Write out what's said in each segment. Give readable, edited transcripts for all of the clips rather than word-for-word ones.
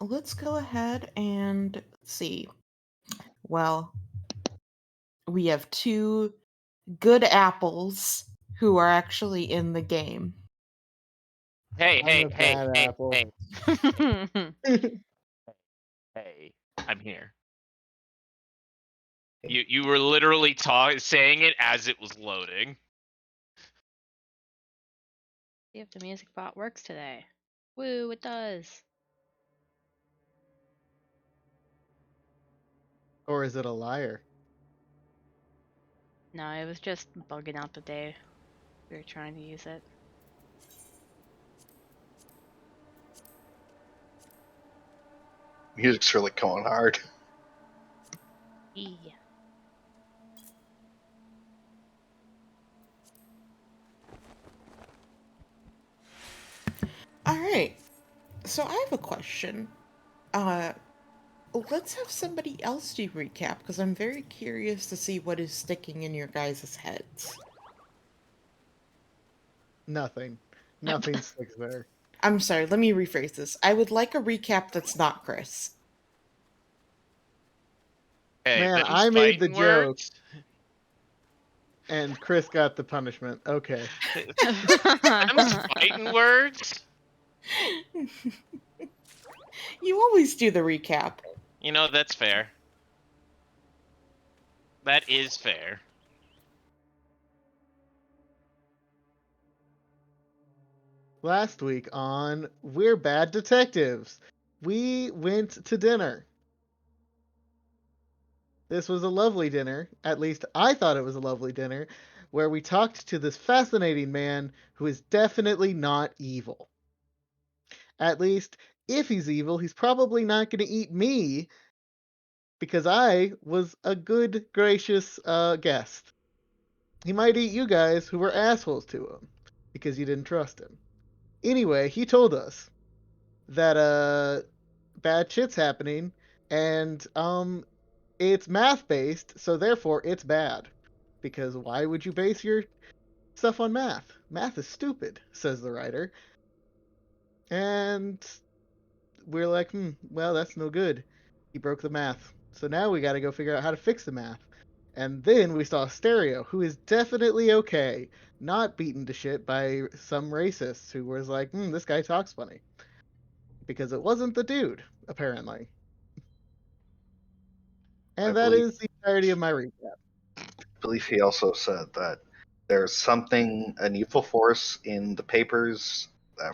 Let's go ahead and see. Well, we have two good apples who are actually in the game. Hey, I'm hey, a hey, bad hey, apple. hey, hey! I'm here. You were literally saying it as it was loading. See if the music bot works today. Woo, it does. Or is it a liar? No, it was just bugging out the day we were trying to use it. Music's really going hard. Yeah. All right. So I have a question. Let's have somebody else do recap because I'm very curious to see what is sticking in your guys' heads. Nothing. Nothing sticks there. I'm sorry, let me rephrase this. I would like a recap that's not Chris. Hey, Man, them's I made the fighting joke, words. and Chris got the punishment. Okay. Them's fighting words. You always do the recap. You know, that's fair. That is fair. Last week on We're Bad Detectives, we went to dinner. This was a lovely dinner. At least I thought it was a lovely dinner, where we talked to this fascinating man who is definitely not evil. At least, if he's evil, he's probably not going to eat me because I was a good, gracious guest. He might eat you guys who were assholes to him because you didn't trust him. Anyway, he told us that bad shit's happening and it's math based, so therefore it's bad. Because why would you base your stuff on math? Math is stupid, says the writer. And we're like, well, that's no good. He broke the math. So now we got to go figure out how to fix the math. And then we saw Stereo, who is definitely okay, not beaten to shit by some racist who was like, this guy talks funny. Because it wasn't the dude, apparently. And that is the entirety of my recap. I believe he also said that there's something, an evil force in the papers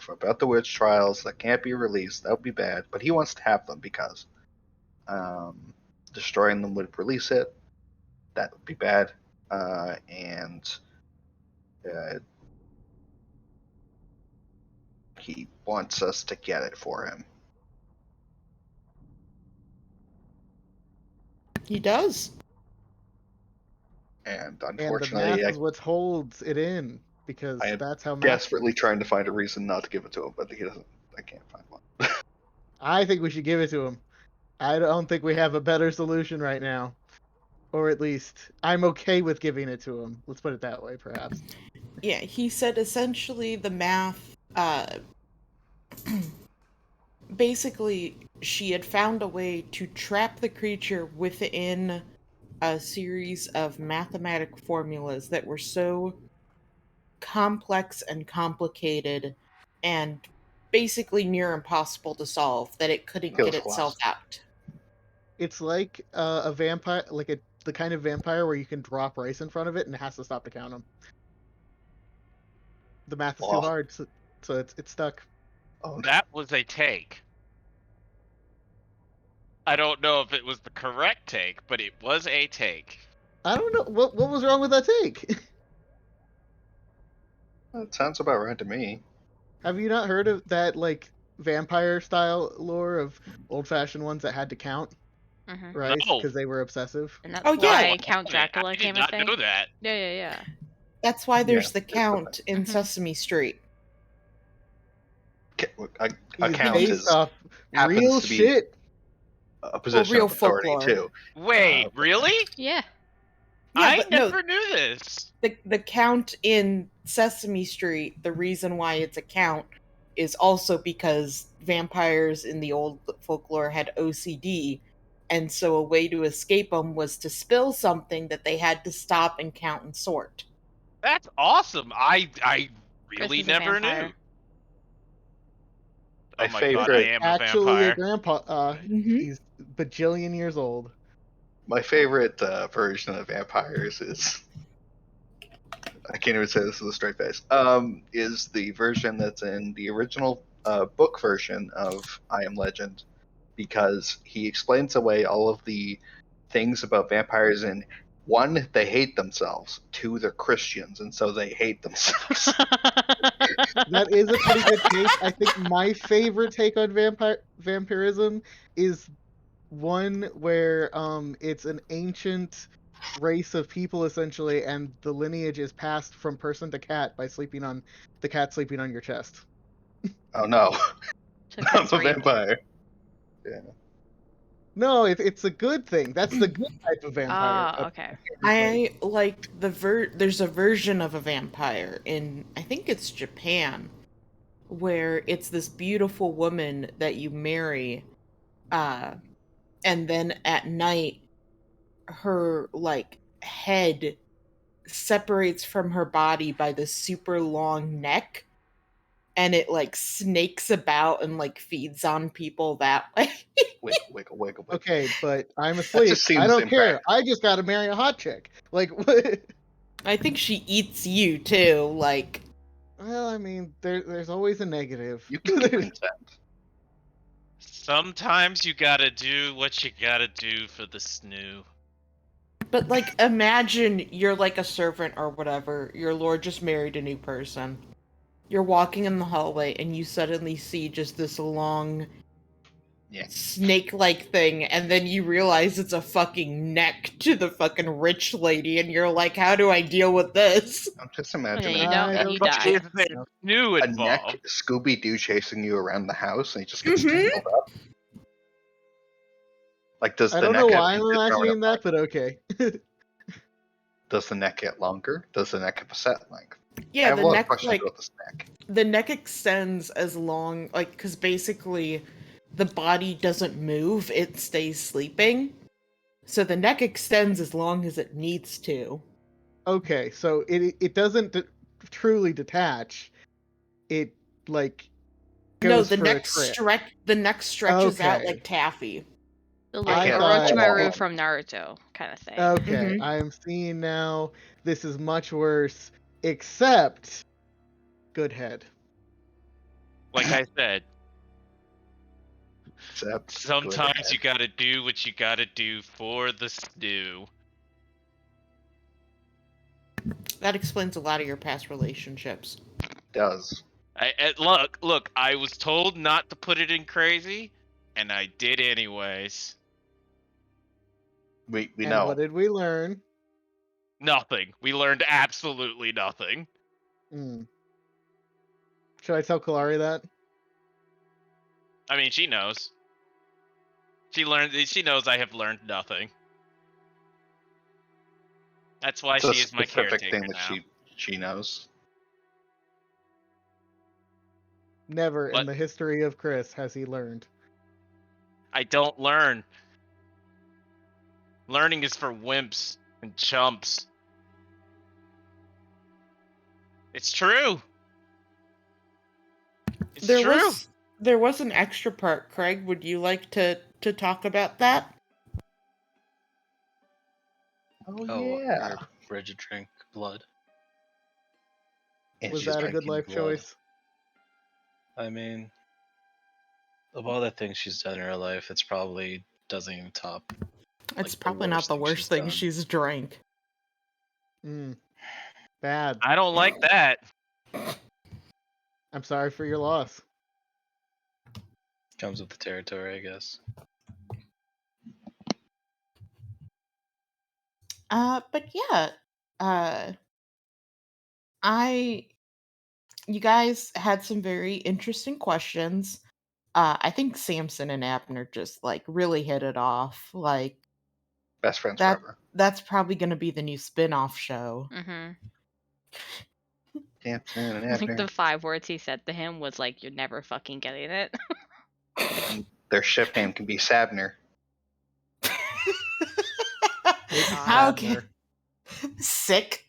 about the witch trials that can't be released. That would be bad, but he wants to have them because destroying them would release it. That would be bad, and he wants us to get it for him. He does. And And the unfortunately, math is what holds it in, because I am that's how math. desperately trying to find a reason not to give it to him, but he doesn't. I can't find one. I think we should give it to him. I don't think we have a better solution right now. Or at least, I'm okay with giving it to him. Let's put it that way, perhaps. Yeah, he said essentially the math, basically, she had found a way to trap the creature within a series of mathematic formulas that were so complex and complicated and basically near impossible to solve that it couldn't get itself out. It's like a vampire, like the kind of vampire where you can drop rice in front of it and it has to stop to count them. The math is too hard, so it's stuck. Oh, That was a take. I don't know if it was the correct take, but it was a take. I don't know what was wrong with that take. that sounds about right to me. Have you not heard of that like vampire style lore of old fashioned ones that had to count rice because they were obsessive? And that's Oh, yeah. why Count Dracula I came did a not thing. know that. Yeah. That's why there's Yeah, the count in Sesame Street. A He's count based off happens real to be shit. a position real of authority folklore. too. Wait, really? Yeah. Yeah, I but no, never knew this. the count in Sesame Street, the reason why it's a count is also because vampires in the old folklore had OCD, and so a way to escape them was to spill something that they had to stop and count and sort. That's awesome. I Chris really is a never vampire. knew. My Oh my god, I favorite, am a Actually, a vampire. grandpa. Mhm. He's bajillion years old. my favorite version of vampires is, I can't even say this with a straight face. Is the version that's in the original book version of I Am Legend, because he explains away all of the things about vampires. And one, they hate themselves. Two, they're Christians, and so they hate themselves. That is a pretty good take. I think my favorite take on vampirism is one where it's an ancient race of people essentially, and the lineage is passed from person to cat by the cat sleeping on your chest. Oh no, So I'm cat's a rape. vampire. Yeah. No, it's a good thing. That's the good type of vampire. Ah, okay. I like there's a version of a vampire in, I think it's Japan, where it's this beautiful woman that you marry, uh, and then at night her like head separates from her body by this super long neck, and it like snakes about and like feeds on people that way. Wiggle, wiggle, wiggle, wiggle. Okay, but I'm That asleep. just I seems don't care. impractical. I just got to marry a hot chick. Like what? I think she eats you too, like. Well, I mean, there's always a negative. You can consent. Sometimes you gotta do what you gotta do for the snoo. But like, imagine you're like a servant or whatever. Your lord just married a new person. You're walking in the hallway and you suddenly see just this long Yeah. snake-like thing, and then you realize it's a fucking neck to the fucking rich lady, and you're like, how do I deal with this? I'm just Yeah, imagining you a don't. neck, You But die. is there snoo a neck involved? Scooby Doo chasing you around the house, and he just gets Mhm. tangled up. Like, does I the don't know neck have why I'm fingers growing imagining that, apart? but okay. Does the neck get longer? Does the neck have a set length? I Yeah, have a the lot of neck, questions like, about this neck. the neck extends as long, like, because basically the body doesn't move, it stays sleeping. So the neck extends as long as it needs to. Okay, so it doesn't truly detach. It like No, goes for a trip. the neck stretches out Okay. like taffy. So I like I can't thought Orochimaru fall. from Naruto kind of thing. okay, Mhm. I am seeing now. This is much worse. Except good head. Like I said, Except good sometimes head. you gotta do what you gotta do for the snoo. That explains a lot of your past relationships. Does. Look, I was told not to put it in crazy, and I did anyways. We And know. what did we learn? Nothing. We learned absolutely nothing. Hmm. Should I tell Kalari that? I mean, she knows. She knows I have learned nothing. That's why It's a she is my specific caretaker thing that now. she knows. Never in What? the history of Chris has he learned. I don't learn. Learning is for wimps and chumps. It's true. It's true. There was an extra part. Craig, would you like to talk about that? Oh, Oh, yeah. you're bred to drink blood. And Was she's that a good drinking life blood. choice? I mean, of all the things she's done in her life, it's probably doesn't even top. It's the probably not worst the thing worst she's thing done. she's drank. Bad. I don't like that. I'm sorry for your loss. Comes with the territory, I guess. But yeah, I you guys had some very interesting questions. I think Samson and Abner just like really hit it off. Like best friends that forever. that's probably going to be the new spin-off show. Mm-hmm. Samson and Like the Abner. 5 words he said to him was like, "You're never fucking getting it." And their ship name can be Sabner. It's How Sadner. sick.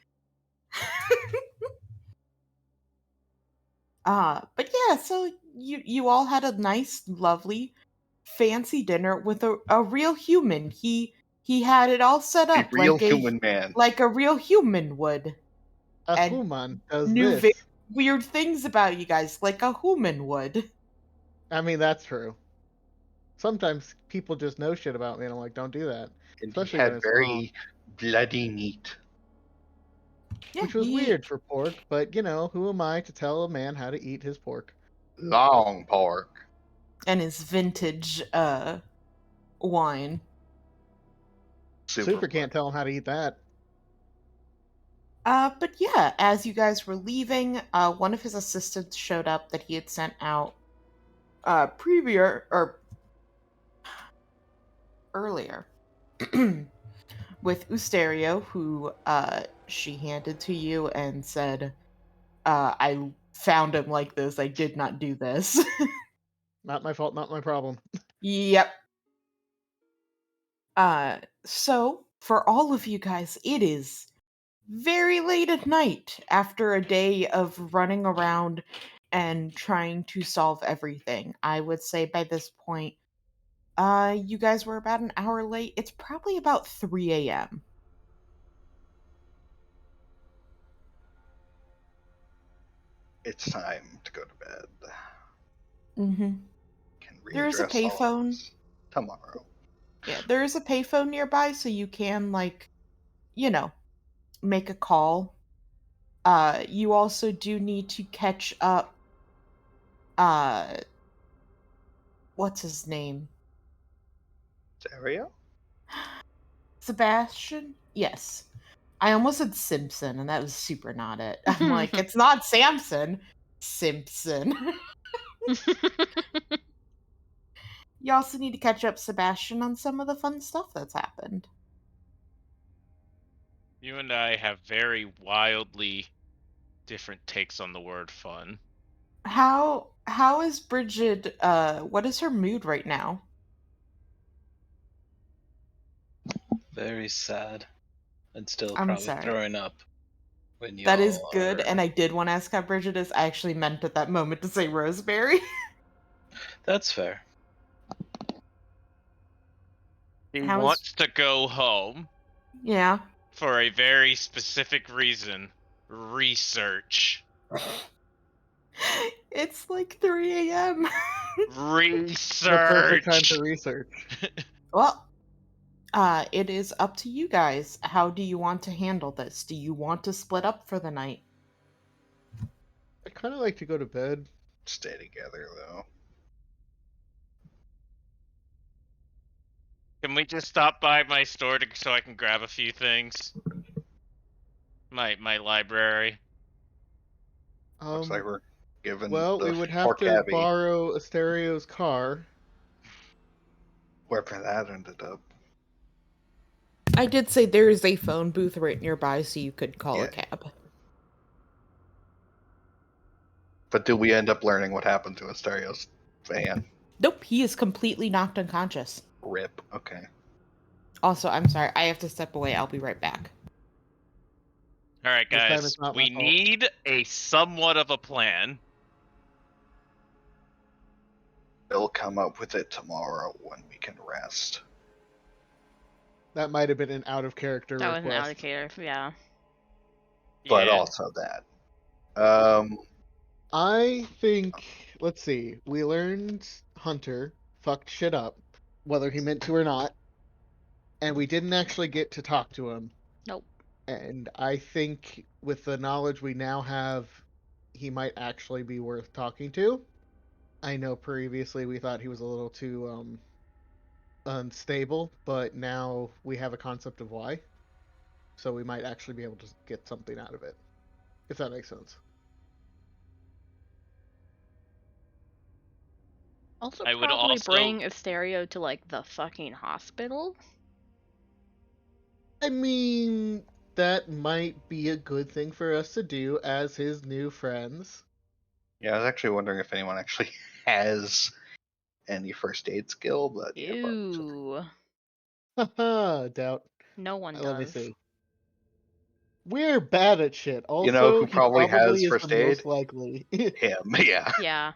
But yeah, so you all had a nice, lovely, fancy dinner with a real human. He had it all set A up real human man. like a real human would, A and human does knew this. very weird things about you guys, like a human would. I mean, that's true. Sometimes people just know shit about me, and I'm like, don't do that. And Especially he when had it's wrong. very bloody meat. Yeah, Which was weird for pork, but who am I to tell a man how to eat his pork? Long pork. and his vintage wine. Super can't tell him how to eat that. But yeah, as you guys were leaving, one of his assistants showed up that he had sent out earlier with Usterio, who she handed to you and said, I found him like this. I did not do this. Not my fault, not my problem. Yep. So for all of you guys, it is very late at night after a day of running around and trying to solve everything. I would say by this point, you guys were about an hour late. It's probably about 3 a.m. It's time to go to bed. Mm-hmm. Can There is a readdress all payphone. this tomorrow. Yeah, there is a payphone nearby, so you can, like, make a call. You also do need to catch up, uh, what's his name? Stereo? Sebastian? Yes. I almost said Simpson, and that was super not it. I'm like, it's not Samson. Simpson. You also need to catch up Sebastian on some of the fun stuff that's happened. You and I have very wildly different takes on the word fun. How is Bridget what is her mood right now? Very sad. And still I'm probably sorry. throwing up when That is y'all good, are. and I did want to ask how Bridget is. I actually meant at that moment to say Rosemary. That's fair. He How is wants to go home Yeah. for a very specific reason. Research. It's like 3 a.m. The perfect time to Research. research. Well, it is up to you guys. How do you want to handle this? Do you want to split up for the night? I kind of like to go to bed. Stay together, though. Can we just stop by my store so I can grab a few things? My library. Looks like we're given Well, the we would have poor to cabbie borrow Asterio's car. wherever that ended up. I did say there is a phone booth right nearby, so you could call Yeah. a cab. But did we end up learning what happened to Astario's van? Nope, he is completely knocked unconscious. Rip. Okay. Also, I'm sorry, I have to step away. I'll be right back. All right, This time guys. it's not my We fault. need a somewhat of a plan. We'll come up with it tomorrow when we can rest. That might have been an out of character That was an request. allocator, yeah. But Yeah. also that. I think, let's see, we learned Hunter fucked shit up, whether he meant to or not, and we didn't actually get to talk to him. Nope. And I think with the knowledge we now have, he might actually be worth talking to. I know previously we thought he was a little too unstable, but now we have a concept of why. So we might actually be able to get something out of it. If that makes sense. Also, I would probably also bring Asterio to like the fucking hospital. I mean, that might be a good thing for us to do as his new friends. Yeah, I was actually wondering if anyone actually has any first aid skill, but yeah, probably should. Ew. Haha, doubt. No one Let me does. see. We're bad at shit. You know Also, who he probably probably has is the first aid? most likely. Him, yeah. Yeah,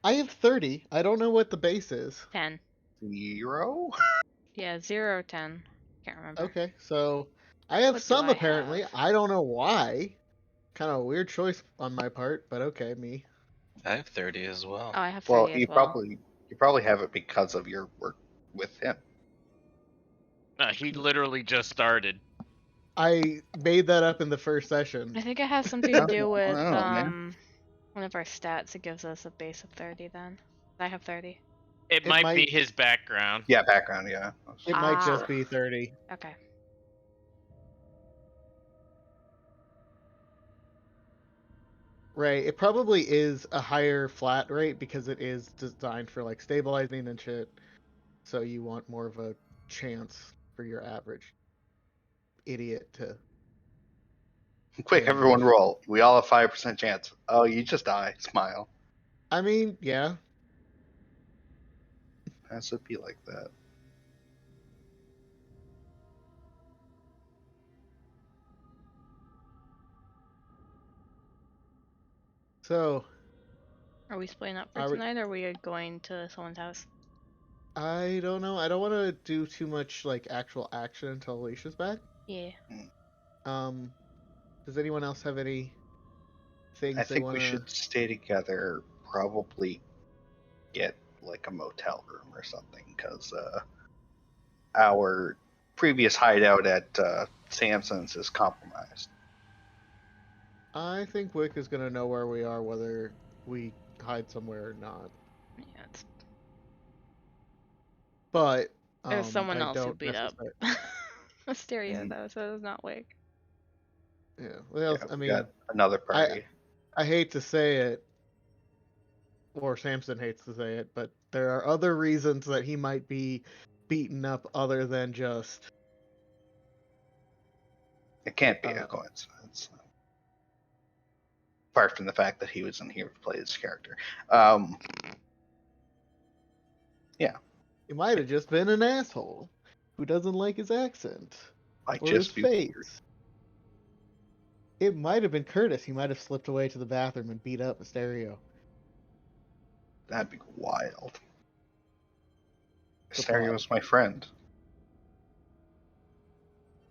I have 30. I don't know what the base is. 10. 0? Yeah, 0, 10. Can't remember. Okay, so I have What do some I apparently. have? I don't know why. Kind of a weird choice on my part, but okay, me. I have 30 as well. Oh, I have Well, 30 as well. you probably have it because of your work with him. He literally just started. I made that up in the first session. I think it has something to do with I don't know, man. one of our stats. It gives us a base of 30 then. I have 30. It It might be might- his background. Yeah, background, yeah. It might just Ah. be 30. Okay. Right, it probably is a higher flat rate because it is designed for like stabilizing and shit. So you want more of a chance for your average idiot to. Quick, get everyone underneath. roll. We all have 5% chance. Oh, you just die. Smile. I mean, yeah. Has to be like that. So Are we splitting up for I would. tonight, or are we going to someone's house? I don't know. I don't want to do too much like actual action until Alicia's back. Yeah. Um, does anyone else have any things I they think want we to? should stay together, probably get like a motel room or something, because our previous hideout at Samson's is compromised. I think Wick is gonna know where we are, whether we hide somewhere or not. Yeah. It's, But there's someone I else who don't beat up necessarily. a stereo Mhm. though, so it's not Wake. Yeah. Well, Yeah, I we mean, got another party. I hate to say it, or Samson hates to say it, but there are other reasons that he might be beaten up other than just. It can't be a coincidence. Apart from the fact that he was in here to play his character. He might have just been an asshole who doesn't like his accent Might or his just be weird. face. It might have been Curtis. He might have slipped away to the bathroom and beat up a stereo. That'd be wild. The Stereo's my friend.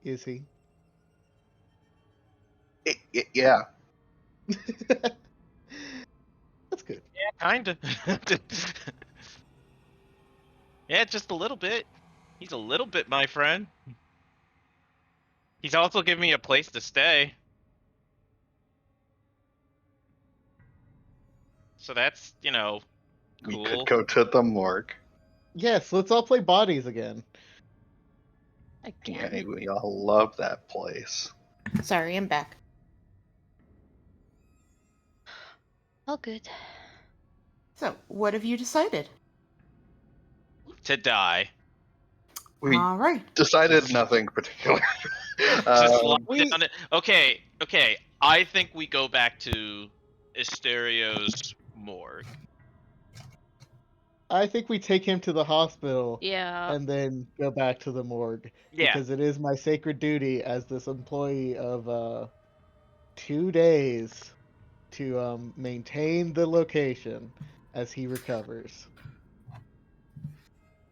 Is he? Yeah. That's good. Kinda. Yeah, just a little bit. He's a little bit my friend. He's also giving me a place to stay. So that's, We cool. could go to the morgue. Yes, let's all play bodies again. Again. Yeah, we all love that place. Sorry, I'm back. All good. So, what have you decided? To die. We All right. decided nothing particular. Just lock we- down it. Okay. I think we go back to Asterio's morgue. I think we take him to the hospital Yeah. and then go back to the morgue. Yeah. Because it is my sacred duty as this employee of 2 days to maintain the location as he recovers.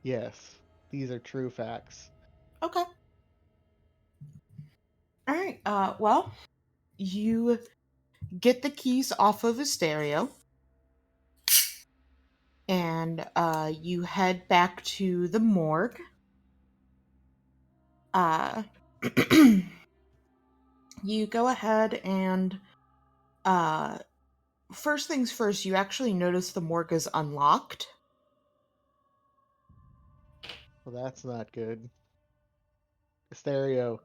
Yes, these are true facts. Okay. All right. Well, you get the keys off of a stereo, and you head back to the morgue. You go ahead and first things first, you actually notice the morgue is unlocked. Well, that's not good. Stereo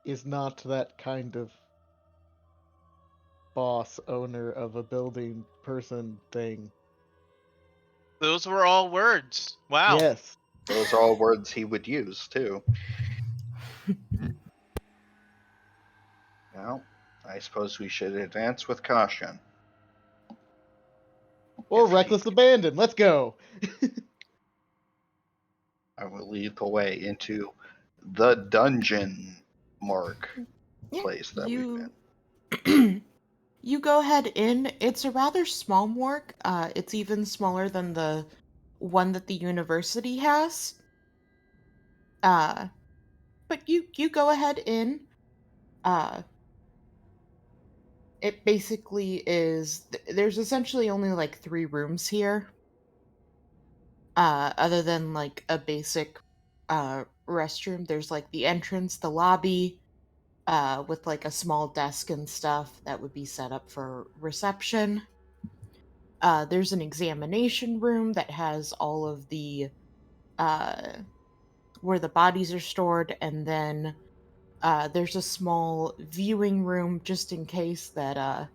is not that kind of boss, owner of a building, person thing. Those were all words. Wow. Yes. Those are all words he would use too. Well, I suppose we should advance with caution. Or If reckless he- abandon. Let's go. I will lead the way into the dungeon morgue Yeah, place that we've been. you go ahead in. It's a rather small morgue. It's even smaller than the one that the university has. But you go ahead in. Uh, it basically is. There's essentially only like 3 rooms here. Other than like a basic restroom, there's like the entrance, the lobby, with like a small desk and stuff that would be set up for reception. There's an examination room that has all of the uh, where the bodies are stored, and then there's a small viewing room just in case that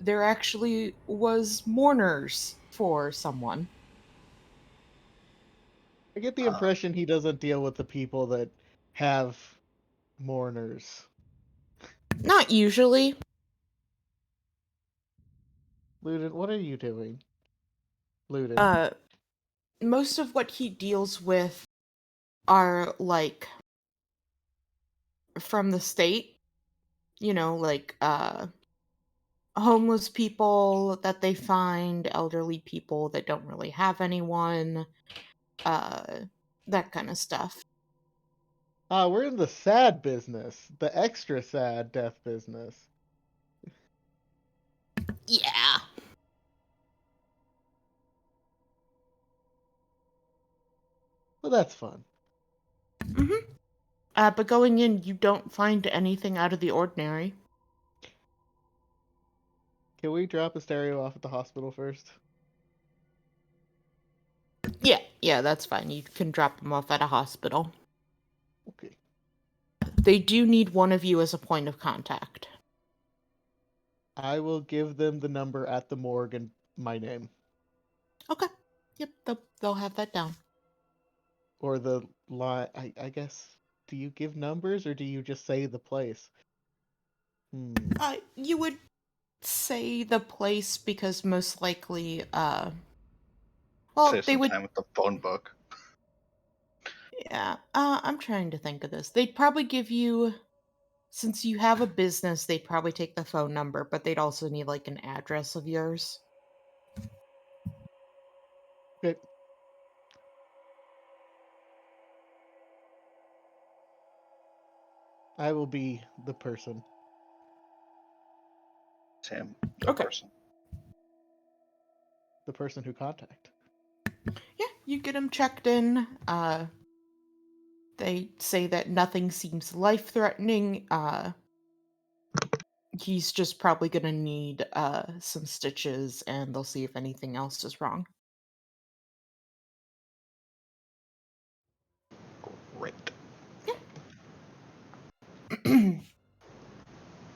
there actually was mourners for someone. I get the Uh, impression he doesn't deal with the people that have mourners. Not usually. Luden, what are you doing? Luden. Uh, most of what he deals with are like from the state, like homeless people that they find, elderly people that don't really have anyone, uh that kind of stuff. We're in the sad business. The extra sad death business. Yeah. Well, that's fun. Mhm. But going in, you don't find anything out of the ordinary. Can we drop a stereo off at the hospital first? Yeah, that's fine. You can drop them off at a hospital. Okay. They do need one of you as a point of contact. I will give them the number at the morgue and my name. Okay. Yep, they'll have that down. Or the line. I guess. Do you give numbers or do you just say the place? You would say the place because most likely, well, Save they some would. time with the phone book. Yeah, I'm trying to think of this. They'd probably give you, since you have a business, they'd probably take the phone number, but they'd also need like an address of yours. Okay. I will be the person. Tim, the Okay. person. The person who contact. Yeah, you get him checked in. They say that nothing seems life-threatening. He's just probably gonna need some stitches, and they'll see if anything else is wrong. Great.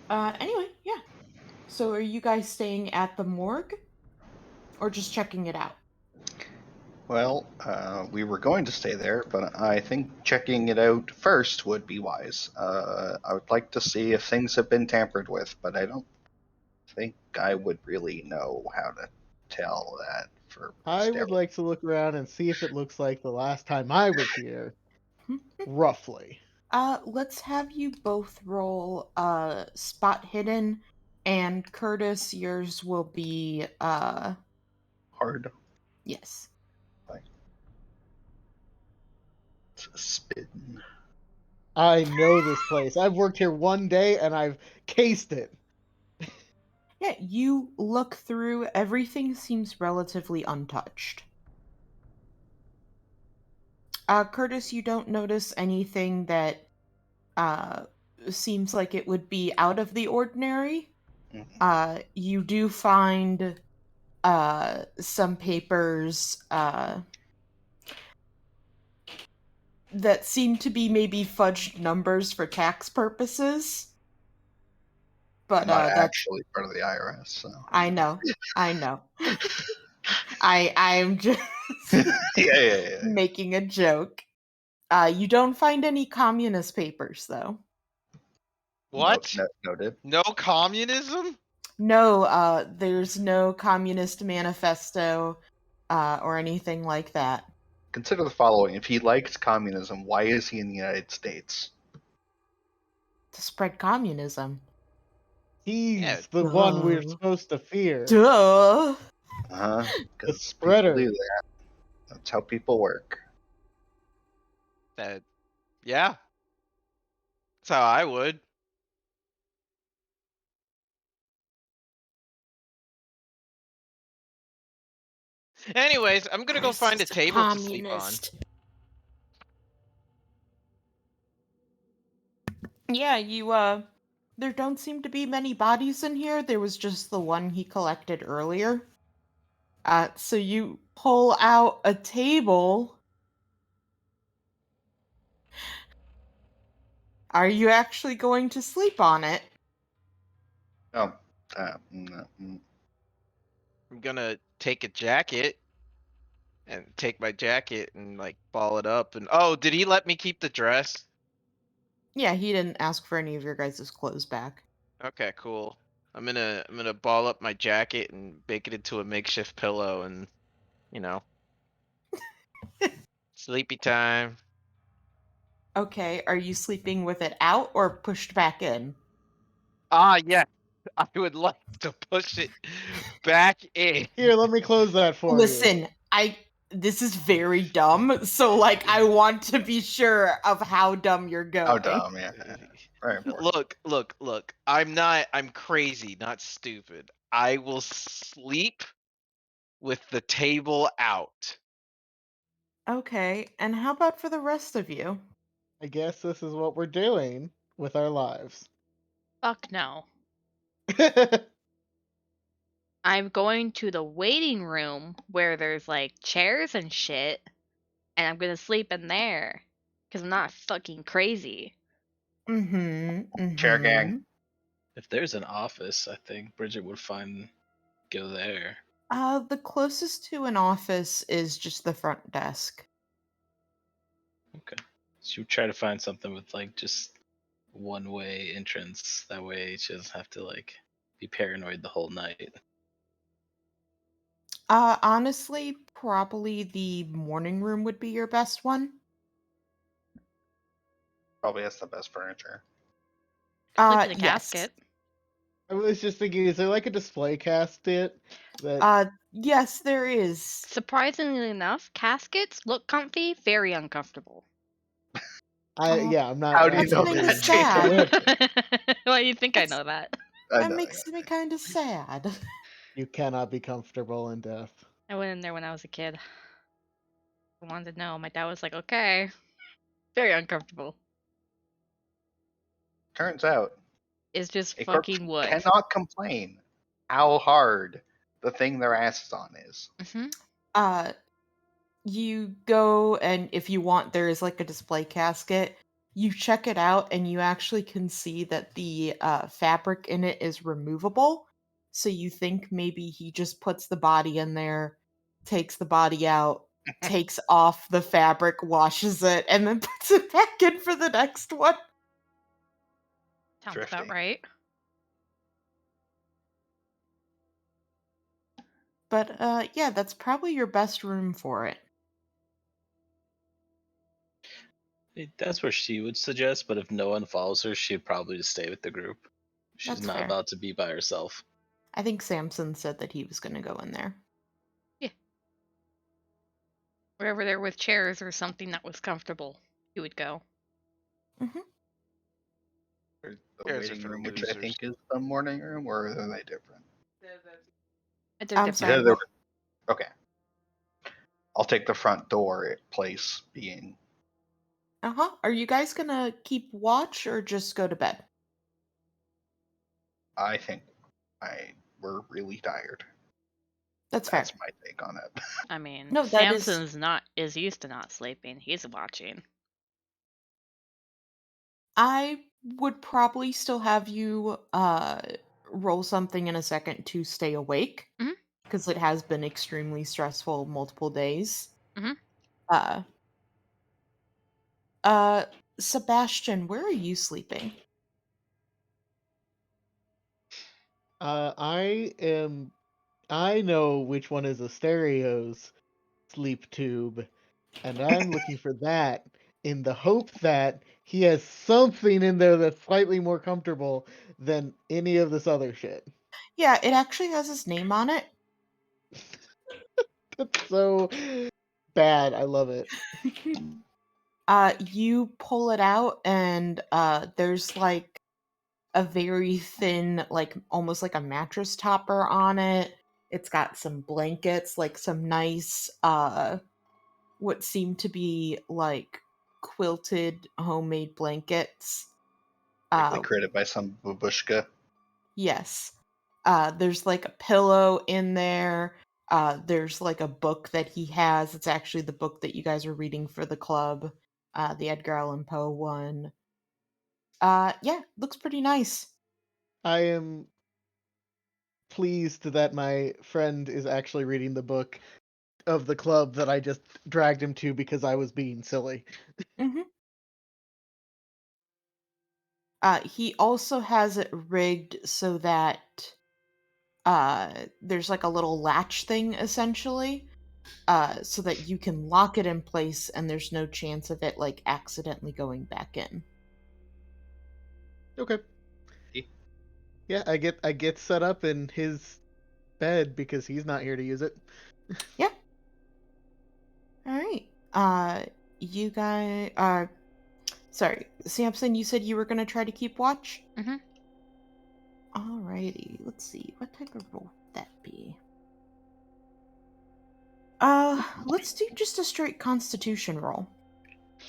Anyway, yeah. So are you guys staying at the morgue? Or just checking it out? Well, we were going to stay there, but I think checking it out first would be wise. I would like to see if things have been tampered with, but I don't think I would really know how to tell that for I would like to look around and see if it looks like the last time I was here. Roughly. Let's have you both roll spot hidden, and Curtis, yours will be hard. yes. Like, spitting. I know this place. I've worked here one day and I've cased it. Yeah, you look through, everything seems relatively untouched. Curtis, you don't notice anything that uh seems like it would be out of the ordinary. You do find some papers that seem to be maybe fudged numbers for tax purposes. But I'm not that's actually part of the IRS, so. I know. I'm just Yeah. making a joke. You don't find any communist papers though. What? Noted. No communism? No, there's no communist manifesto or anything like that. Consider the following: if he likes communism, why is he in the United States? To spread communism. He's Yeah. the one we're Duh. supposed to fear. Duh. The The people spreader. do that. That's how people work. That. Yeah. That's how I would. Anyways, I'm gonna go find a Chris is table to sleep on. communist. Yeah, there don't seem to be many bodies in here. There was just the one he collected earlier. So you pull out a table. Are you actually going to sleep on it? Oh, no, I'm gonna take a jacket and take my jacket and like ball it up. And oh, did he let me keep the dress? Yeah, he didn't ask for any of your guys' clothes back. Okay, cool. I'm gonna ball up my jacket and make it into a makeshift pillow and you know, sleepy time. Okay, are you sleeping with it out or pushed back in? Ah, yeah. I would like to push it back in. Here, let me close that for you. Listen, this is very dumb, so like I want to be sure of how dumb you're going. How dumb, yeah. Very important. Look. I'm crazy, not stupid. I will sleep with the table out. Okay, and how about for the rest of you? I guess this is what we're doing with our lives. Fuck no. I'm going to the waiting room where there's like chairs and shit, and I'm gonna sleep in there. Because I'm not fucking crazy. Chair gang. If there's an office, I think Bridget would go there. The closest to an office is just the front desk. Okay. So you try to find something with like just one way entrance. That way she doesn't have to like be paranoid the whole night. Honestly, probably the morning room would be your best one. Probably has the best furniture. Sleep in a Yes. casket. I was just thinking, is there like a display casket that Yes, there is. Surprisingly enough, caskets look comfy, very uncomfortable. I'm not How do you That's know advocating kinda that, for sad. it. Why do you think That's- I know that? I That know, makes me kind of sad. You cannot be comfortable in death. I went in there when I was a kid. I wanted to know. My dad was like, okay. Very uncomfortable. Turns out, It's just a corpse fucking wood. cannot complain how hard the thing their ass is on is. Mm-hmm. You go and if you want, there is like a display casket. You check it out and you actually can see that the fabric in it is removable. So you think maybe he just puts the body in there, takes the body out, takes off the fabric, washes it, and then puts it back in for the next one. Sounds Thrifty. about right. But yeah, that's probably your best room for it. That's where she would suggest, but if no one follows her, she'd probably just stay with the group. She's That's not fair. about to be by herself. I think Samson said that he was going to go in there. Wherever there was chairs or something that was comfortable, he would go. There's the Chairs are waiting for room, which I losers. think is the morning room, or are they different? They're I'm You different. said sorry. they were- Okay. I'll take the front door place being. Are you guys going to keep watch or just go to bed? I think we're really tired. That's fair. That's my take on it. I mean, No, that is- Samson's is used to not sleeping. He's watching. I would probably still have you roll something in a second to stay awake Mhm. because it has been extremely stressful multiple days. Mhm. Uh uh Sebastian, where are you sleeping? I know which one is Asterios sleep tube, and I'm looking for that in the hope that he has something in there that's slightly more comfortable than any of this other shit. Yeah, it actually has his name on it. That's so bad. I love it. You pull it out, and there's like a very thin, like almost like a mattress topper on it. It's got some blankets, like some nice, what seem to be like quilted homemade blankets. Likely Uh, created by some babushka. yes. There's like a pillow in there. There's like a book that he has. It's actually the book that you guys are reading for the club, the Edgar Allan Poe one. Yeah, looks pretty nice. I am pleased that my friend is actually reading the book of the club that I just dragged him to because I was being silly. Mm-hmm. He also has it rigged so that there's like a little latch thing essentially, so that you can lock it in place and there's no chance of it like accidentally going back in. Okay. Eh. Yeah, I get set up in his bed because he's not here to use it. Yeah. All right. You guys. Sorry, Samson. You said you were gonna try to keep watch. Mhm. Alrighty. Let's see. What type of roll would that be? Let's do just a straight Constitution roll.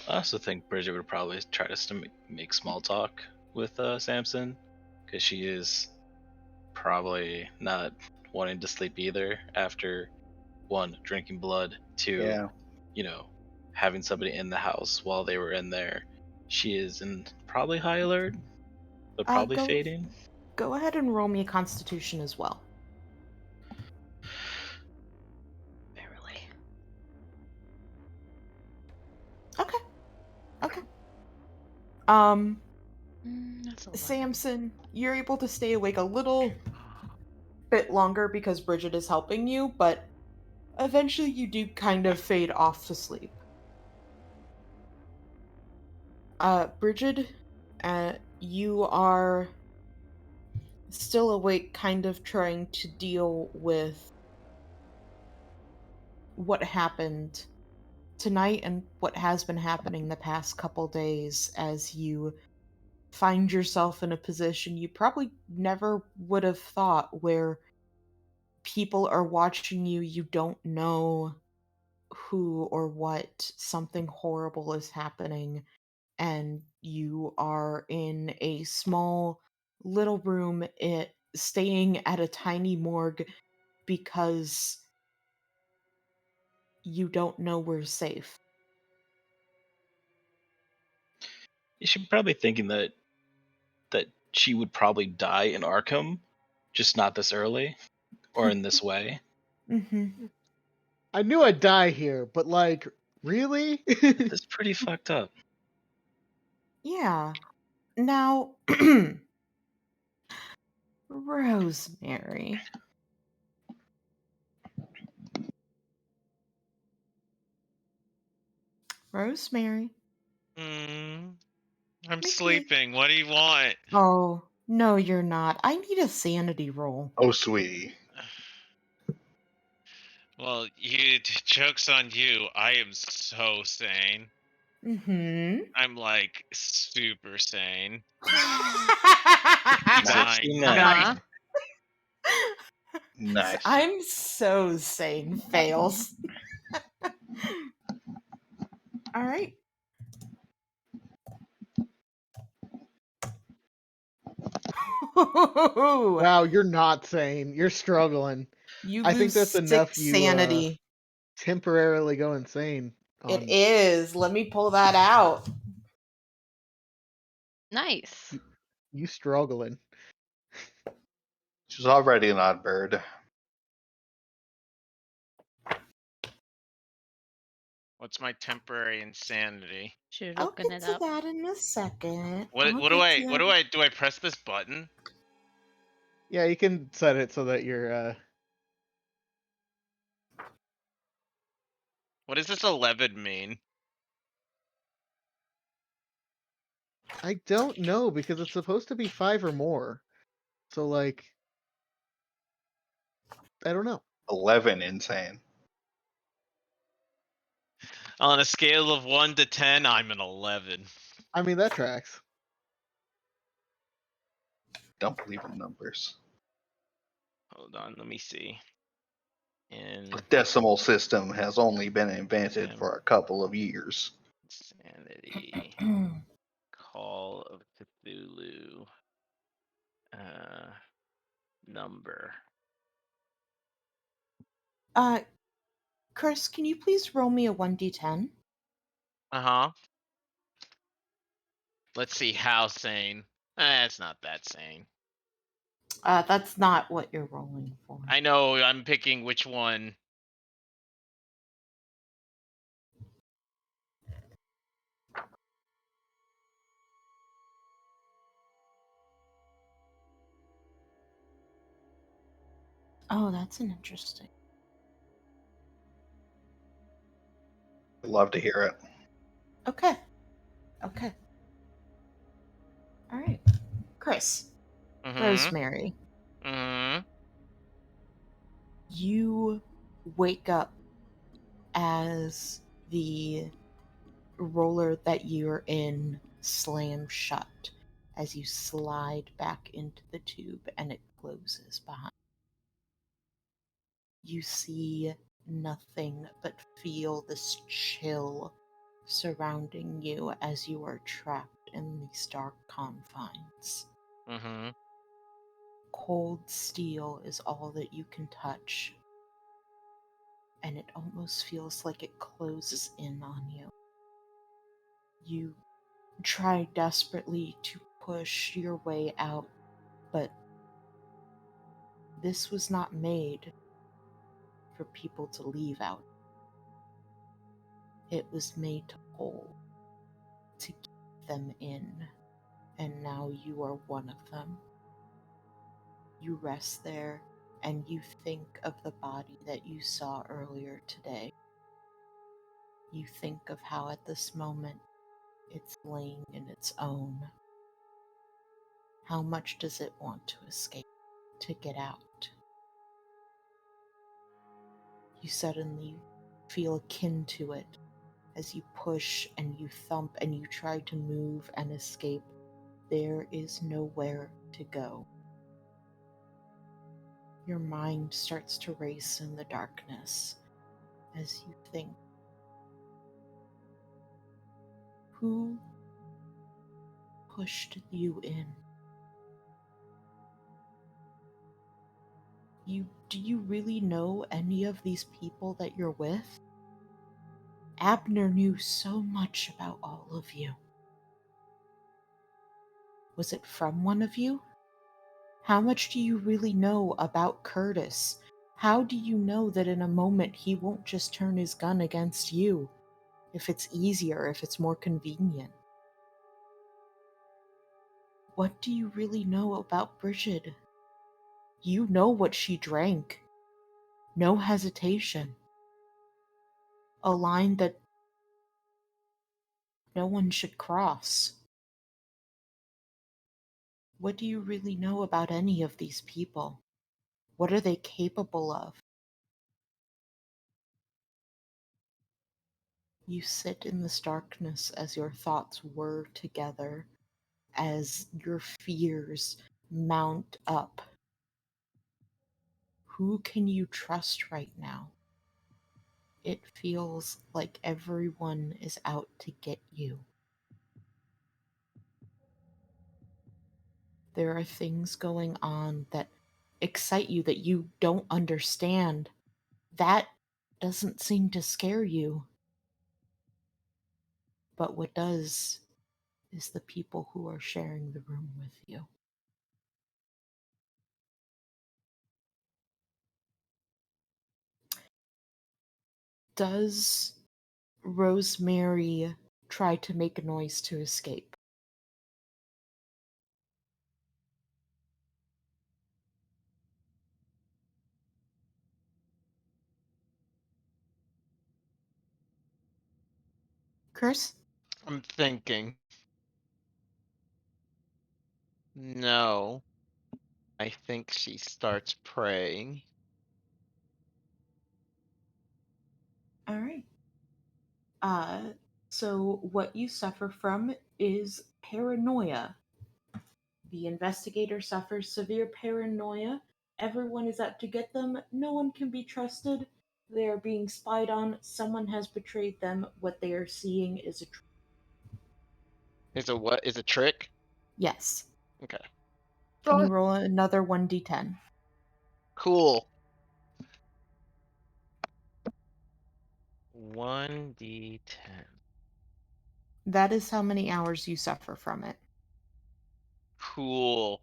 I also think Bridget would probably try to make small talk with Samson, because she is probably not wanting to sleep either after one, drinking blood, two, Yeah. having somebody in the house while they were in there. She is in probably high alert, but probably Go fading. go ahead and roll me a Constitution as well. Barely. Okay. Okay. That's 11. Samson, you're able to stay awake a little bit longer because Bridget is helping you, but eventually you do kind of fade off to sleep. Bridget, you are still awake, kind of trying to deal with what happened tonight and what has been happening the past couple days as you find yourself in a position you probably never would have thought where people are watching you, you don't know who or what, something horrible is happening, and you are in a small little room staying at a tiny morgue because you don't know we're safe. You should probably thinking that she would probably die in Arkham, just not this early or in this way. Mm-hmm. I knew I'd die here, but like, really? That's pretty fucked up. Yeah. Now, Rosemary. Rosemary. I'm Make me- sleeping. What do you want? Oh, no, you're not. I need a sanity roll. Oh, sweetie. Well, joke's on you. I am so sane. Mm-hmm. I'm like super sane. Nice. Uh-huh. Nice. I'm so sane. Fails. All right. Wow, you're not sane. You're struggling. You I think lose that's enough 6 you sanity. temporarily go insane It on is. Let me pull that out. Nice. you struggling. She's already an odd bird. What's my temporary insanity? Should I'll looking get it to up. that in a second. What do I press this button? I'll get to that. What do I do? I press this button? Yes. Yeah, you can set it so that you're. What does this 11 mean? I don't know because it's supposed to be 5 or more. So like, I don't know. 11 insane. On a scale of 1 to 10, I'm an 11. I mean that tracks. Don't believe in numbers. Hold on, let me see. In The decimal system has only been invented Sam- for a couple of years. Insanity. Call of Cthulhu. Number. Chris, can you please roll me a 1d10? Uh-huh. Let's see how sane. It's not that sane. That's not what you're rolling for. I know I'm picking which one. Oh, that's an interesting. I'd love to hear it. Okay. Okay. All right. Chris, Mm-hmm. Rosemary, Mm-hmm. you wake up as the roller that you're in slams shut as you slide back into the tube and it closes behind. You see nothing but feel this chill surrounding you as you are trapped in these dark confines. Mm-hmm. Cold steel is all that you can touch, and it almost feels like it closes in on you. You try desperately to push your way out, but this was not made for people to leave out. It was made to hold, to keep them in, and now you are one of them. You rest there and you think of the body that you saw earlier today. You think of how at this moment it's laying in its own. How much does it want to escape, to get out? You suddenly feel akin to it as you push and you thump and you try to move and escape. There is nowhere to go. Your mind starts to race in the darkness as you think, who pushed you in? Do you really know any of these people that you're with? Abner knew so much about all of you. Was it from one of you? How much do you really know about Curtis? How do you know that in a moment he won't just turn his gun against you if it's easier, if it's more convenient? What do you really know about Bridget? You know what she drank. No hesitation. A line that no one should cross. What do you really know about any of these people? What are they capable of? You sit in this darkness as your thoughts whir together, as your fears mount up. Who can you trust right now? It feels like everyone is out to get you. There are things going on that excite you that you don't understand. That doesn't seem to scare you. But what does is the people who are sharing the room with you. Does Rosemary try to make a noise to escape? Chris? I'm thinking. No. I think she starts praying. All right. So what you suffer from is paranoia. The investigator suffers severe paranoia. Everyone is out to get them. No one can be trusted. They are being spied on. Someone has betrayed them. What they are seeing is a trick. Is a what? Is a trick? Yes. Okay. Can you roll another 1d10? Cool. 1d10. That is how many hours you suffer from it. Cool.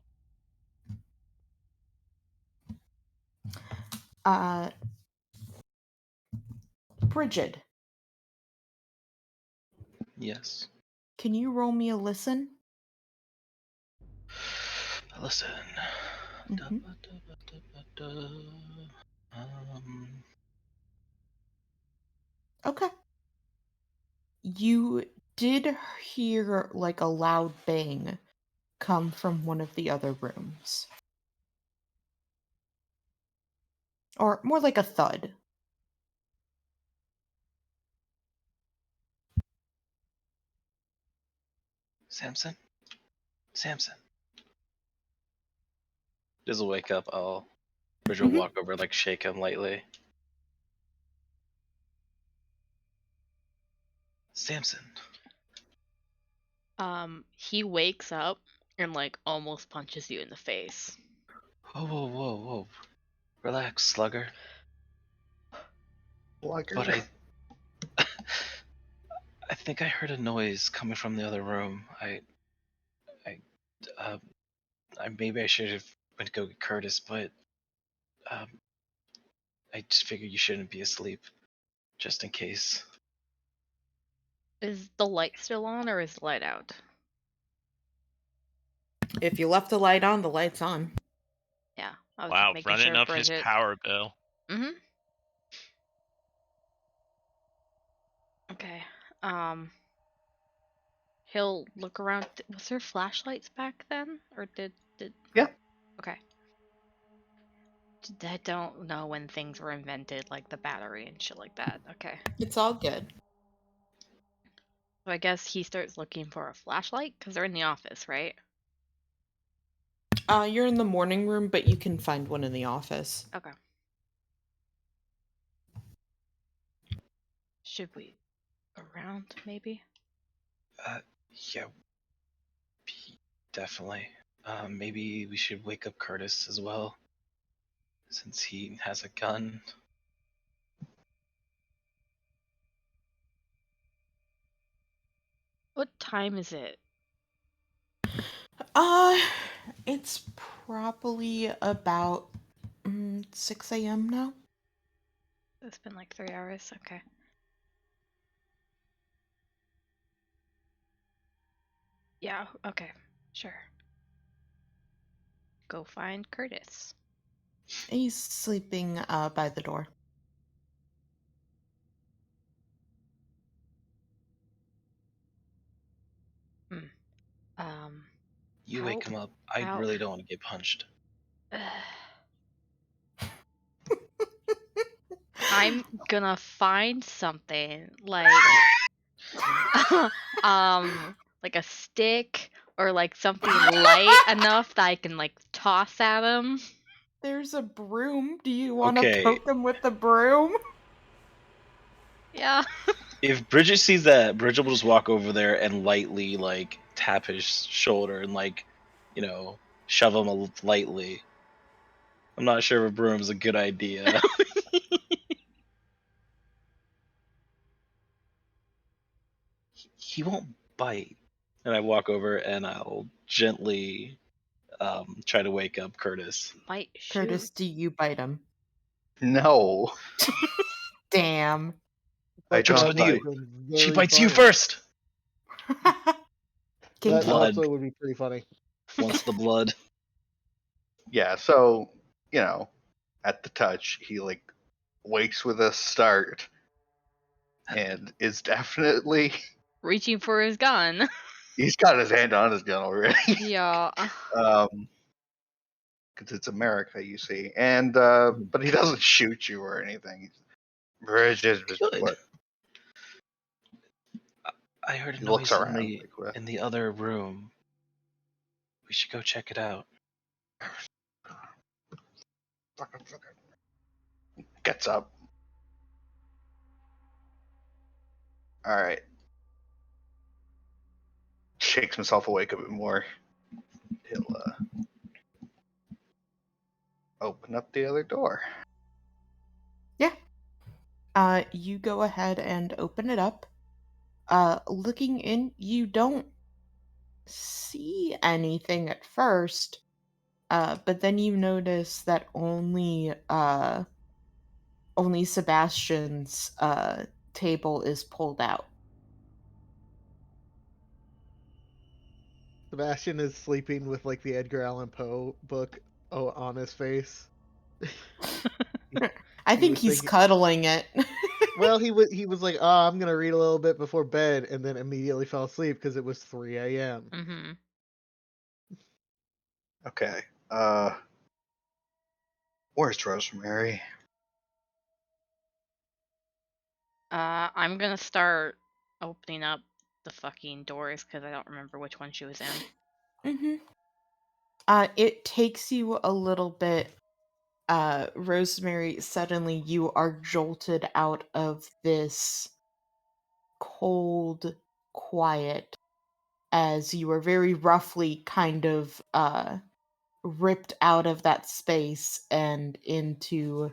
Bridget, Yes. can you roll me a listen? Listen. Mhm. Um, Okay. You did hear like a loud bang come from one of the other rooms. Or more like a thud. Samson? Samson. Diz will wake up. Bridget will Mhm. walk over, like shake him lightly. Samson. He wakes up and like almost punches you in the face. Whoa, whoa, whoa, whoa. Relax, slugger. But I think I heard a noise coming from the other room. I, uh, maybe I should have went to go get Curtis, but um, I just figured you shouldn't be asleep, just in case. Is the light still on or is the light out? If you left the light on, the light's on. Yeah, I was just Wow, making running sure up his Bridget. power bill. Mm-hmm. Okay. He'll look around. Was there flashlights back then, or did? Yeah. Okay. I don't know when things were invented, like the battery and shit like that. Okay. It's all good. So I guess he starts looking for a flashlight because they're in the office, right? You're in the morning room, but you can find one in the office. Okay. Should we around maybe? Yeah, definitely. Maybe we should wake up Curtis as well, since he has a gun. What time is it? Uh, it's probably about 6 a.m. now. It's been like 3 hours. Okay. Yeah. Okay. Sure. Go find Curtis. He's sleeping by the door. Hmm. You How? wake him up. I How? really don't want to get punched. I'm gonna find something like like a stick or like something light enough that I can like toss at him. There's a broom. Do you want to Okay, poke him with the broom? Yeah. if Bridget sees that, Bridget will just walk over there and lightly like tap his shoulder and like, shove him lightly. I'm not sure if a broom's a good idea. He won't bite. And I walk over and I'll gently try to wake up Curtis. Might shoot. Curtis, do you bite him? No. Damn. I That could don't Jokes on also you. have bite. been She very bites you funny. first. Kinky. That Blood. also would be pretty funny. Wants the blood. Yeah, so, at the touch, he wakes with a start and is definitely reaching for his gun. He's got his hand on his gun already. Yeah. Because it's America, you see. And but he doesn't shoot you or anything. Bridget, Good. what? I heard a He looks noise around like, what? in the other room. We should go check it out. Gets up. All right. Shakes himself awake a bit more. He'll open up the other door. Yeah. You go ahead and open it up. Looking in, you don't see anything at first, but then you notice that only Sebastian's table is pulled out. Sebastian is sleeping with like the Edgar Allan Poe book on his face. I He think was he's thinking- cuddling it. Well, he was like, "Oh, I'm gonna read a little bit before bed," and then immediately fell asleep because it was 3 a.m. Mm-hmm. Okay. Where's Rosemary? I'm gonna start opening up the fucking doors because I don't remember which one she was in. Mm-hmm. It takes you a little bit. Rosemary, suddenly you are jolted out of this cold quiet as you are very roughly kind of ripped out of that space and into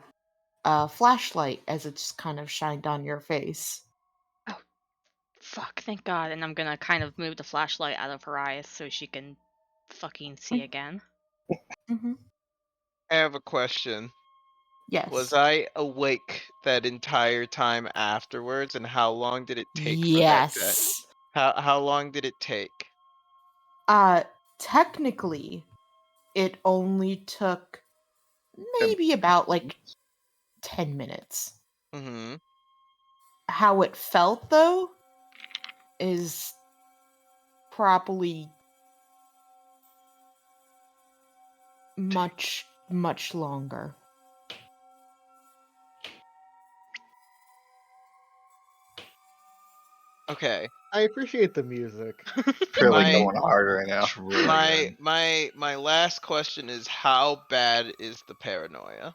a flashlight as it just kind of shined on your face. Fuck, thank God. And I'm gonna kind of move the flashlight out of her eyes so she can fucking see again. Mm-hmm. I have a question. Yes. Was I awake that entire time afterwards, and how long did it take for that to... Yes. How long did it take? Technically, it only took maybe about like 10 minutes. Mm-hmm. How it felt, though, is probably much, much longer. Okay. I appreciate the music. It's really My- going hard right now. It's really My good. my last question is, how bad is the paranoia?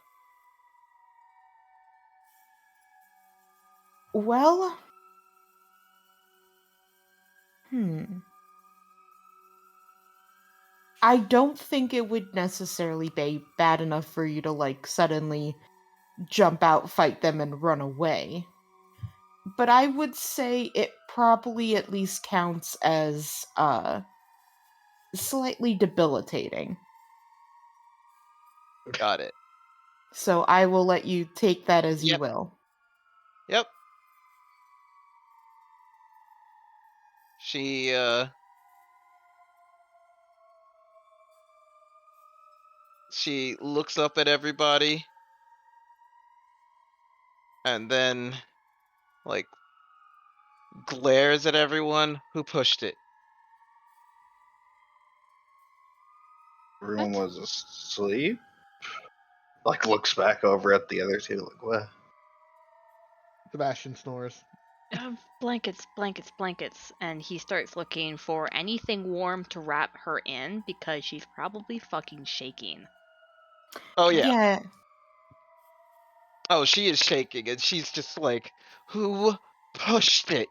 Well, I don't think it would necessarily be bad enough for you to, like, suddenly jump out, fight them, and run away. But I would say it probably at least counts as, slightly debilitating. Got it. So I will let you take that as you Yep. will. Yep. She she looks up at everybody and then, like, glares at everyone who pushed it. Everyone was asleep. Like looks back over at the other two. Like what? Sebastian snores. Blankets, blankets, blankets. And he starts looking for anything warm to wrap her in because she's probably fucking shaking. Oh yeah. Yeah. Oh, she is shaking, and she's just like, who pushed it?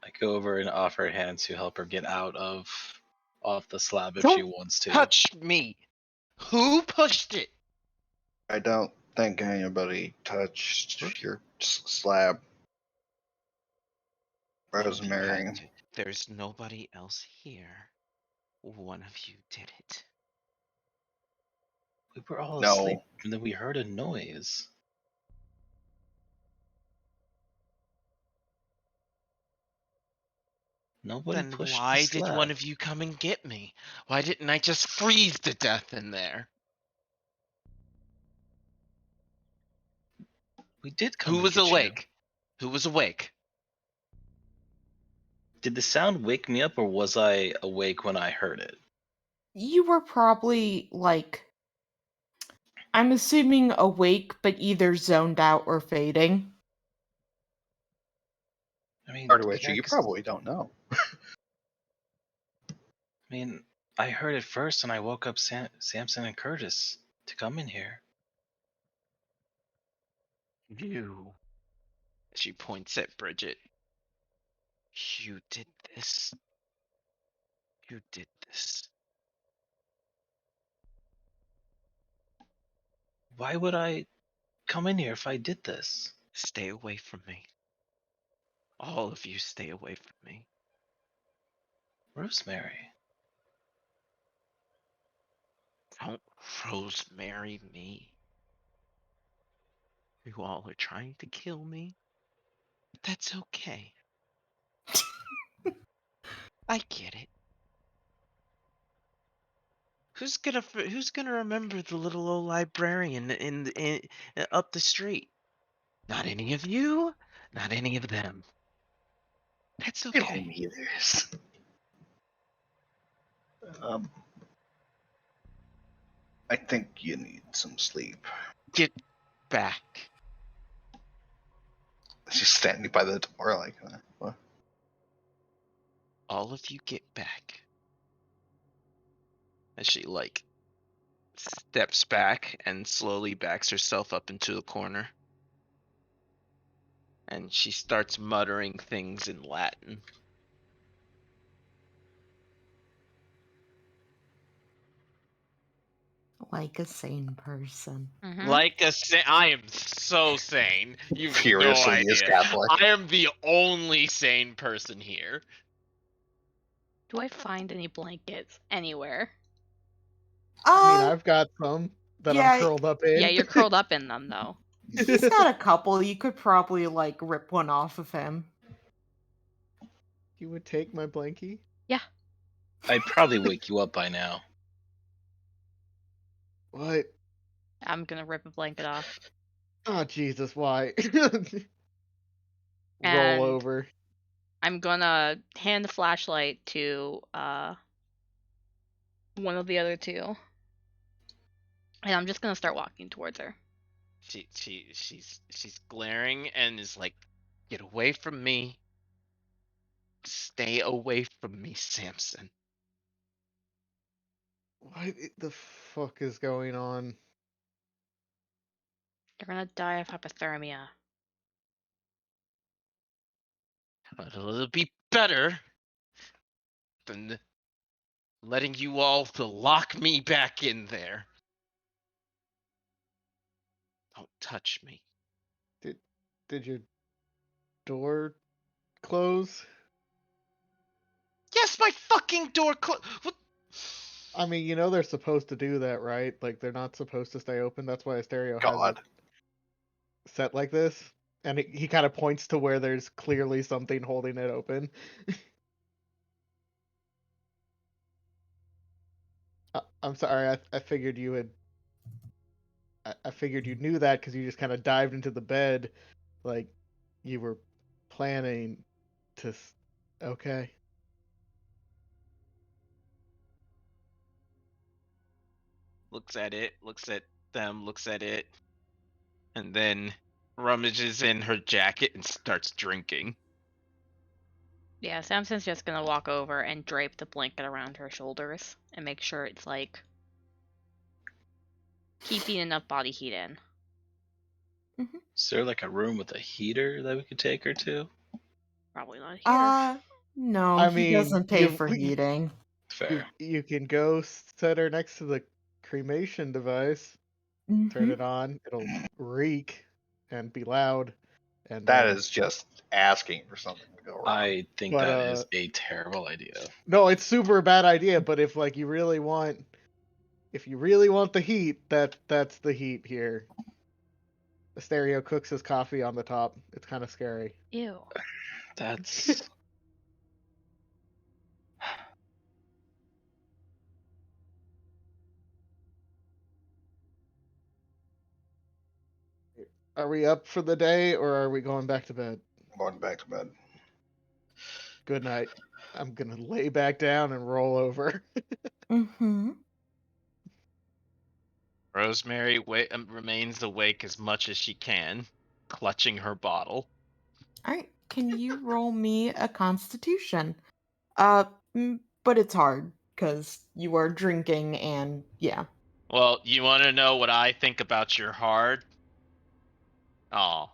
I go over and offer a hand to help her get off the slab if Don't she wants to. Touch me. Who pushed it? I don't think anybody touched your slab. Rosemary. There's nobody else here. One of you did it. We were all No. asleep, and then we heard a noise. Nobody Then pushed why the did slab. one of you come and get me? Why didn't I just freeze to death in there? We did come Who and was get you. awake? Who was awake? We did come Who and was get you. awake? Who was awake? Did the sound wake me up, or was I awake when I heard it? You were probably, like, I'm assuming awake, but either zoned out or fading. I mean, Part of which yeah, you 'cause- probably don't know. I mean, I heard it first, and I woke up Samson and Curtis to come in here. You. She points at Bridget. You did this. You did this. Why would I come in here if I did this? Stay away from me. All of you stay away from me. Rosemary. Don't Rosemary me. You all are trying to kill me. But that's okay. I get it. Who's gonna remember the little old librarian in up the street? Not any of you. Not any of them. That's They don't okay. need this. Um, I think you need some sleep. Get back. She's standing by the door like, what? All of you get back. As she like steps back and slowly backs herself up into a corner. And she starts muttering things in Latin. Like a sane person. Mhm. Like I am so sane. You've no Furiously is idea. Catholic. I am the only sane person here. Do I find any blankets anywhere? I mean, I've got some that I'm yeah, curled up in. Yeah, you're curled up in them though. he's got a couple. You could probably, like, rip one off of him. You would take my blankie? Yeah. I'd probably wake you up by now. What? I'm gonna rip a blanket off. Oh, Jesus, why? Roll And over. I'm gonna hand the flashlight to one of the other two. And I'm just gonna start walking towards her. She's glaring and is like, get away from me. Stay away from me, Samson. What the fuck is going on? You're gonna die of hypothermia. It'll be better than letting you all to lock me back in there. Don't touch me. Did your door close? Yes, my fucking door What? I mean, you know they're supposed to do that, right? Like they're not supposed to stay open. That's why a stereo has it God. set like this. And he kind of points to where there's clearly something holding it open. I'm sorry. I figured you had. I figured you knew that because you just kind of dived into the bed, like you were planning to. Okay. Looks at it, looks at them, looks at it, and then rummages in her jacket and starts drinking. Yeah, Samson's just gonna walk over and drape the blanket around her shoulders and make sure it's like keeping enough body heat in. Is there like a room with a heater that we could take her to? Probably not here. No, I he mean, doesn't pay for heating. Fair. You can go set her next to the cremation device. Turn Mhm. it on. It'll reek and be loud. And That is just asking for something to go wrong. I think But, that is a terrible idea. no, it's super bad idea. But if like you really want, if you really want the heat, that's the heat here. The stereo cooks his coffee on the top. It's kind of scary. Ew. That's Are we up for the day or are we going back to bed? Going back to bed. Good night. I'm gonna lay back down and roll over. Mm-hmm. Rosemary remains awake as much as she can, clutching her bottle. All right. Can you roll me a Constitution? But it's hard because you are drinking and yeah. Well, you want to know what I think about your hard? Oh,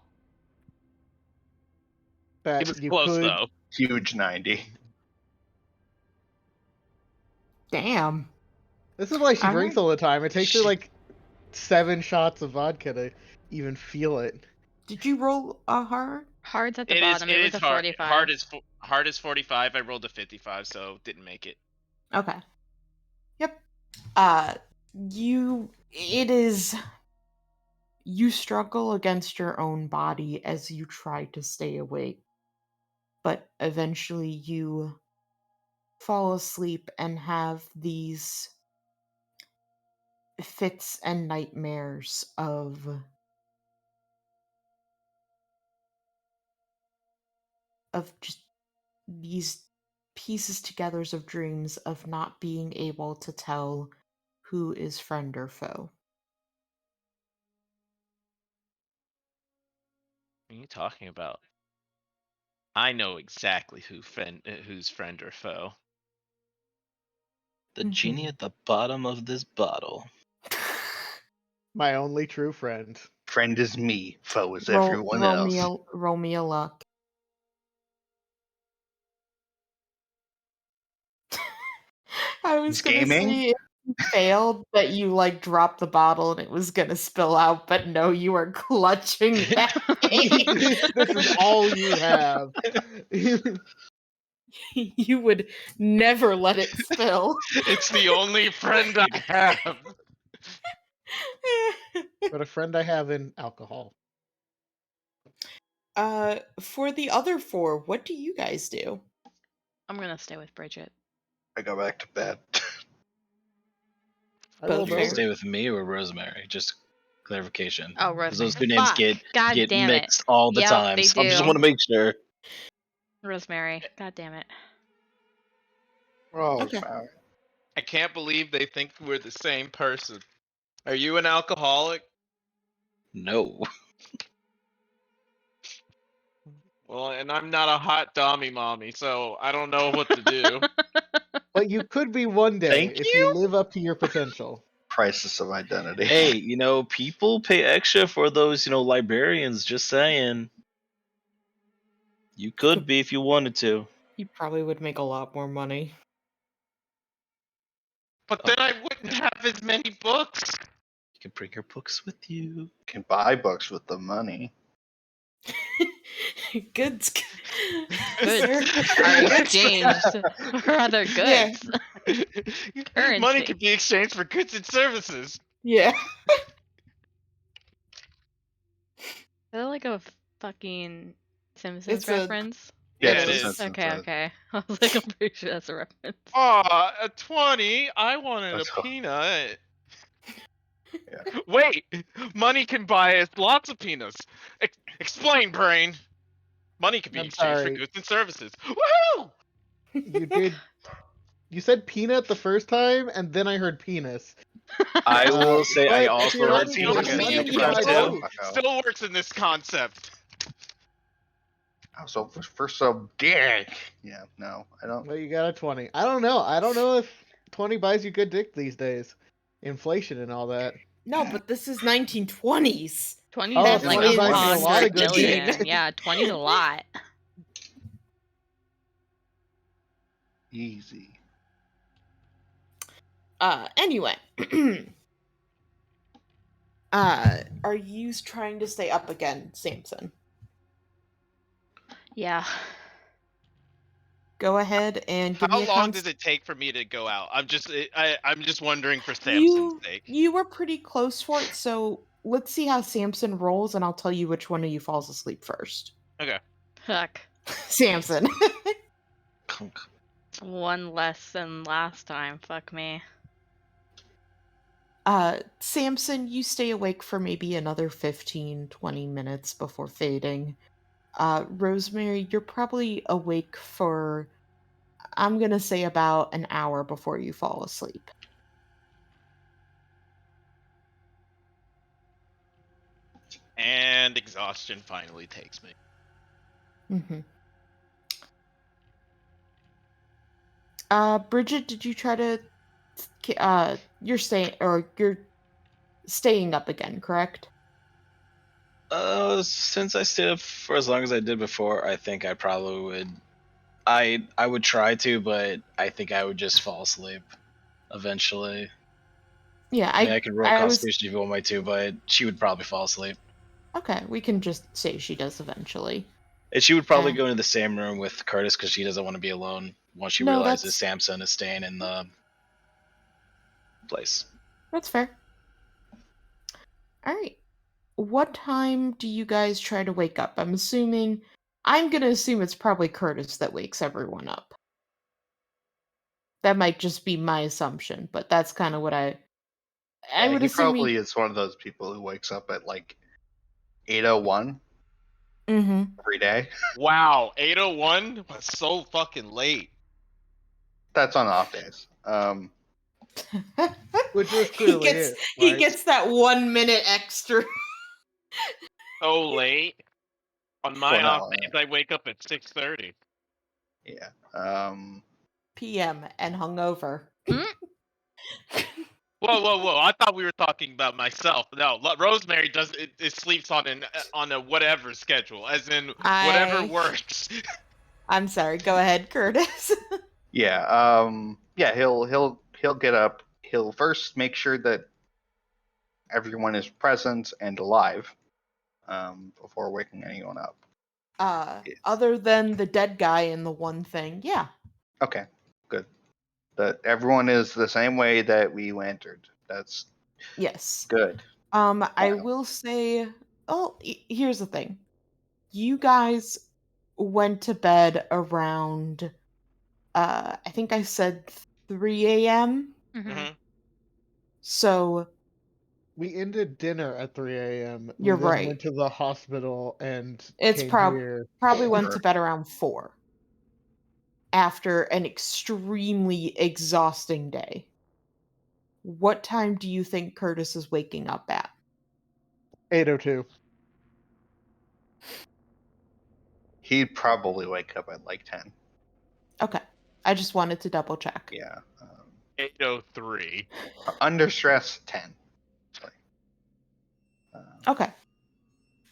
That it was you close could. though. Huge 90. Damn. This is why she All drinks right. all the time. It takes her She- like 7 shots of vodka to even feel it. Did you roll a hard? Hard's at the It is. bottom. It It was is a hard. 45. Hard is 45. I rolled a 55, so didn't make it. Okay. Yep. It is. You struggle against your own body as you try to stay awake, but eventually you fall asleep and have these fits and nightmares of just these pieces together of dreams of not being able to tell who is friend or foe. What are you talking about? I know exactly who's friend or foe. The genie Mhm. at the bottom of this bottle. My only true friend. Friend is me, foe is roll everyone roll me else. a roll me a luck. I was He's gonna gaming. say if you failed that you like dropped the bottle and it was gonna spill out, but no, you are clutching that thing. This is all you have. You would never let it spill. It's the only friend I have. But a friend I have in alcohol. For the other four, what do you guys do? I'm gonna stay with Bridget. I go back to bed. I Both rolled You gonna fair. over. stay with me or Rosemary? Just clarification. Oh, Because Rosemary. those two names Fuck. get God damn it. mixed all the Yep, time. they So I just do. want to make sure. Rosemary. God damn it. Okay. Rosemary. I can't believe they think we're the same person. Are you an alcoholic? No. Well, and I'm not a hot dommy mommy, so I don't know what to do. But you could be one day Thank if you you. live up to your potential. Crisis of identity. Hey, people pay extra for those, librarians. Just saying. You could be if you wanted to. You probably would make a lot more money. But then I wouldn't have as many books. You can bring your books with you. Can buy books with the money. Goods. Goods Sir. are Extra. exchanged for other Yeah. goods. Money Currency. could be exchanged for goods and services. Yeah. Is that like a fucking Simpsons It's a- reference? Yeah, Yeah, it's it the is. Simpsons, Okay. I was like, I'm pretty sure that's a reference. Aw, a 20. I wanted a That's all. peanut. Yeah. Wait, money can buy us lots of peanuts. Explain, brain. Money can be I'm exchanged for sorry. goods and services. Woohoo! You did. You said peanut the first time, and then I heard penis. I will say I But also you're heard on penis board. in I the mean, You you can time buy both- too. both. Still works in this concept. So for some dick. Yeah, no, I don't. Well, you got a 20. I don't know. I don't know if 20 buys you good dick these days. Inflation and all that. No, but this is 1920s. 20s Oh, is like 20 buys me a lot of good 100 dick. billion. Yeah, 20's a lot. Easy. Anyway. Are you trying to stay up again, Samson? Yeah. Go ahead and give me How a long does it take for me to go out? I'm just wondering for Samson's You sake. you were pretty close for it, so let's see how Samson rolls, and I'll tell you which one of you falls asleep first. Okay. Fuck. Samson. One less than last time. Fuck me. Samson, you stay awake for maybe another 15, 20 minutes before fading. Rosemary, you're probably awake for, I'm gonna say, about an hour before you fall asleep. And exhaustion finally takes me. Mm-hmm. Bridget, did you try to, you're staying up again, correct? Since I stayed up for as long as I did before, I think I probably would. I would try to, but I think I would just fall asleep eventually. Yeah, I mean, I could roll I was, Constitution if you want me to, but she would probably fall asleep. okay, we can just say she does eventually. And she would probably go into the same room with Curtis because she doesn't want to be alone once she No, realizes Samson is staying in the place. That's fair. Alright. What time do you guys try to wake up? I'm gonna assume it's probably Curtis that wakes everyone up. That might just be my assumption, but that's kind of what I Yeah, would he assume probably is one of those people who wakes up at like 8:01 Mm-hmm. every day. Wow, 8:01 was so fucking late. That's on off days. Which was he clearly gets it. he Right? gets that 1 minute extra. So late. On my Well, no, off days, I wake up at 6:30. yeah. PM and hungover. Whoa! I thought we were talking about myself. No, Rosemary does it sleeps on a whatever schedule, as in whatever works. I'm sorry. Go ahead, Curtis. Yeah. Yeah. He'll get up. He'll first make sure that everyone is present and alive. Before waking anyone up. Other than the dead guy and the one thing, yeah. Okay. Good. That everyone is the same way that we entered. That's Yes. good. I will say, here's the thing. You guys went to bed around, I think I said 3 a.m. Mm-hmm. So We ended dinner at 3 a.m. We you're then right. went to the hospital and It's came here. probably went Sure. to bed around 4 after an extremely exhausting day. What time do you think Curtis is waking up at? 8:02. He'd probably wake up at like 10. Okay. I just wanted to double check. Yeah. 8:03. Under stress, 10. Okay.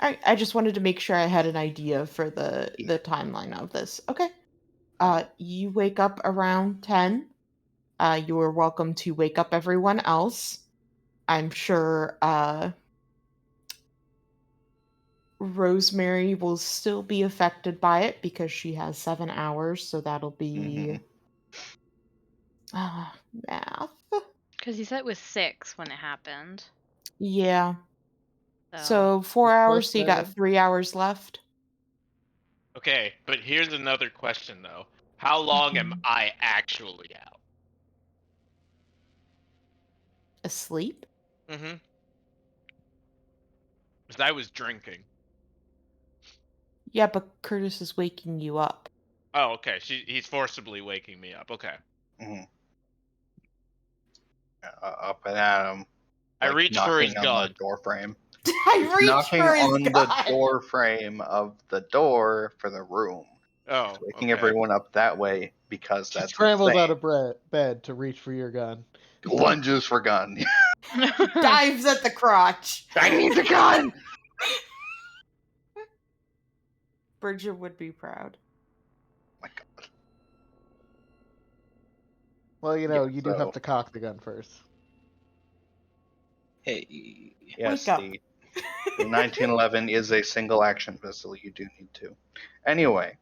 I just wanted to make sure I had an idea for the timeline of this. Okay. You wake up around 10. You are welcome to wake up everyone else. I'm sure Rosemary will still be affected by it because she has 7 hours, so that'll be math. Because you said it was 6 when it happened. Yeah. So, So 4 Plus hours, so you got 7. 3 hours left. Okay, but here's another question though. How long am I actually out? Asleep? Mm-hmm. Because I was drinking. Yeah, but Curtis is waking you up. Oh, okay. He's forcibly waking me up. Okay. Up and at him. I reach for his knocking on the gun. door frame. I reach Knocking for his on gun. the door frame of the door for the room. Oh, Waking okay. everyone up that way because She that's scrambles insane. out of bed to reach for your gun. Lunges for gun. Dives at the crotch. I need the gun! Bridget would be proud. My God. Well, Yeah, you do have to cock the gun first. Hey, Yes, Wake up. the 1911 is a single action pistol. You do need to. Anyway.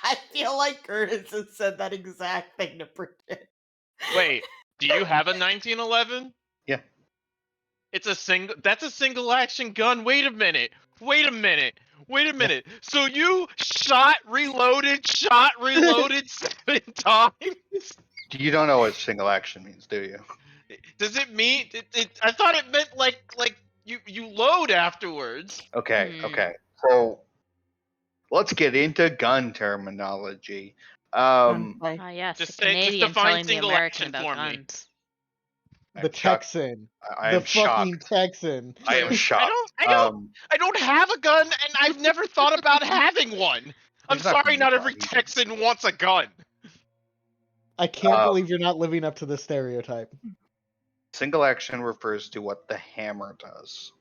I feel like Curtis has said that exact thing to Bridget. Wait, do you have a 1911? Yeah. That's a single action gun. Wait a minute. So you shot, reloaded 7 times? You don't know what single action means, do you? Does it mean I thought it meant like you load afterwards. Okay, Hmm. okay. So let's get into gun terminology. Gunplay. Ah, yes, Just the say, just Canadian define telling the single American action about for me. guns. The I'm shocked. Texan. I The am fucking shocked. Texan. I am shocked. I don't have a gun, and I've never thought about having one. I'm He's not sorry, from not Utah, every he doesn't. Texan wants a gun. I can't believe you're not living up to the stereotype. Single action refers to what the hammer does,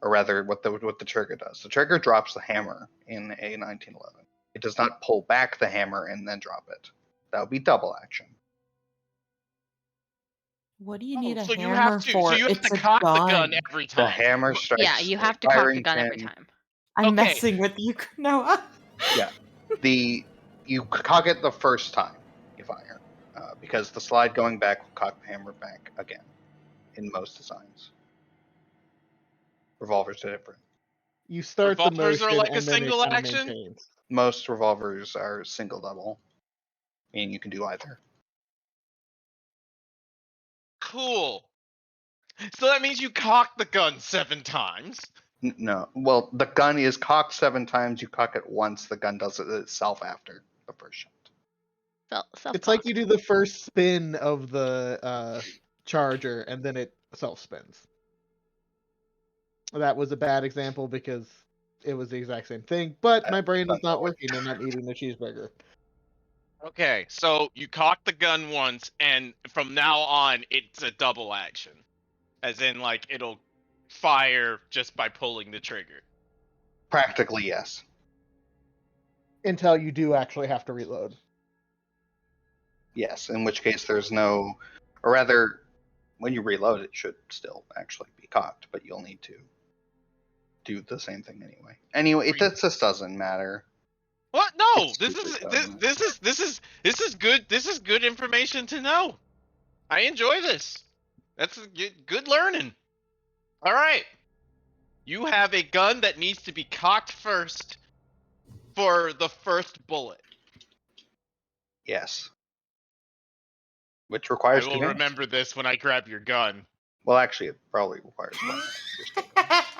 or rather, what the trigger does. The trigger drops the hammer in a 1911. It does not pull back the hammer and then drop it. That would be double action. What do you need a So you hammer have to, for? so you have It's to a cock the gun gun. every The time. hammer strikes. Yeah, you have to a cock the firing gun every pin. time. I'm Okay. messing with you, Noah. Yeah, you cock it the first time you fire, because the slide going back will cock the hammer back again. In most designs, revolvers are different. You start the Revolvers are motion like a and then it single kind of action? maintains. Most revolvers are single double, meaning you can do either. Cool. So that means you cock the gun 7 times. No, well, the gun is cocked 7 times. You cock it once. The gun does it itself after the first shot. It's like you do the first spin of the charger and then it self spins. That was a bad example because it was the exact same thing, but my brain is not working and I'm eating a cheeseburger. Okay, so you cock the gun once, and from now on, it's a double action. As in, like, it'll fire just by pulling the trigger. Practically, yes. Until you do actually have to reload. Yes, in which case there's no, or rather, when you reload, it should still actually be cocked, but you'll need to do the same thing anyway. Anyway, it just doesn't matter. What? No, It's this stupid, is good. This is good information to know. I enjoy this. That's good learning. All right, you have a gun that needs to be cocked first for the first bullet. Yes. Which I requires will two hands. remember this when I grab your gun. Well, actually, it probably requires one hand.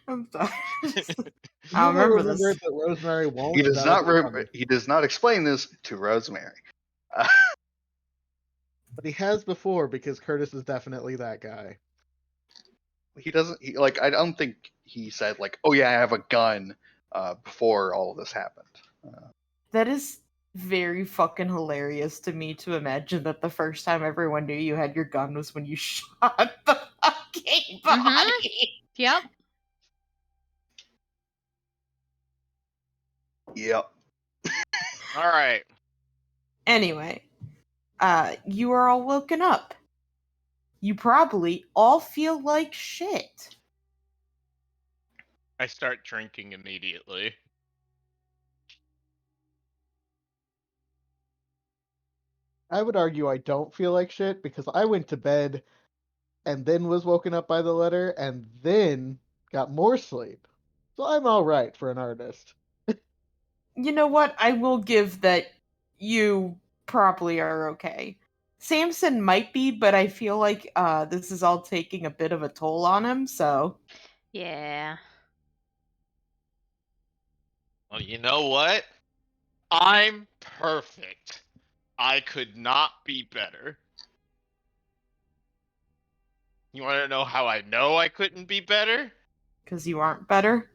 I'm sorry. You I will remember remember this. it, but Rosemary won't. He does That'll not. be funny. He does not explain this to Rosemary. But he has before because Curtis is definitely that guy. He doesn't. I don't think he said like, "Oh yeah, I have a gun," before all of this happened. That is very fucking hilarious to me to imagine that the first time everyone knew you had your gun was when you shot the fucking body. Yep. Yep. All right. Anyway, you are all woken up. You probably all feel like shit. I start drinking immediately. I would argue I don't feel like shit because I went to bed and then was woken up by the letter and then got more sleep. So I'm all right for an artist. You know what? I will give that you probably are okay. Samson might be, but I feel like this is all taking a bit of a toll on him, so. Yeah. Well, you know what? I'm perfect. I could not be better. You want to know how I know I couldn't be better? Because you aren't better?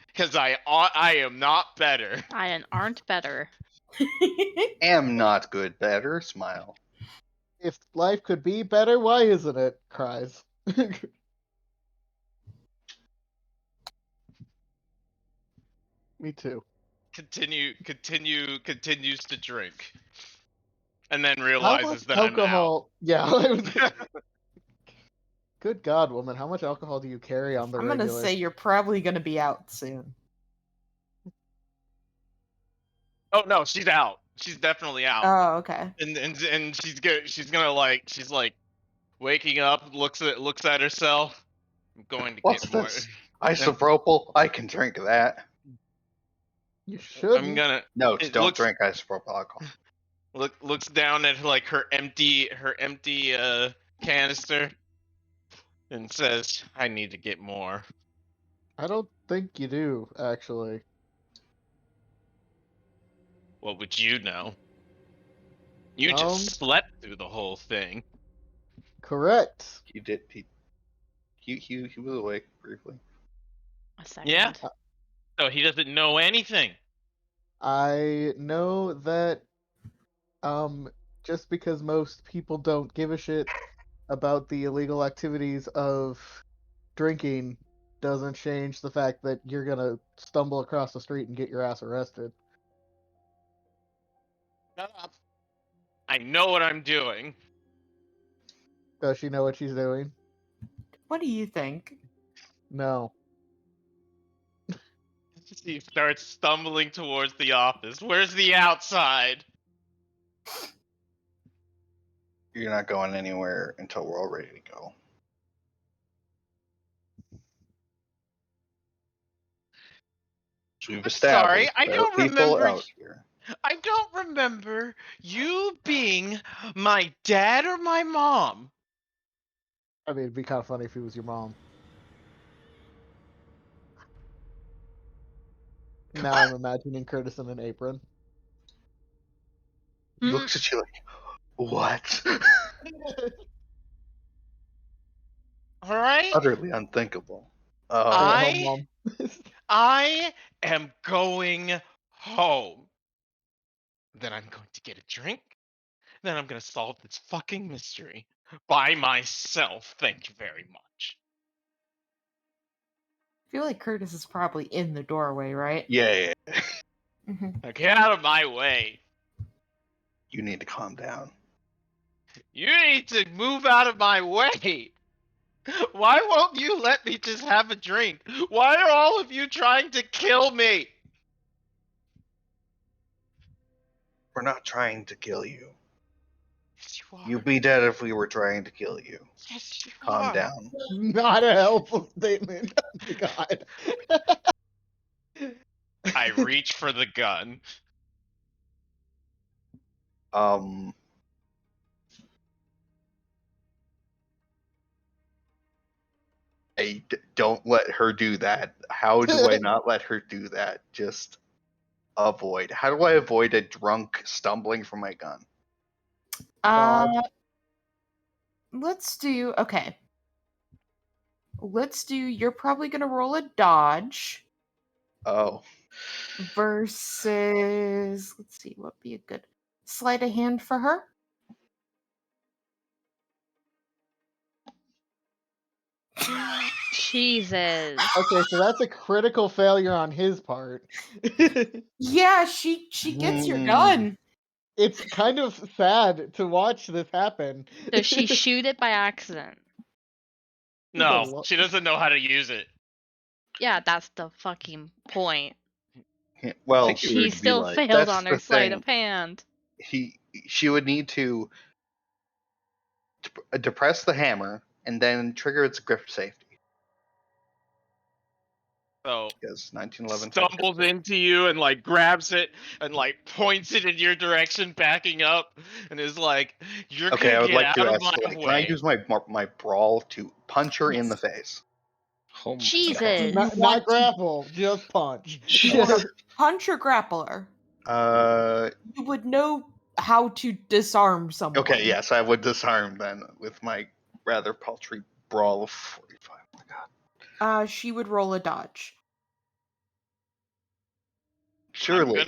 Because I am not better. I aren't better. Am not good. Better. Smile. If life could be better, why isn't it? Cries. Me too. Continues to drink. And then How realizes much that alcohol? Yeah. Good God, woman! How much alcohol do you carry on the I'm regular? gonna say you're probably gonna be out soon. Oh no, she's out. She's definitely out. Oh, okay. And she's like waking up, looks at herself. I'm going to What's get more. this? Isopropyl? I can drink that. You should. I'm gonna. No, It don't looks, drink isopropyl alcohol. looks down at like her empty canister and says, "I need to get more." I don't think you do, actually. What would you know? You just slept through the whole thing. Correct. He did. He was awake briefly. A second. Yeah. So he doesn't know anything. I know that just because most people don't give a shit about the illegal activities of drinking doesn't change the fact that you're gonna stumble across the street and get your ass arrested. Shut up. I know what I'm doing. Does she know what she's doing? What do you think? No. He starts stumbling towards the office. Where's the outside? You're not going anywhere until we're all ready to go. So we've established I there are don't people remember. out here. I don't remember you being my dad or my mom. I mean, it'd be kind of funny if he was your mom. Now I'm imagining Curtis in an apron. He looks at you like, what? All right. Utterly unthinkable. I- Mom. I am going home. Then I'm going to get a drink. Then I'm going to solve this fucking mystery by myself. Thank you very much. I feel like Curtis is probably in the doorway, right? Yeah. Hmm. Now get out of my way. You need to calm down. You need to move out of my way. Why won't you let me just have a drink? Why are all of you trying to kill me? We're not trying to kill you. Yes, you are. You'd be dead if we were trying to kill you. Yes, you Calm are. down. Not a helpful statement. Oh my god. I reach for the gun. Don't let her do that. How do I not let her do that? Just avoid. How do I avoid a drunk stumbling for my gun? Dodge. Let's do okay. Let's do. You're probably gonna roll a dodge Oh, versus. Let's see. What would be a good sleight of hand for her? Jesus. Okay, so that's a critical failure on his part. Yeah, she gets your gun. It's kind of sad to watch this happen. Does she shoot it by accident? No, she doesn't know how to use it. Yeah, that's the fucking point. well, She still failed that's on the her sleight thing. of hand. She would need to depress the hammer and then trigger its grip safety. So Because 1911 stumbles into you and like grabs it and like points it in your direction, backing up, and is like, "You're Okay, I gonna would get like to out of my escalate. Can I way." use my brawl to punch her in the face? Oh my Jesus. God. Not grapple, just punch. You want to punch or grapple her? Uh, You would know how to disarm someone. okay, yes, I would disarm then with my rather paltry brawl of 45. Oh my god. She would roll a dodge. Surely.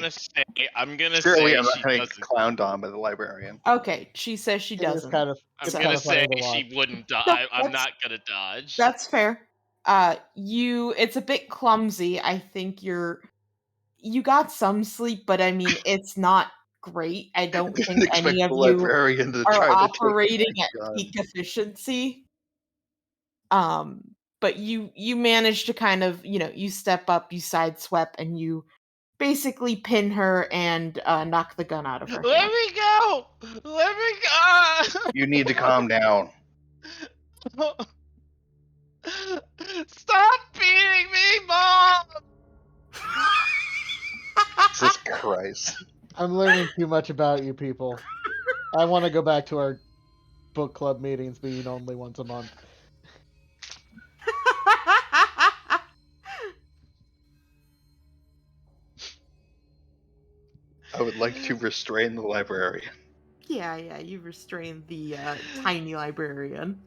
I'm gonna Surely say I'm not she going to get doesn't. clowned on by the librarian. Okay, she says she It is doesn't. kind of. I'm It's gonna kind of say funny to watch. she wouldn't. No, I'm not gonna dodge. That's fair. It's a bit clumsy. I think you got some sleep, but I mean, it's not great. I don't Didn't think expect any of the you librarian to are try to take operating my at gun. peak efficiency. But you manage to kind of, you step up, you sideswept, and you basically pin her and knock the gun out of her Let hand. me go. Let me go. You need to calm down. Stop beating me, Mom. Jesus Christ. I'm learning too much about you people. I want to go back to our book club meetings being only once a month. I would like to restrain the librarian. Yeah, you restrain the tiny librarian.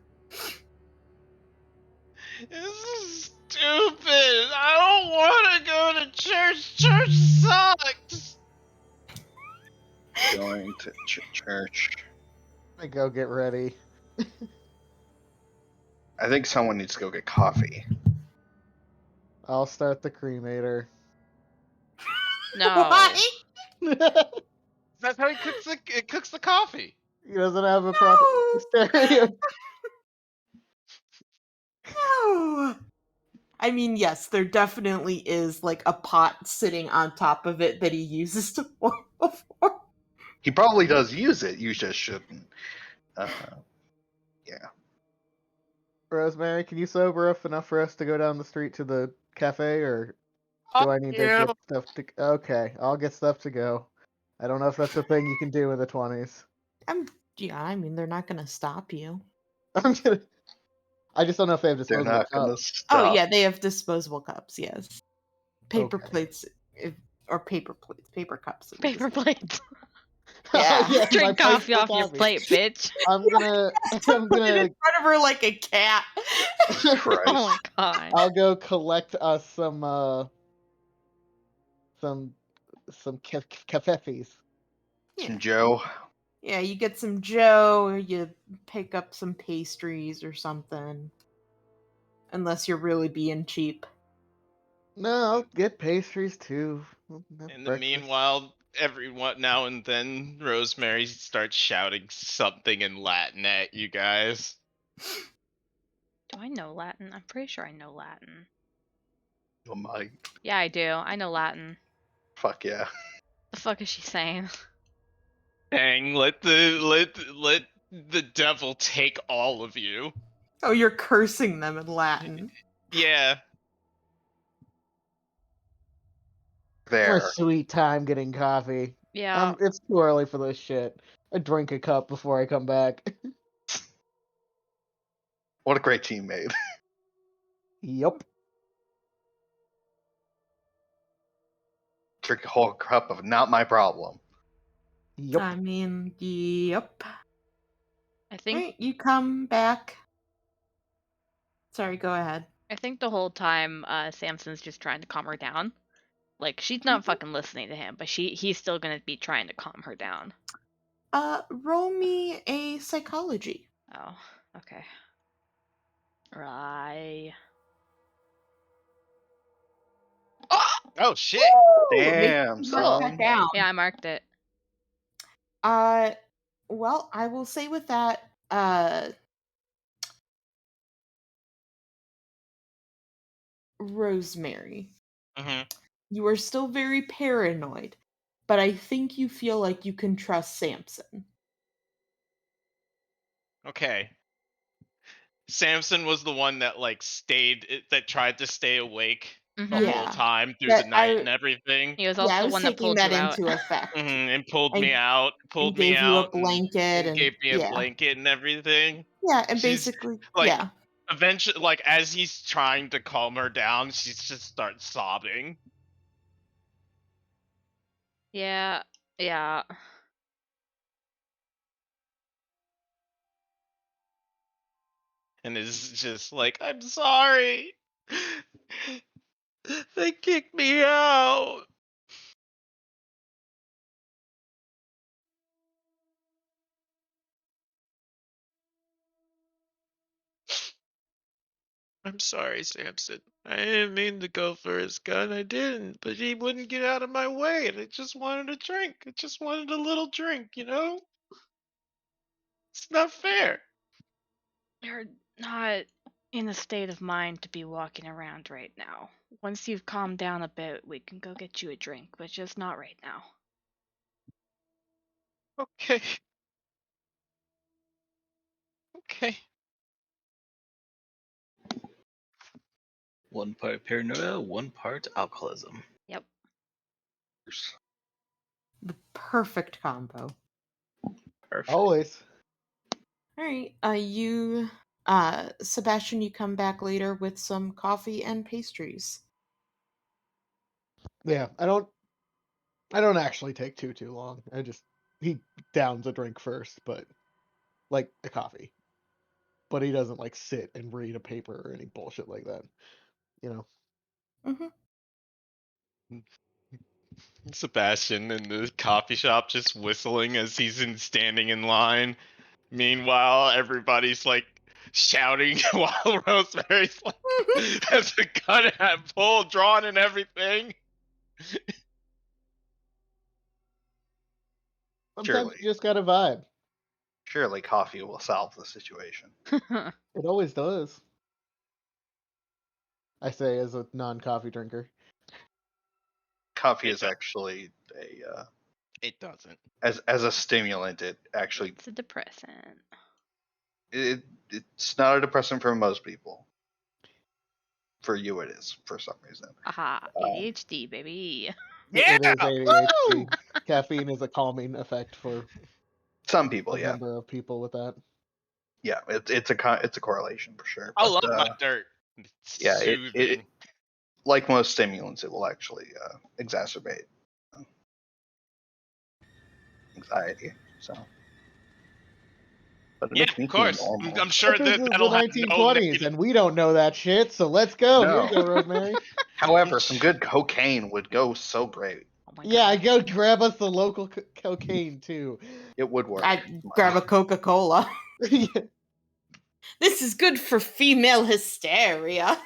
This is stupid. I don't want to go to church. Church sucks. Going to church. I go get ready. I think someone needs to go get coffee. I'll start the cremator. No. Why? He That's how he cooks the coffee. doesn't have a proper No. stereo. No. I mean, yes, there definitely is like a pot sitting on top of it that he uses to boil before. He probably does use it. You just shouldn't. Yeah. Rosemary, can you sober up enough for us to go down the street to the cafe, or do I need to Yeah. get stuff to? Okay, I'll get stuff to go. I don't know if that's a thing you can do in the 20s. I mean, they're not gonna stop you. I'm gonna. I just don't know if they have They're disposable not going to cups. stop. Oh yeah, they have disposable cups. Yes, paper Okay. plates or paper plates, paper cups. would be Paper disposable. plates. Yeah. Yeah, my Drink place coffee for off your coffee. plate, bitch. I'm gonna. I'm Put it gonna. in front of her like a cat. Christ. Oh my god. I'll go collect us some cafefes. Some Yeah. Joe. Yeah, you get some Joe, or you pick up some pastries or something. Unless you're really being cheap. No, I'll get pastries too. We'll have In the breakfast. meanwhile, everyone now and then, Rosemary starts shouting something in Latin at you guys. Do I know Latin? I'm pretty sure I know Latin. Oh my. Yeah, I do. I know Latin. Fuck yeah. The fuck is she saying? Dang, let the devil take all of you. Oh, you're cursing them in Latin. Yeah. A There. sweet time getting coffee. Yeah. It's too early for this shit. I drink a cup before I come back. What a great teammate. Yup. Drink a whole cup of not my problem. Yup. I mean, yep. I think Right, you come back. Sorry, go ahead. I think the whole time Samson's just trying to calm her down. Like she's not fucking listening to him, but he's still gonna be trying to calm her down. Roll me a psychology. Oh, okay. Right. Oh shit. Damn, Mark son. that down. Yeah, I marked it. Well, I will say with that, Rosemary, Mm-hmm. you are still very paranoid, but I think you feel like you can trust Samson. Okay. Samson was the one that that tried to stay awake the Mhm. whole Yeah. time through That the night and everything. He was Yeah, also I the was one that taking pulled that you out. into effect. And pulled And- me out, and gave you a and blanket gave me a yeah. blanket and everything. Yeah, and She's basically, like, yeah. eventually, like as he's trying to calm her down, she just starts sobbing. Yeah. Yeah. And is just like, I'm sorry. They kicked me out. I'm sorry, Samson. I didn't mean to go for his gun. I didn't, but he wouldn't get out of my way, and I just wanted a drink. I just wanted a little drink, you know? It's not fair. You're not in a state of mind to be walking around right now. Once you've calmed down a bit, we can go get you a drink, but just not right now. Okay. Okay. One part paranoia, one part alcoholism. Yep. The perfect combo. Perfect. Always. All right. Sebastian, you come back later with some coffee and pastries. Yeah, I don't actually take too long. He downs a drink first, but like a coffee. But he doesn't like sit and read a paper or any bullshit like that. You know. Mm-hmm. Sebastian in the coffee shop just whistling as standing in line. Meanwhile, everybody's like shouting while Rosemary's like has a gun at full drawn and everything. Sometimes Surely, you just gotta vibe. surely coffee will solve the situation. It always does. I say as a non-coffee drinker. Coffee It is actually a It doesn't. as a stimulant. It actually It's a depressant. it's not a depressant for most people. For you, it is for some reason. Aha, ADHD, baby. Yeah. It is Woo! ADHD. Caffeine is a calming effect for Some people, a yeah, number of people with that. yeah, it's a correlation for sure. I But love my dirt. It's yeah, soothing. like most stimulants, it will actually exacerbate anxiety. So, but it Yeah, makes me of feel course. normal. I'm sure But this that is the that'll have no 1920s, negative. and we don't know that shit. So let's go. Here No. you go, Rosemary. However, some good cocaine would go so great. Oh my Yeah, god. go grab us the local cocaine too. It would work. I grab a Coca-Cola. Yeah. This is good for female hysteria.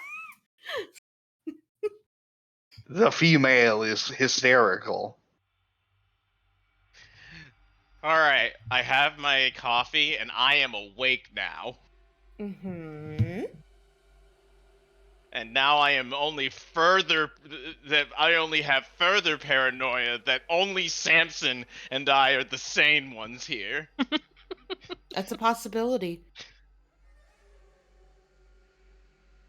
The female is hysterical. All right, I have my coffee and I am awake now. Mm-hmm. And now I am only further that I only have further paranoia that only Samson and I are the sane ones here. That's a possibility.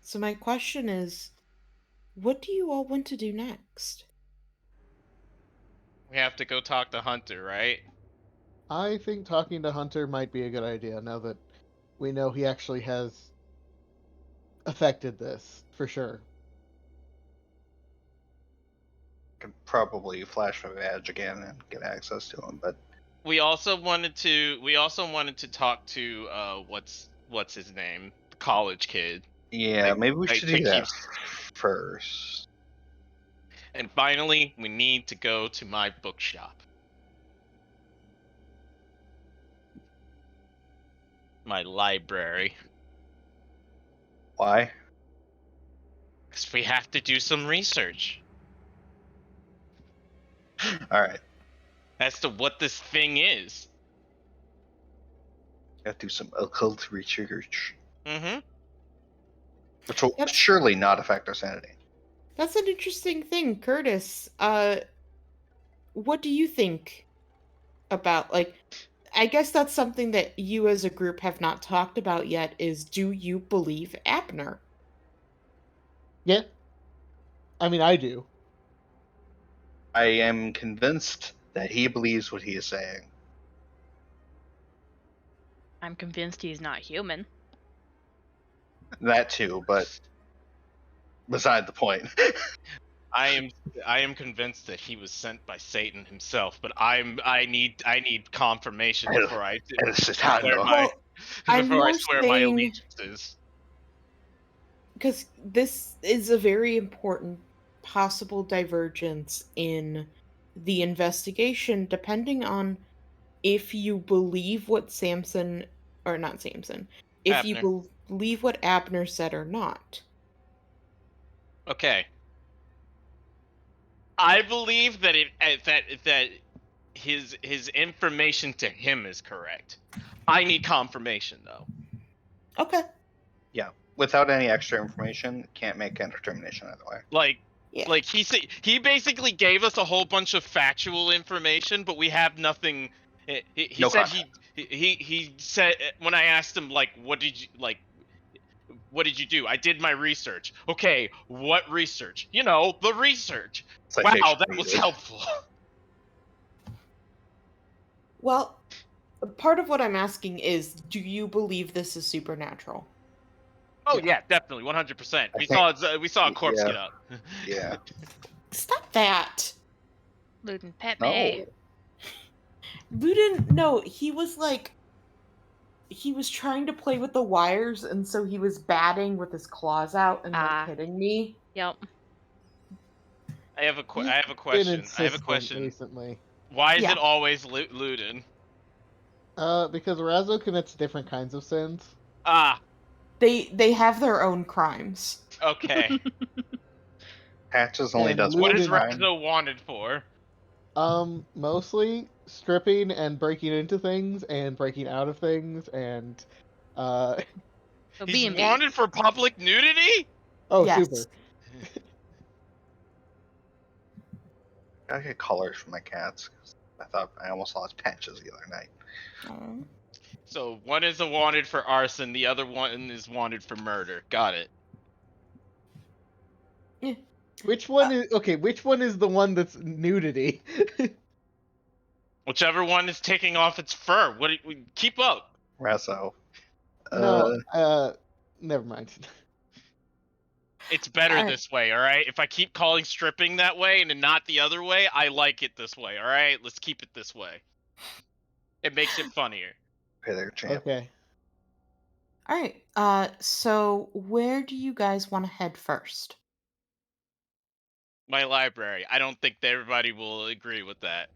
So my question is, what do you all want to do next? We have to go talk to Hunter, right? I think talking to Hunter might be a good idea now that we know he actually has affected this for sure. Could probably flash my badge again and get access to him, but We also wanted to talk to what's his name? The college kid. yeah, maybe we should To do keep. that first. And finally, we need to go to my bookshop. My library. Why? Because we have to do some research All right, as to what this thing is. got to do some occult research, Mm-hmm. which will That's- surely not affect our sanity. That's an interesting thing, Curtis. What do you think about, like, I guess that's something that you as a group have not talked about yet, is do you believe Abner? Yeah. I mean, I do. I am convinced that he believes what he is saying. I'm convinced he's not human. That too, but beside the point. I am convinced that he was sent by Satan himself, but I need confirmation El- before I El swear Satano. my Well, I'm before I more swear my saying, allegiances. because this is a very important possible divergence in the investigation, depending on if you believe what Samson, or not Samson, if you Abner. believe what Abner said or not. Okay. I believe that that his information to him is correct. I need confirmation though. Okay. Yeah, without any extra information, can't make a determination either way. Like Yeah. like he basically gave us a whole bunch of factual information, but we have nothing. He No said context. he said when I asked him like what did you do? I did my research. Okay, what research? You know, the research. Wow, Citation that was needed. helpful. Well, part of what I'm asking is, do you believe this is supernatural? Oh yeah, definitely, 100%. I We think- saw a corpse yeah. get up. Yeah. Stop that. Luden, pet No. me. Luden, no, he was trying to play with the wires, and so he was batting with his claws out and hitting me. Yep. I have a He's been question. I have a insistent question. recently. Why is Yeah. it always Luden? Because Razo commits different kinds of sins. Ah, They have their own crimes. okay. Patches only And does What one is Luden- crime. Razo wanted for? Mostly stripping and breaking into things and breaking out of things and So He's B&B. wanted for public nudity? oh Yes. super. I get colors from my cats. I thought I almost lost Patches the other night. Oh. So one is a wanted for arson, the other one is wanted for murder. Got it. Which one is okay, which one is the one that's nudity? Whichever one is taking off its fur. Keep up. Razo. No, never mind. It's better Alright. this way, all right? If I keep calling stripping that way and not the other way, I like it this way, all right? Let's keep it this way. It makes it funnier. Okay, there, champ. Okay. Alright, so where do you guys want to head first? My library. I don't think that everybody will agree with that.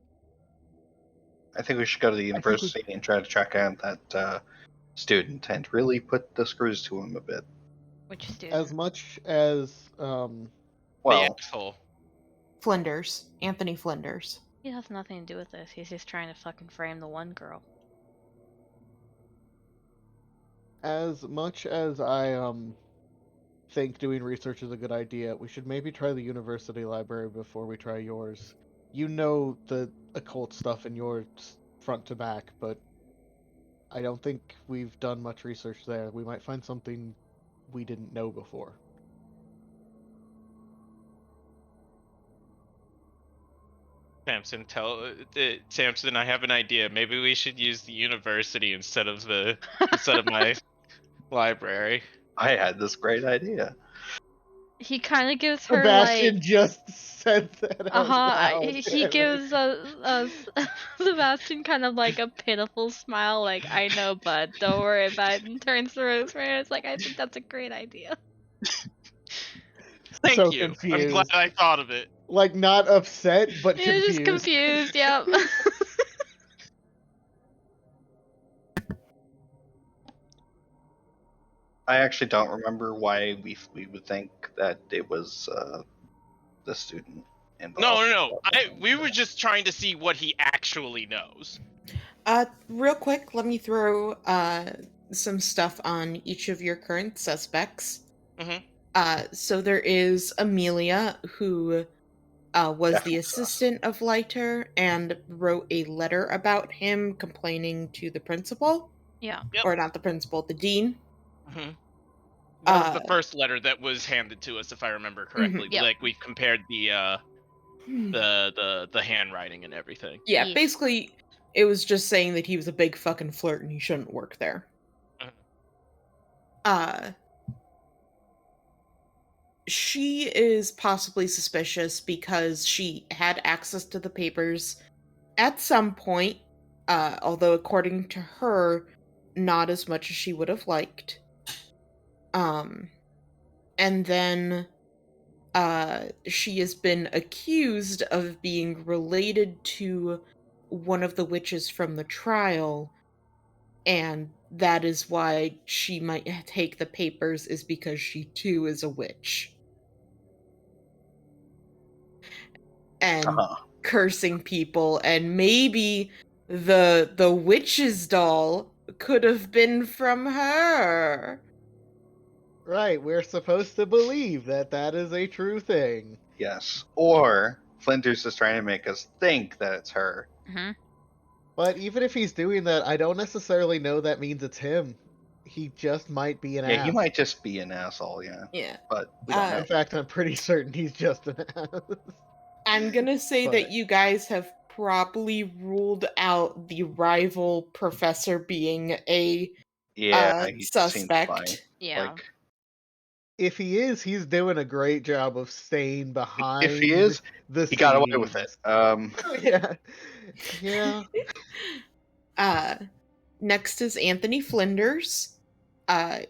I think we should go to the think we- university and try to track down that student and really put the screws to him a bit. Which student? As much as The Well, asshole. Flinders. Anthony Flinders. He has nothing to do with this. He's just trying to fucking frame the one girl. I think doing research is a good idea, we should maybe try the university library before we try yours. You know the occult stuff in yours front to back, but I don't think we've done much research there. We might find something we didn't know before. Samson, I have an idea. Maybe we should use the university instead of my library. I had this great idea. He kind of gives her Sebastian like, just said that out loud. he gives us Sebastian kind of like a pitiful smile, like, I know, bud, don't worry about it, and turns to Rosemary and it's like, I think that's a great idea. Thank So you. I'm confused. glad I thought of it. Like, not upset, but He's confused. just confused, yep. I actually don't remember why we would think that it was the student involved. No. We were just trying to see what he actually knows. Real quick, let me throw some stuff on each of your current suspects. Mhm. So there is Amelia, who was Definitely the assistant of Leiter and wrote a letter about him complaining to the principal. Yeah. Yep. Or not the principal, the dean. Mhm. That was the Uh, first letter that was handed to us, if I remember correctly. Yep. Like we compared the handwriting and everything. Yeah, Yeah. basically, it was just saying that he was a big fucking flirt and he shouldn't work there. She is possibly suspicious because she had access to the papers at some point, although according to her, not as much as she would have liked. And then she has been accused of being related to one of the witches from the trial, and that is why she might take the papers, is because she too is a witch. And cursing people, and maybe the witch's doll could have been from her. Right, we're supposed to believe that that is a true thing. Yes. Or Flinders is trying to make us think that it's her. Mm-hmm. But even if he's doing that, I don't necessarily know that means it's him. He just might be an Yeah, ass. he might just be an asshole, yeah. Yeah. But we don't know. In fact, I'm pretty certain he's just an ass. I'm gonna say that But- you guys have probably ruled out the rival professor being a Yeah, he seems fine. suspect. Yeah. Like, If he is, he's doing a great job of staying behind if he is, the he got away with it. scenes. Yeah. Yeah. Next is Anthony Flinders.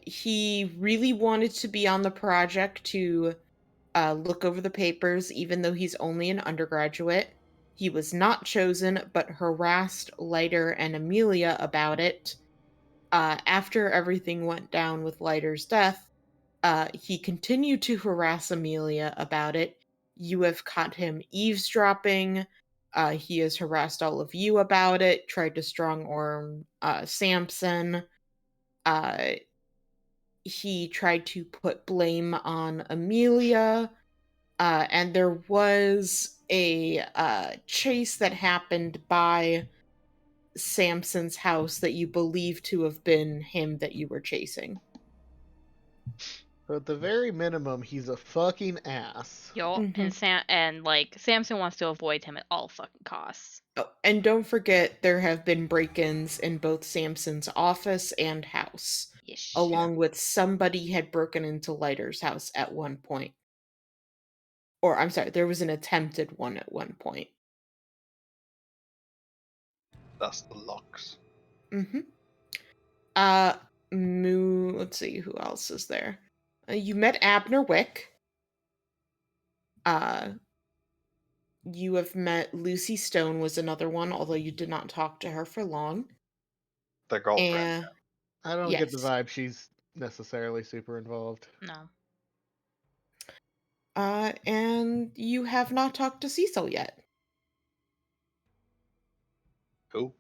He really wanted to be on the project to look over the papers, even though he's only an undergraduate. He was not chosen, but harassed Leiter and Amelia about it. After everything went down with Leiter's death, he continued to harass Amelia about it. You have caught him eavesdropping. He has harassed all of you about it, tried to strong arm Samson. Uh, he tried to put blame on Amelia. And there was a chase that happened by Samson's house that you believe to have been him that you were chasing. So at the very minimum, he's a fucking ass. Yo, and Samson wants to avoid him at all fucking costs. Oh, and don't forget, there have been break ins in both Samson's office and house, Yes. along with somebody had broken into Leiter's house at one point. Or, I'm sorry, there was an attempted one at one point. That's the locks. Mm-hmm. Let's see, who else is there? You met Abner Wick. You have met Lucy Stone was another one, although you did not talk to her for long. Their girlfriend. And I don't get the yes. vibe she's necessarily super involved. No. And you have not talked to Cecil yet. Who?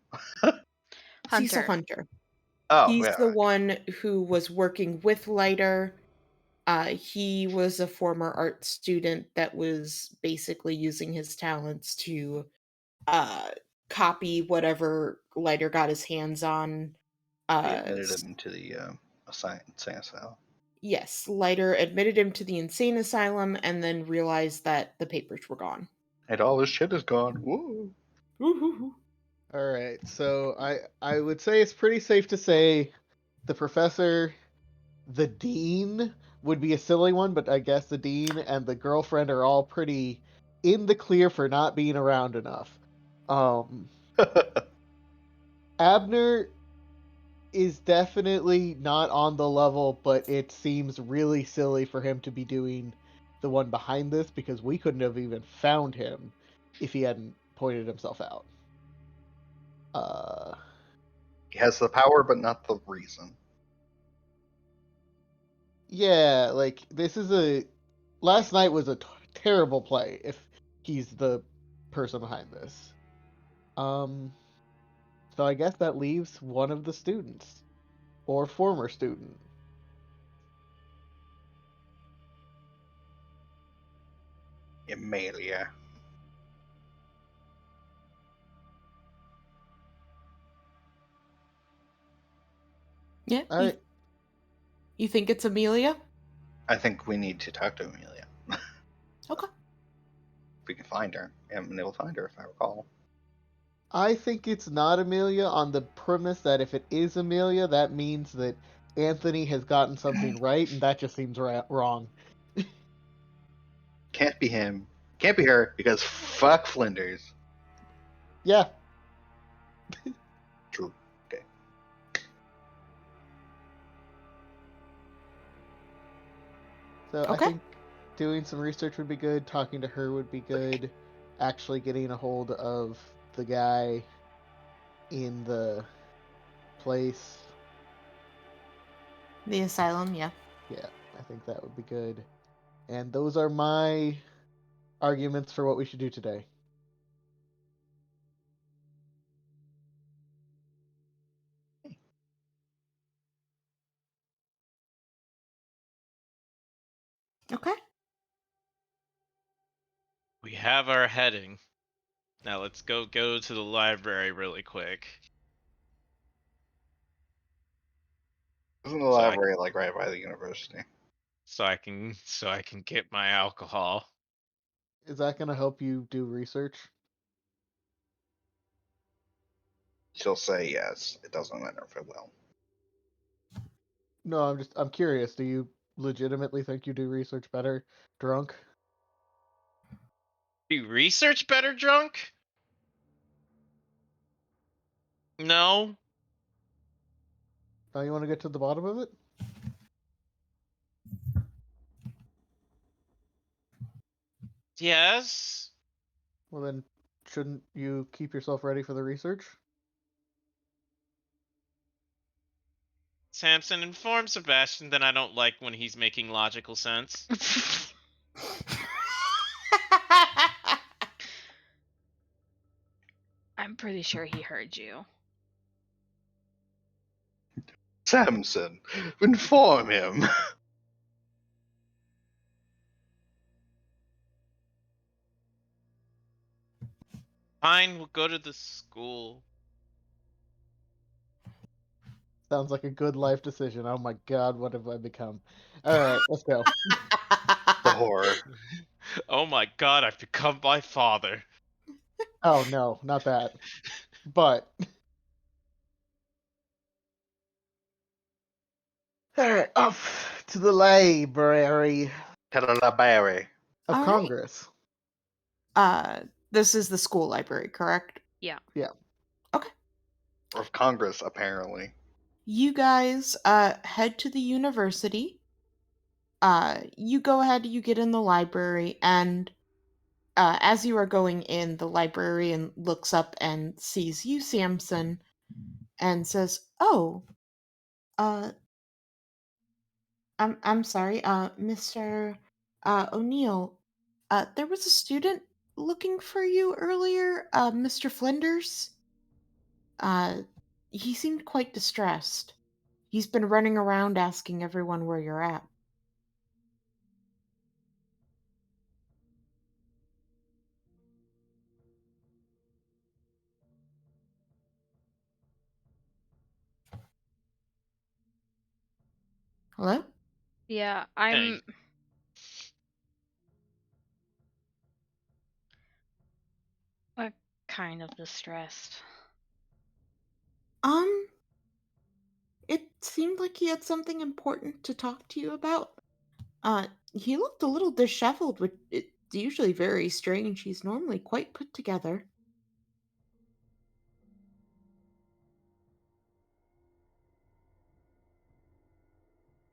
Cecil Hunter. Hunter. Oh, He's yeah. the one who was working with Leiter. He was a former art student that was basically using his talents to copy whatever Leiter got his hands on. They admitted him to the insane asylum. Yes, Leiter admitted him to the insane asylum and then realized that the papers were gone. And all his shit is gone. Woo! Woo-hoo-hoo. All right, so I would say it's pretty safe to say the professor, the dean would be a silly one, but I guess the dean and the girlfriend are all pretty in the clear for not being around enough. Abner is definitely not on the level, but it seems really silly for him to be doing the one behind this because we couldn't have even found him if he hadn't pointed himself out. He has the power, but not the reason. Yeah, like this is last night was a terrible play if he's the person behind this. So I guess that leaves one of the students or former student. Amelia. Yeah. All right. You think it's Amelia? I think we need to talk to Amelia. Okay. If we can find her. We haven't been able to find her, if I recall. I think it's not Amelia on the premise that if it is Amelia, that means that Anthony has gotten something right, and that just seems wrong. Can't be him. Can't be her, because fuck Flinders. Yeah. True. Okay. So Okay. I think doing some research would be good. Talking to her would be good. Actually getting a hold of the guy in the place. The asylum, yeah. Yeah, I think that would be good. And those are my arguments for what we should do today. Okay. We have our heading. Now let's go to the library really quick. Isn't the So I- library like right by the university? So I can get my alcohol. Is that going to help you do research? she'll say yes. It doesn't matter if it will. No, I'm curious. Do you legitimately think you do research better drunk? Do you research better drunk? No. Now you want to get to the bottom of it? Yes. Well, then shouldn't you keep yourself ready for the research? Samson, inform Sebastian that I don't like when he's making logical sense. I'm pretty sure he heard you. Samson, inform him. Fine, we'll go to the school. Sounds like a good life decision. Oh my god, what have I become? Alright, let's go. The horror. Oh my god, I've become my father. Oh no, not that. But alright, off to the library Barry. of All right. Congress. This is the school library, correct? Yeah. Yeah. Okay. Or of Congress, apparently. You guys head to the university. You go ahead, you get in the library, and as you are going in, the librarian looks up and sees you, Samson, and says, "Oh, uh, I'm sorry, Mr. O'Neill. There was a student looking for you earlier, Mr. Flinders. Uh, he seemed quite distressed. He's been running around asking everyone where you're at." Hello? Yeah, Hey. I'm kind of distressed. It seemed like he had something important to talk to you about. He looked a little disheveled, which it's usually very strange. He's normally quite put together.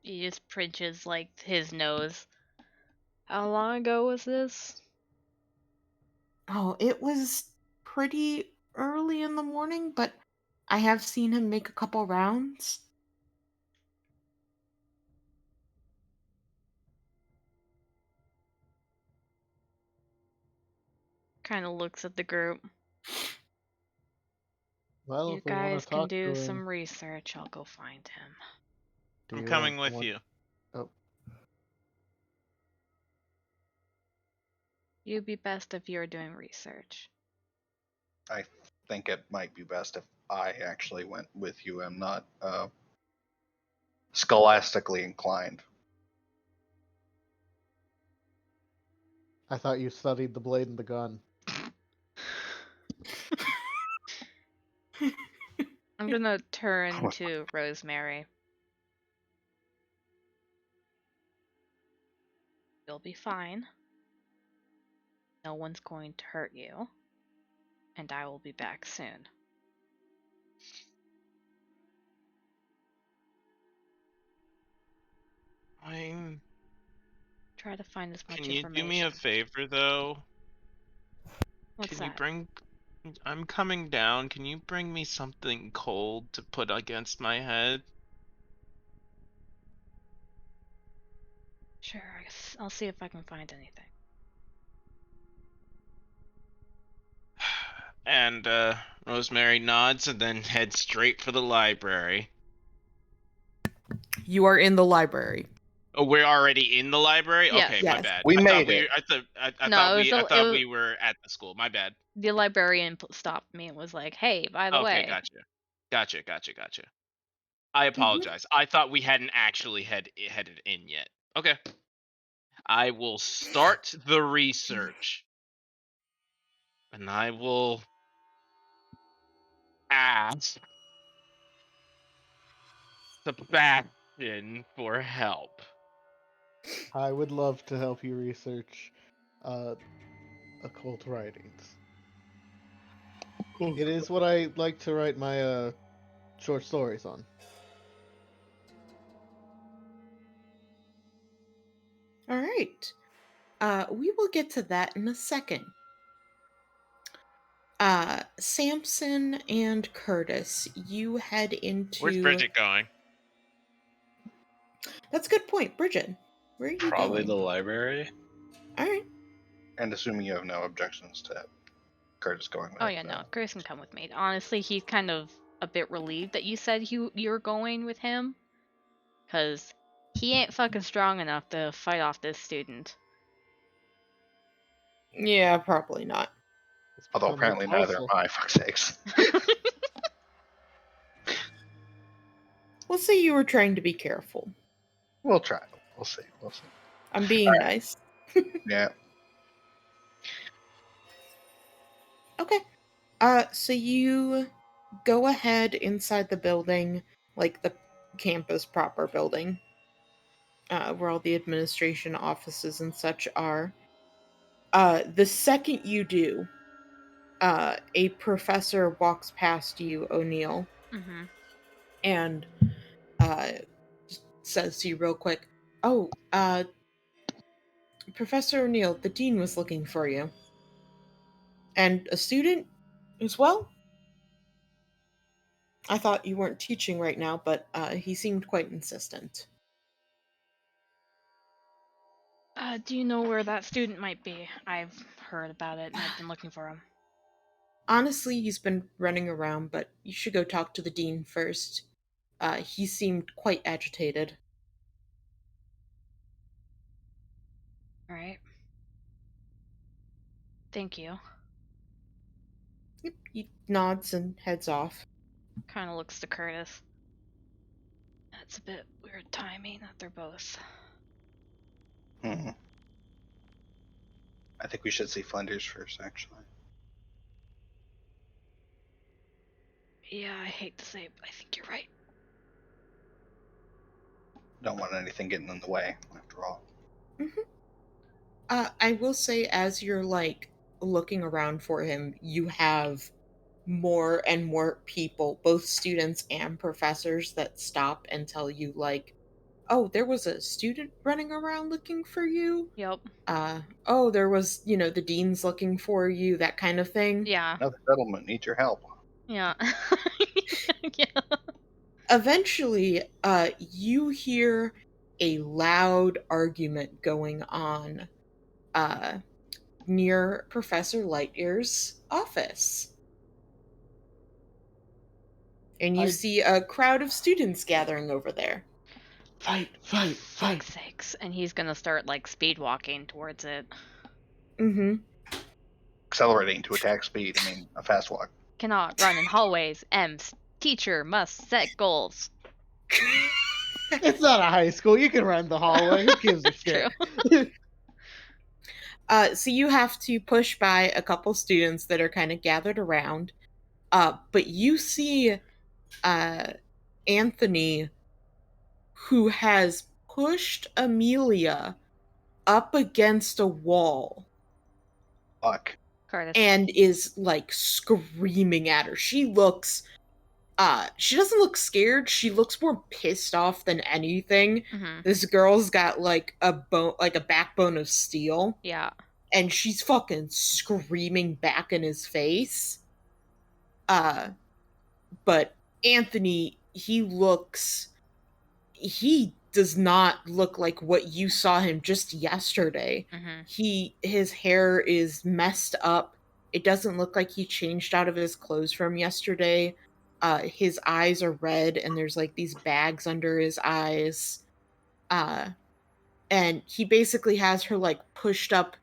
He just pinches like his nose. How long ago was this? Oh, it was pretty early in the morning, but I have seen him make a couple rounds. Kind of looks at the group. Well, You if we want guys to can talk do to him, some research. I'll go find him. do I'm you coming want with someone... you. Oh, You'd be best if you're doing research. I think it might be best if I actually went with you. I'm not scholastically inclined. I thought you studied the blade and the gun. I'm gonna turn to Rosemary. You'll be fine. No one's going to hurt you. And I will be back soon. I'm... Try to find as much Can you information. do me a favor, though? What's Can that? you bring... I'm coming down. Can you bring me something cold to put against my head? Sure, I'll see if I can find anything. And Rosemary nods and then heads straight for the library. You are in the library. Oh, we're already in the library? Yes. Okay, my Yes. bad. We I made thought it. I No, thought it we was I a- thought it we were at the school. My bad. The librarian stopped me and was like, "Hey, by the Okay, way." gotcha. I Mhm. apologize. I thought we hadn't actually headed in yet. Okay. I will start the research. And I will ask Sebastian for help. I would love to help you research occult writings. It is what I like to write my short stories on. All right. We will get to that in a second. Samson and Curtis, you head into. Where's Bridget going? That's a good point, Bridget. Where are you Probably going? the library. All right. And assuming you have no objections to Curtis going with. Oh yeah, no, Chris can come with me. Honestly, he's kind of a bit relieved that you said you were going with him, cause he ain't fucking strong enough to fight off this student. Yeah, probably not. It's Although become more apparently neither am powerful. I, fuck's sakes. We'll say you were trying to be careful. We'll try. We'll see. We'll see. I'm being nice. Yeah. Okay. So you go ahead inside the building, like the campus proper building, where all the administration offices and such are. The second you do, a professor walks past you, O'Neill, Mm-hmm. and says to you real quick, "Oh, Professor O'Neill, the dean was looking for you. And a student as well? I thought you weren't teaching right now, but he seemed quite insistent." Do you know where that student might be? I've heard about it and I've been looking for him. Honestly, he's been running around, but you should go talk to the dean first. He seemed quite agitated. Alright. Thank you. Yep, he nods and heads off. Kind of looks to Curtis. That's a bit weird timing that they're both. Hmm. I think we should see Flinders first, actually. Yeah, I hate to say it, but I think you're right. Don't want anything getting in the way, after all. I will say, as you're like looking around for him, you have more and more people, both students and professors, that stop and tell you, like, "Oh, there was a student running around looking for you. Yep. Oh, there was, the dean's looking for you," that kind of thing. Yeah. Another settlement needs your help. Yeah. Yeah. Eventually, you hear a loud argument going on near Professor Lightyear's office. And you I- see a crowd of students gathering over there. Fight, For fight, fight. fuck's sakes. And he's gonna start like speed walking towards it. Mm-hmm. Accelerating to attack speed. I mean, a fast walk. Cannot run in hallways. M's. Teacher must set goals. It's not a high school. You can run the hallway. Who gives a shit? So you have to push by a couple students that are kind of gathered around. But you see Anthony, who has pushed Amelia up against a wall Fuck. Curtis. and is like screaming at her. She doesn't look scared. She looks more pissed off than anything. Mm-hmm. This girl's got like a backbone of steel, Yeah. and she's fucking screaming back in his face. But Anthony, he does not look like what you saw him just yesterday. Mm-hmm. His hair is messed up. It doesn't look like he changed out of his clothes from yesterday. His eyes are red and there's like these bags under his eyes. And he basically has her like pushed up,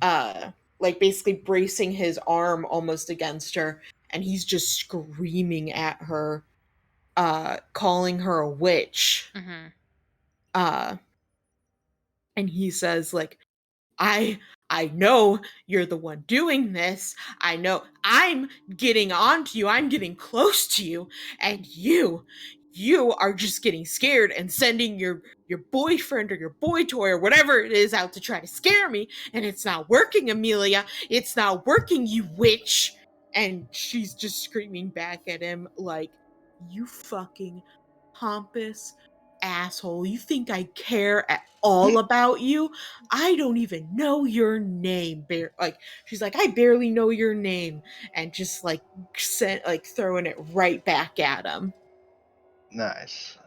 like basically bracing his arm almost against her, and he's just screaming at her, calling her a witch. Mm-hmm. And he says, like, I I know you're the one doing this. I know I'm getting onto you. I'm getting close to you. And you are just getting scared and sending your boyfriend or your boy toy or whatever it is out to try to scare me. And it's not working, Amelia. It's not working, you witch. And she's just screaming back at him like, you fucking pompous asshole. You think I care at all about you? I don't even know your name. Like she's like, I barely know your name, and just like throwing it right back at him. Nice.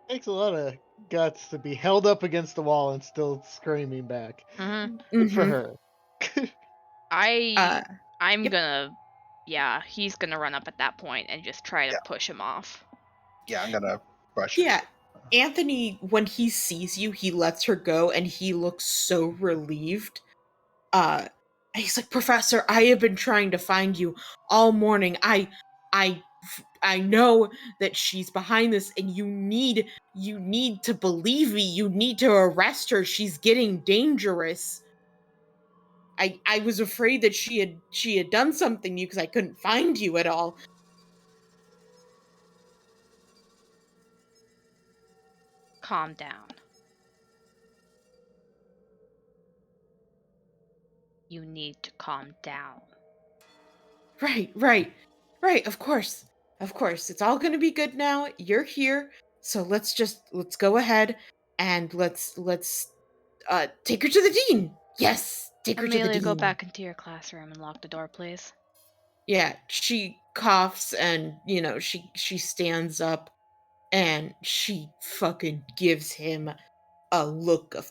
Takes a lot of guts to be held up against the wall and still screaming back. Mm-hmm. Good for Mhm. her. Uh, I'm yep. gonna, yeah, he's gonna run up at that point and just try to Yeah. push him off. Yeah, I'm gonna brush Yeah. it. Anthony, when he sees you, he lets her go and he looks so relieved. Uh he's like, Professor, I have been trying to find you all morning. I I know that she's behind this and you need to believe me. You need to arrest her. She's getting dangerous. I was afraid that she had done something to you because I couldn't find you at all. Calm down. You need to calm down. Right, of course. Of course. It's all gonna be good now. You're here. So let's go ahead and let's take her to the dean. Yes, take her to the Amelia, go dean. back into your classroom and lock the door, please. Yeah, she coughs and she stands up and she fucking gives him a look of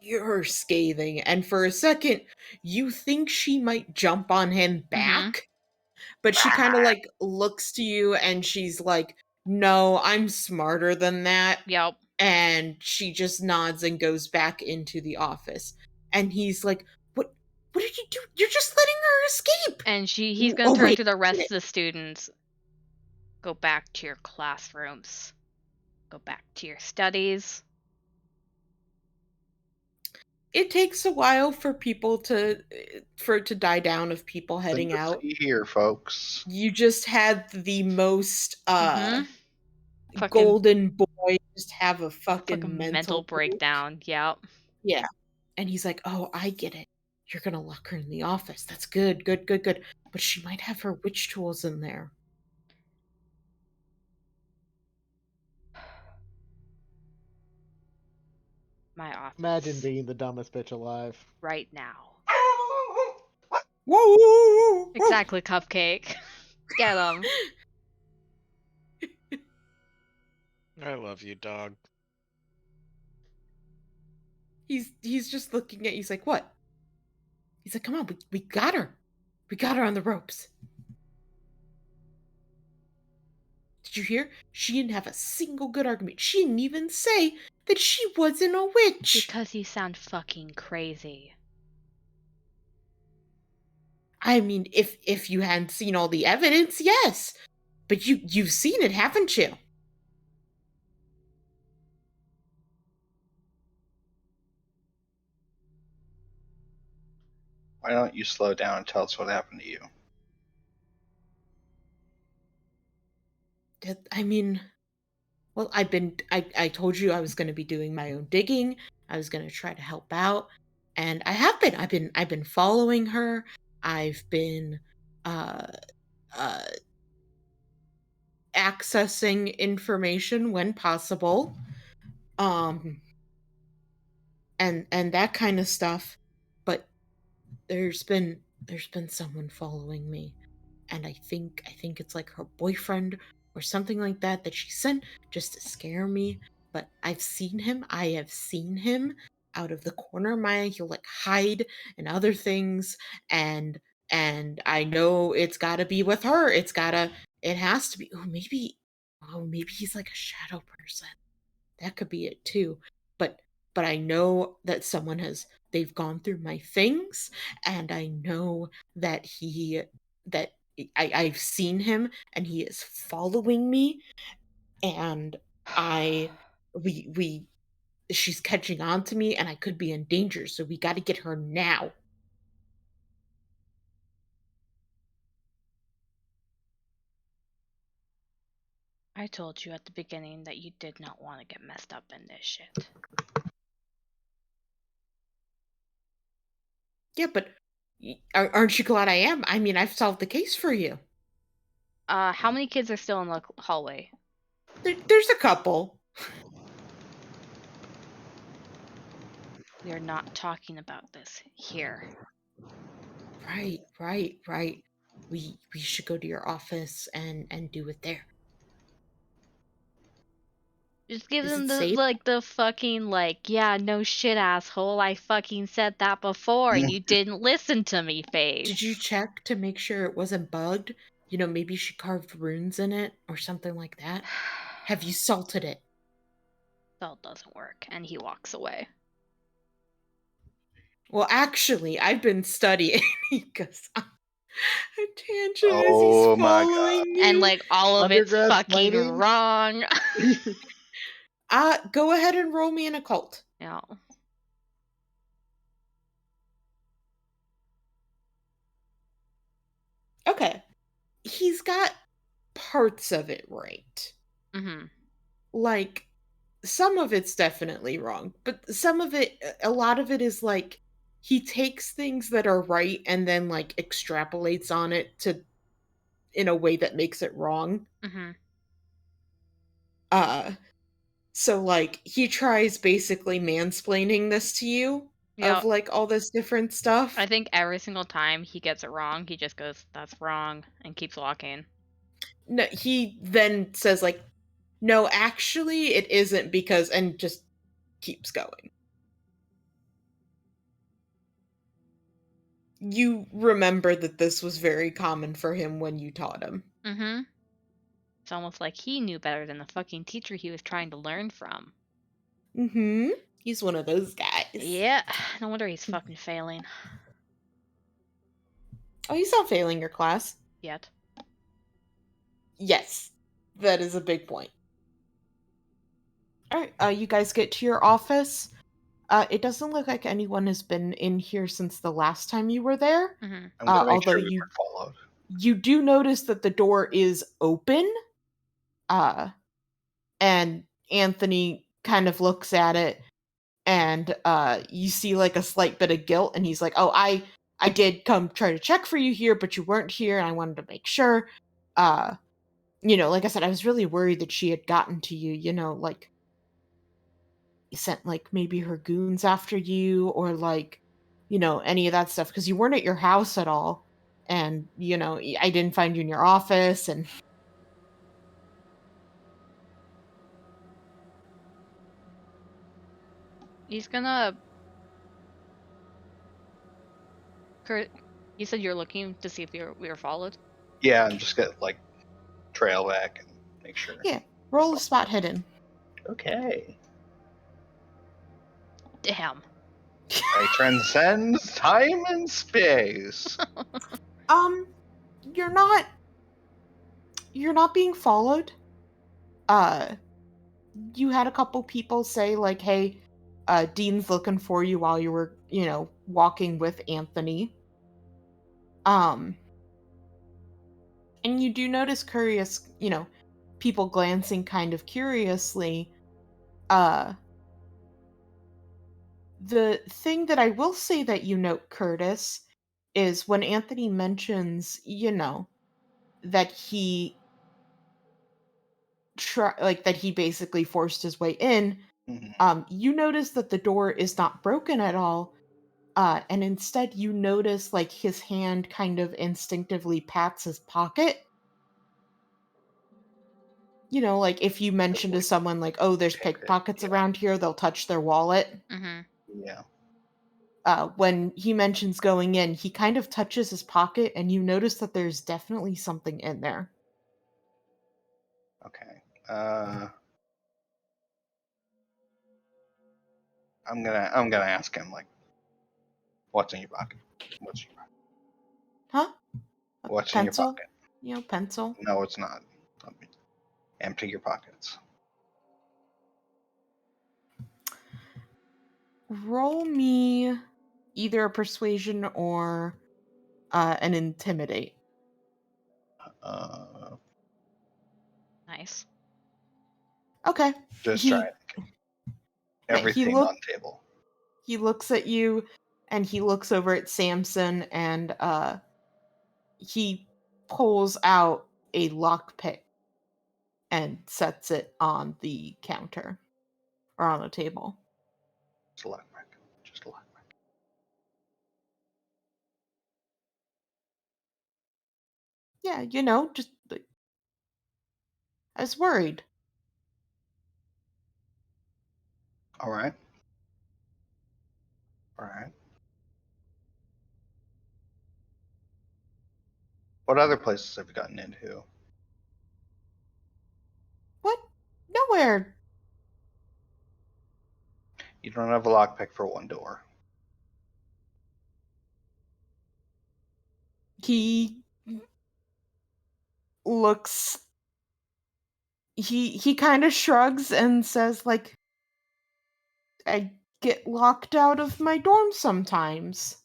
pure scathing. And for a second, you think she might jump on him Mm-hmm. back, but she kind of like looks to you and she's like, no, I'm smarter than that. Yep. And she just nods and goes back into the office. And he's like, what did you do? You're just letting her escape. And he's gonna Oh, turn wait. to the rest of the students. Go back to your classrooms. Go back to your studies. It takes a while for it to die down of people So heading you'll out. see here, folks. You just had the most Mm-hmm. Fucking golden boy just have a fucking mental mental break. breakdown. Yep. Yeah. And he's like, oh, I get it. You're gonna lock her in the office. That's good. But she might have her witch tools in there. My office. Imagine being the dumbest bitch alive. Right now. Whoa! Exactly, Cupcake. Get him. I love you, dog. He's just looking at you. He's like, what? He's like, come on, we got her. We got her on the ropes. Did you hear? She didn't have a single good argument. She didn't even say that she wasn't a witch. Because you sound fucking crazy. I mean, if you hadn't seen all the evidence, yes. But you've seen it, haven't you? Why don't you slow down and tell us what happened to you? I mean, well, I told you I was going to be doing my own digging. I was going to try to help out, and I have been. I've been following her. I've been uh uh accessing information when possible. Um and that kind of stuff. But there's been someone following me, and I think it's like her boyfriend or something like that she sent just to scare me. But I have seen him out of the corner of my eye. He'll like hide and other things, and I know it's got to be with her. It has to be. Oh, maybe he's like a shadow person. That could be it too. But I know that they've gone through my things, and I know that I've seen him and he is following me, and I we she's catching on to me and I could be in danger, so we got to get her now. I told you at the beginning that you did not want to get messed up in this shit. Yeah, but aren't you glad I am? I mean, I've solved the case for you. How many kids are still in the hallway? There's a couple. We are not talking about this here. Right. We should go to your office and do it there. Just give Is them it the safe? the fucking yeah, no shit, asshole. I fucking said that before. You didn't listen to me face. Did you check to make sure it wasn't bugged? You know, maybe she carved runes in it or something like that. Have you salted it? Salt doesn't work, and he walks away. Well, actually, I've been studying because a tangent as Oh he's my following you. And like all of it's Undergrad fucking smiting? wrong. Go ahead and roll me an occult. Yeah. Okay. He's got parts of it right. Mm-hmm. Like, some of it's definitely wrong, but some of it, a lot of it is like, he takes things that are right and then like extrapolates on it to in a way that makes it wrong. Mm-hmm. So like he tries basically mansplaining this to you Yeah. of like all this different stuff. I think every single time he gets it wrong, he just goes, "That's wrong," and keeps walking. No, he then says like, "No, actually it isn't because," and just keeps going. You remember that this was very common for him when you taught him. Mm-hmm. It's almost like he knew better than the fucking teacher he was trying to learn from. Mm-hmm. He's one of those guys. Yeah. No wonder he's fucking failing. Oh, he's not failing your class. Yet. Yes. That is a big point. Alright, you guys get to your office. It doesn't look like anyone has been in here since the last time you were there. Mm-hmm. I'm gonna make Although sure we weren't followed. you do notice that the door is open. And Anthony kind of looks at it, and you see like a slight bit of guilt, and he's like, "Oh, I did come try to check for you here, but you weren't here, and I wanted to make sure. You know, like I said, I was really worried that she had gotten to you. You know, like sent like maybe her goons after you, or like, you know, any of that stuff, because you weren't at your house at all, and you know, I didn't find you in your office, and." He's gonna. Kurt, you said you're looking to see if we were followed. Yeah, I'm just gonna like trail back and make sure. Yeah, roll a spot hidden. Okay. Damn. I transcend time and space. You're not being followed. You had a couple people say like, "Hey, Dean's looking for you," while you were, you know, walking with Anthony. And you do notice curious, you know, people glancing kind of curiously. The thing that I will say that you note, Curtis, is when Anthony mentions, you know, that he that he basically forced his way in. Mhm. You notice that the door is not broken at all, and instead you notice like his hand kind of instinctively pats his pocket. You know, like if you mention to Like, someone like, "Oh, there's pick it. pickpockets Yeah. around here," they'll touch their wallet. Mm-hmm. Yeah. When he mentions going in, he kind of touches his pocket, and you notice that there's definitely something in there. Okay. I'm gonna ask him like, what's in your pocket? What's in your pocket? Huh? A What's in your pencil? pocket? You know, pencil. No, it's not. Empty your pockets. roll me either a persuasion or an intimidate. Uh, Nice. Okay. just He trying. he Everything look on table. he looks at you and he looks over at Samson and he pulls out a lockpick and sets it on the counter or on the table. Just a lockpick. Just a lockpick. Yeah, just I was worried. All right. All right. What other places have you gotten into? What? Nowhere. You don't have a lockpick for one door. He looks he kind of shrugs and says like I get locked out of my dorm sometimes.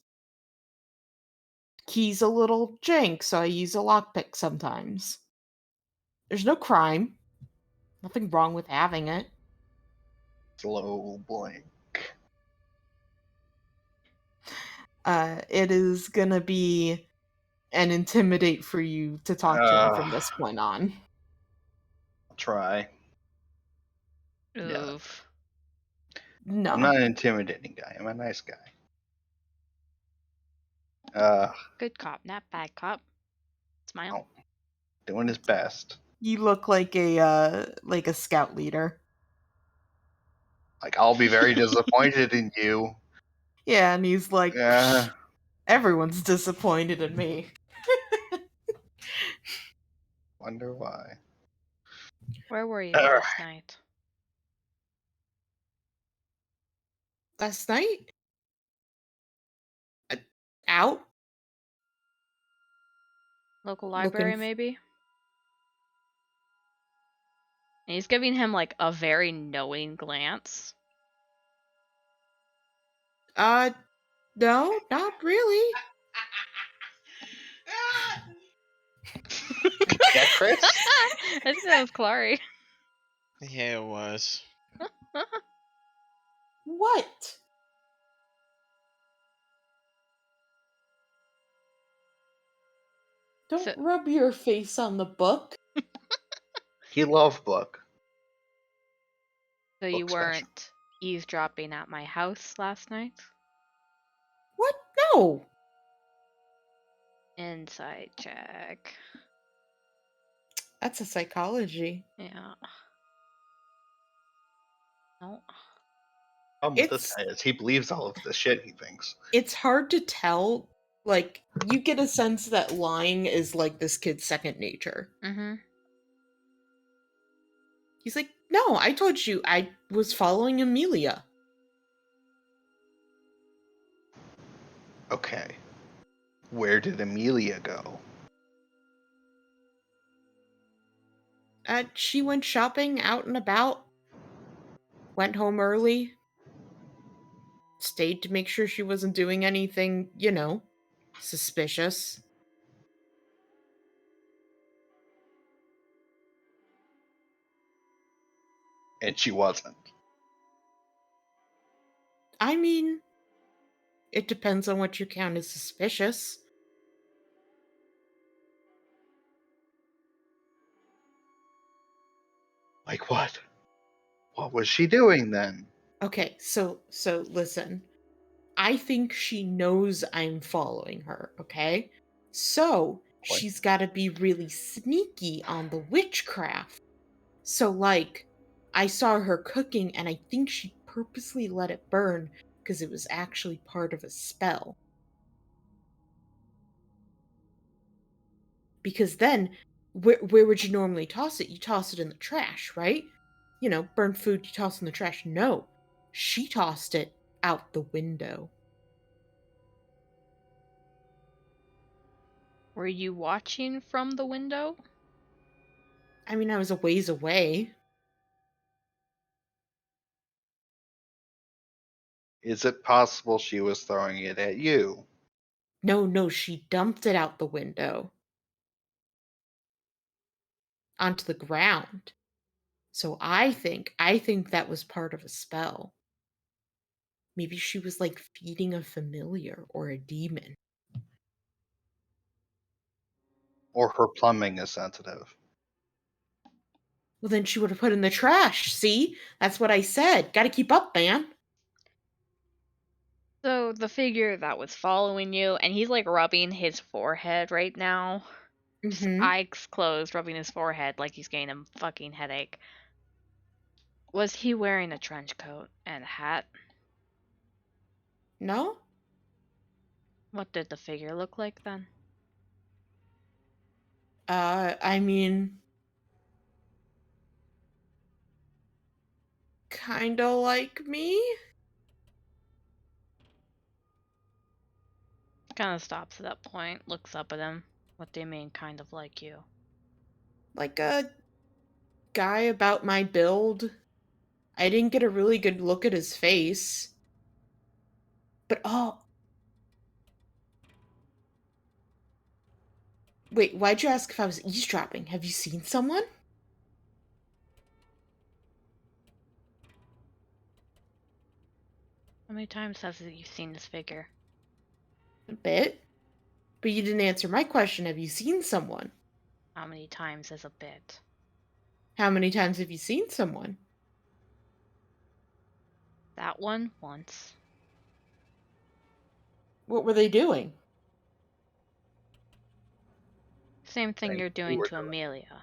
Key's a little jank, so I use a lockpick sometimes. There's no crime. Nothing wrong with having it. Slow blink. It is gonna be an intimidate for you to talk to him from this point on. I'll try. Yeah. Oof. No. I'm not an intimidating guy. I'm a nice guy. Good cop, not bad cop. Smile. Oh, doing his best. You look like a scout leader. Like, I'll be very disappointed in you. Yeah, and he's like, Yeah. everyone's disappointed in me. Wonder why. Where were you All last night? Last night? Out? Local Looking library, f- maybe? And he's giving him like a very knowing glance. No, not really. Yeah, Chris? I think that was Clary. Yeah, it was. What? Don't So, rub your face on the book. He loved book. so you Book special. weren't eavesdropping at my house last night? What? No. Inside check. That's a psychology. Yeah. No. Problem with this It's guy is he believes all of the shit he thinks. it's hard to tell. Like, you get a sense that lying is like this kid's second nature. Mm-hmm. He's like, no, I told you I was following Amelia. Okay. Where did Amelia go? She went shopping out and about. Went home early. Stayed to make sure she wasn't doing anything, suspicious. And she wasn't. I mean, it depends on what you count as suspicious. Like what? What was she doing then? Okay, so listen. I think she knows I'm following her, okay? So, What? she's got to be really sneaky on the witchcraft. So, like, I saw her cooking and I think she purposely let it burn because it was actually part of a spell. Because then, where would you normally toss it? You toss it in the trash, right? Burnt food, you toss in the trash. No, she tossed it out the window. Were you watching from the window? I mean, I was a ways away. Is it possible she was throwing it at you? No, she dumped it out the window onto the ground. So I think that was part of a spell. Maybe she was like feeding a familiar or a demon. Or her plumbing is sensitive? Well, then she would have put in the trash. See? That's what I said. Got to keep up, man. So the figure that was following you, and he's like rubbing his forehead right now. Just Mhm. eyes closed, rubbing his forehead like he's getting a fucking headache. Was he wearing a trench coat and a hat? No? What did the figure look like then? I mean, kind of like me? Kind of stops at that point, looks up at him. What do you mean, kind of like you? Like a guy about my build. I didn't get a really good look at his face. But oh, wait, why'd you ask if I was eavesdropping? Have you seen someone? How many times has you seen this figure? A bit. But you didn't answer my question. Have you seen someone? How many times is a bit? How many times have you seen someone? That one, once. What were they doing? Same thing Thing you're you doing were to doing. Amelia.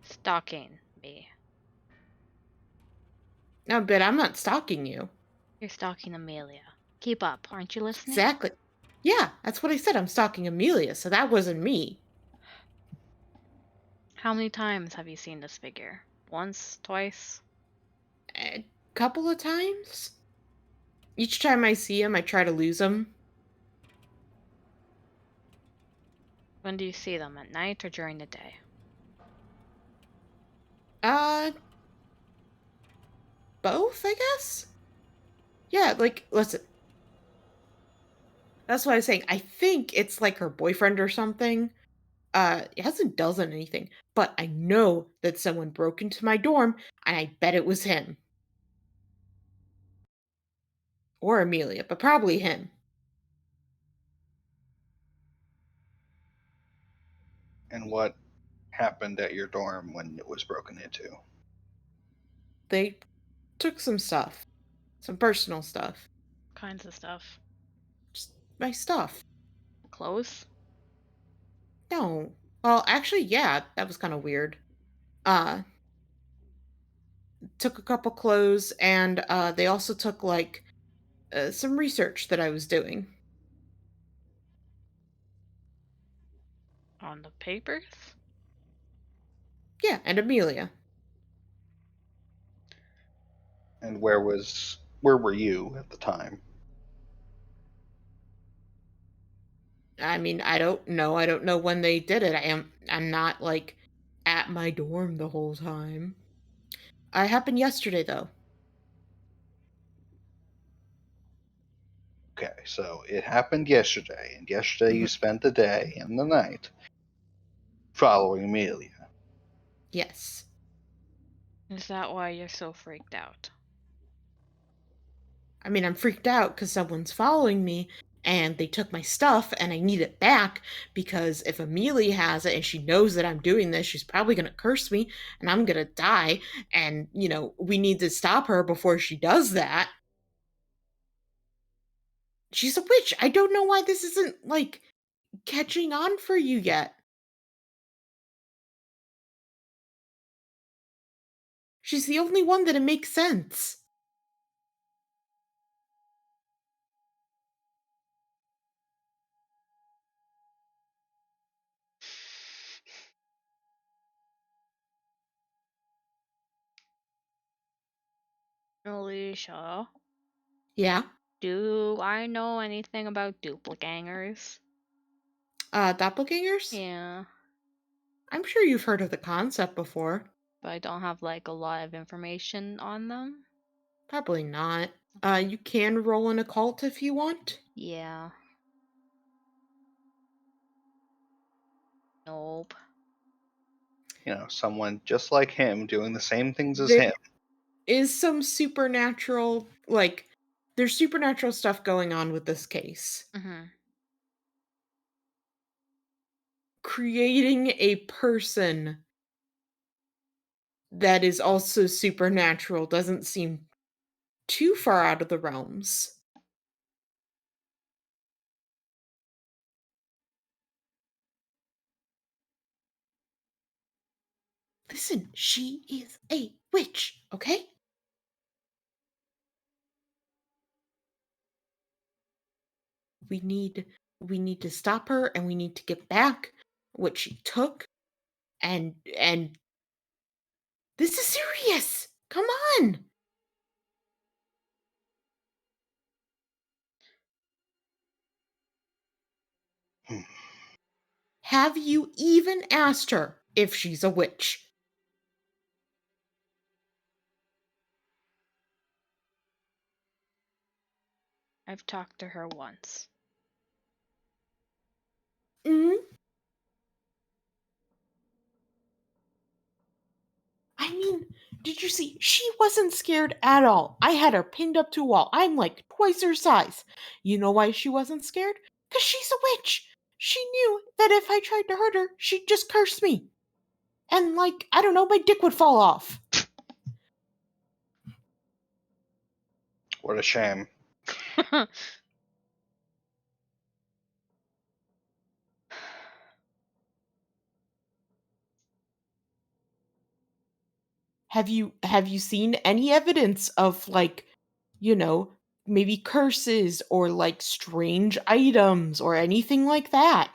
Stalking me. No, but I'm not stalking you. You're stalking Amelia. Keep up, aren't you listening? Exactly. Yeah, that's what I said. I'm stalking Amelia, so that wasn't me. How many times have you seen this figure? Once? Twice? A couple of times. Each time I see him, I try to lose him. When do you see them? At night or during the day? Uh, both, I guess? Yeah, like, listen. That's what I was saying. I think it's like her boyfriend or something. It hasn't done anything, but I know that someone broke into my dorm, and I bet it was him. Or Amelia, but probably him. And what happened at your dorm when it was broken into? They took some stuff. Some personal stuff. Kinds of stuff. Just my stuff. Clothes? No. Well, actually, yeah, that was kind of weird. Uh, took a couple clothes, and they also took like some research that I was doing. On the papers? Yeah, and Amelia. And where were you at the time? I mean, I don't know. I don't know when they did it. I'm not like at my dorm the whole time. It happened yesterday though. Okay, so it happened yesterday, and yesterday you Mhm. spent the day and the night following Amelia. Yes. Is that why you're so freaked out? I mean, I'm freaked out because someone's following me and they took my stuff and I need it back because if Amelia has it and she knows that I'm doing this, she's probably going to curse me and I'm going to die. And, we need to stop her before she does that. She's a witch. I don't know why this isn't, like, catching on for you yet. She's the only one that it makes sense. Alicia, Yeah. do I know anything about duplicators? Doppelgangers? Yeah, I'm sure you've heard of the concept before. but I don't have like a lot of information on them. Probably not. You can roll an occult if you want. Yeah. Nope. Someone just like him doing the same things as There him. is some supernatural, like, there's supernatural stuff going on with this case. Mm-hmm. Creating a person that is also supernatural doesn't seem too far out of the realms. Listen, she is a witch, okay? We need we need to stop her and we need to get back what she took and this is serious. Come on. Hmm. Have you even asked her if she's a witch? I've talked to her once. Hmm? I mean, did you see? She wasn't scared at all. I had her pinned up to a wall. I'm like twice her size. You know why she wasn't scared? Because she's a witch. She knew that if I tried to hurt her, she'd just curse me. And, like, I don't know, my dick would fall off. What a shame. Have you seen any evidence of, like, maybe curses or like strange items or anything like that?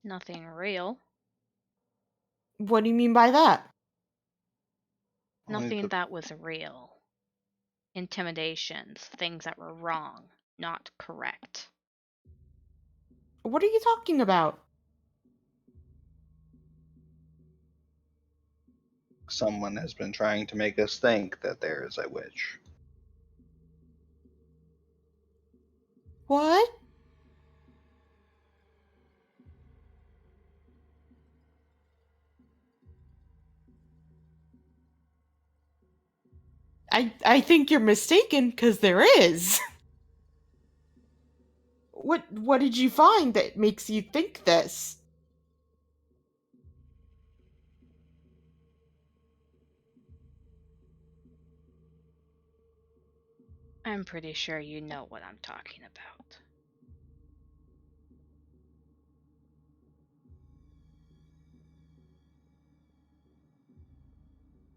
Nothing real. What do you mean by that? Only Nothing the- that was real. Intimidations, things that were wrong, not correct. What are you talking about? Someone has been trying to make us think that there is a witch. What? I think you're mistaken, because there is. What did you find that makes you think this? I'm pretty sure you know what I'm talking about.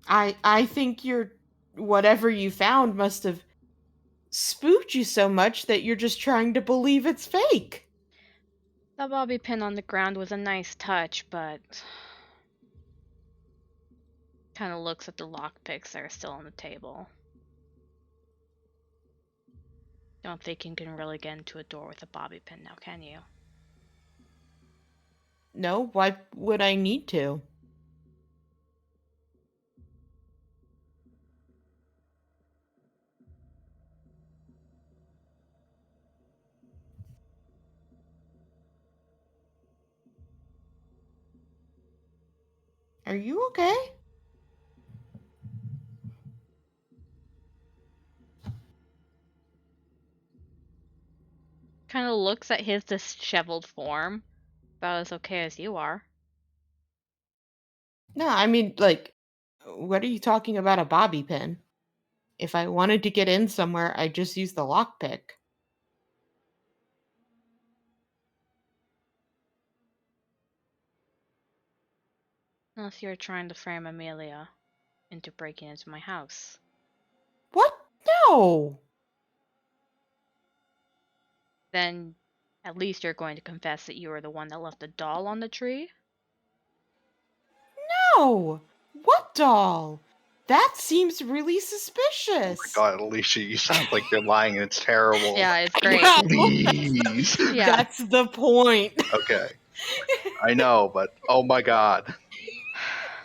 I think whatever you found must have spooked you so much that you're just trying to believe it's fake. The bobby pin on the ground was a nice touch, but kind of looks at the lockpicks that are still on the table. Don't think you can really get into a door with a bobby pin now, can you? No, why would I need to? Are you okay? Kind of looks at his disheveled form, about as okay as you are. No, I mean, like, what are you talking about a bobby pin? If I wanted to get in somewhere, I'd just use the lockpick. Unless you're trying to frame Amelia into breaking into my house. What? No! Then at least you're going to confess that you were the one that left the doll on the tree? No! What doll? That seems really Oh my suspicious. god, Alicia, you sound like you're lying and it's terrible. Yeah, it's great. Well, Please. Yeah. that's the point. Okay. I know, but oh my god.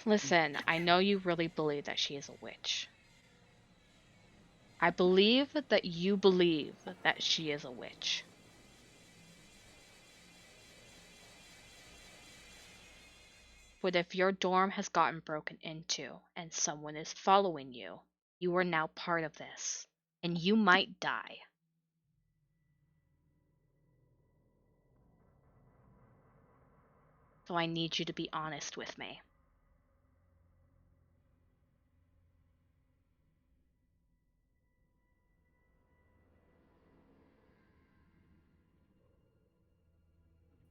Listen, I know you really believe that she is a witch. I believe that you believe that she is a witch. But if your dorm has gotten broken into and someone is following you, you are now part of this, and you might die. So I need you to be honest with me.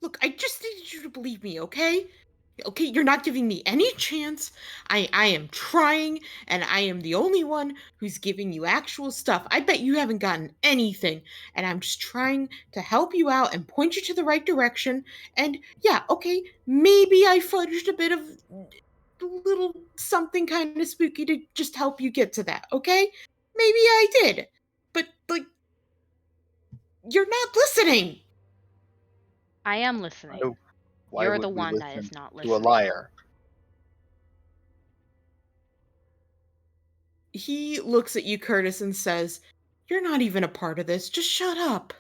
Look, I just needed you to believe me, okay? Okay, you're not giving me any chance. I am trying, and I am the only one who's giving you actual stuff. I bet you haven't gotten anything, and I'm just trying to help you out and point you to the right direction. And yeah, okay, maybe I fudged a bit of a little something kind of spooky to just help you get to that, okay? Maybe I did. But, like, you're not listening. I am listening. Why You're the would we one that listen is not to a listening. liar? He looks at you, Curtis, and says, "You're not even a part of this. Just shut up."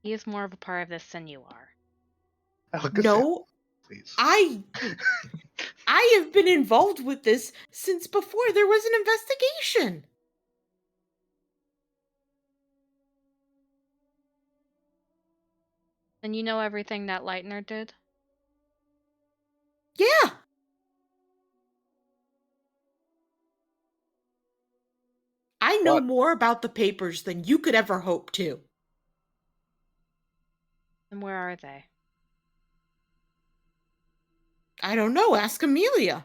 He is more of a part of this than you are. No, Please. I have been involved with this since before there was an investigation. And you know everything that Lightner did? Yeah. I know What? more about the papers than you could ever hope to. And where are they? I don't know. Ask Amelia.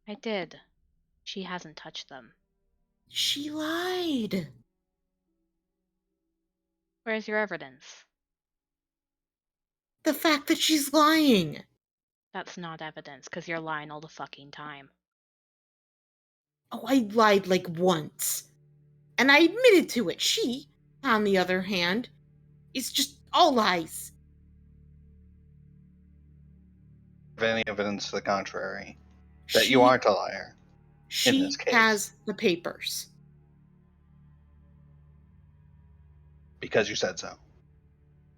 I did. She hasn't touched them. She lied. Where's your evidence? The fact that she's lying. That's not evidence, because you're lying all the fucking time. Oh, I lied like once. And I admitted to it. She, on the other hand, is just all lies. Have any evidence to the contrary that you aren't a liar? In this She case. has the papers. Because you said so.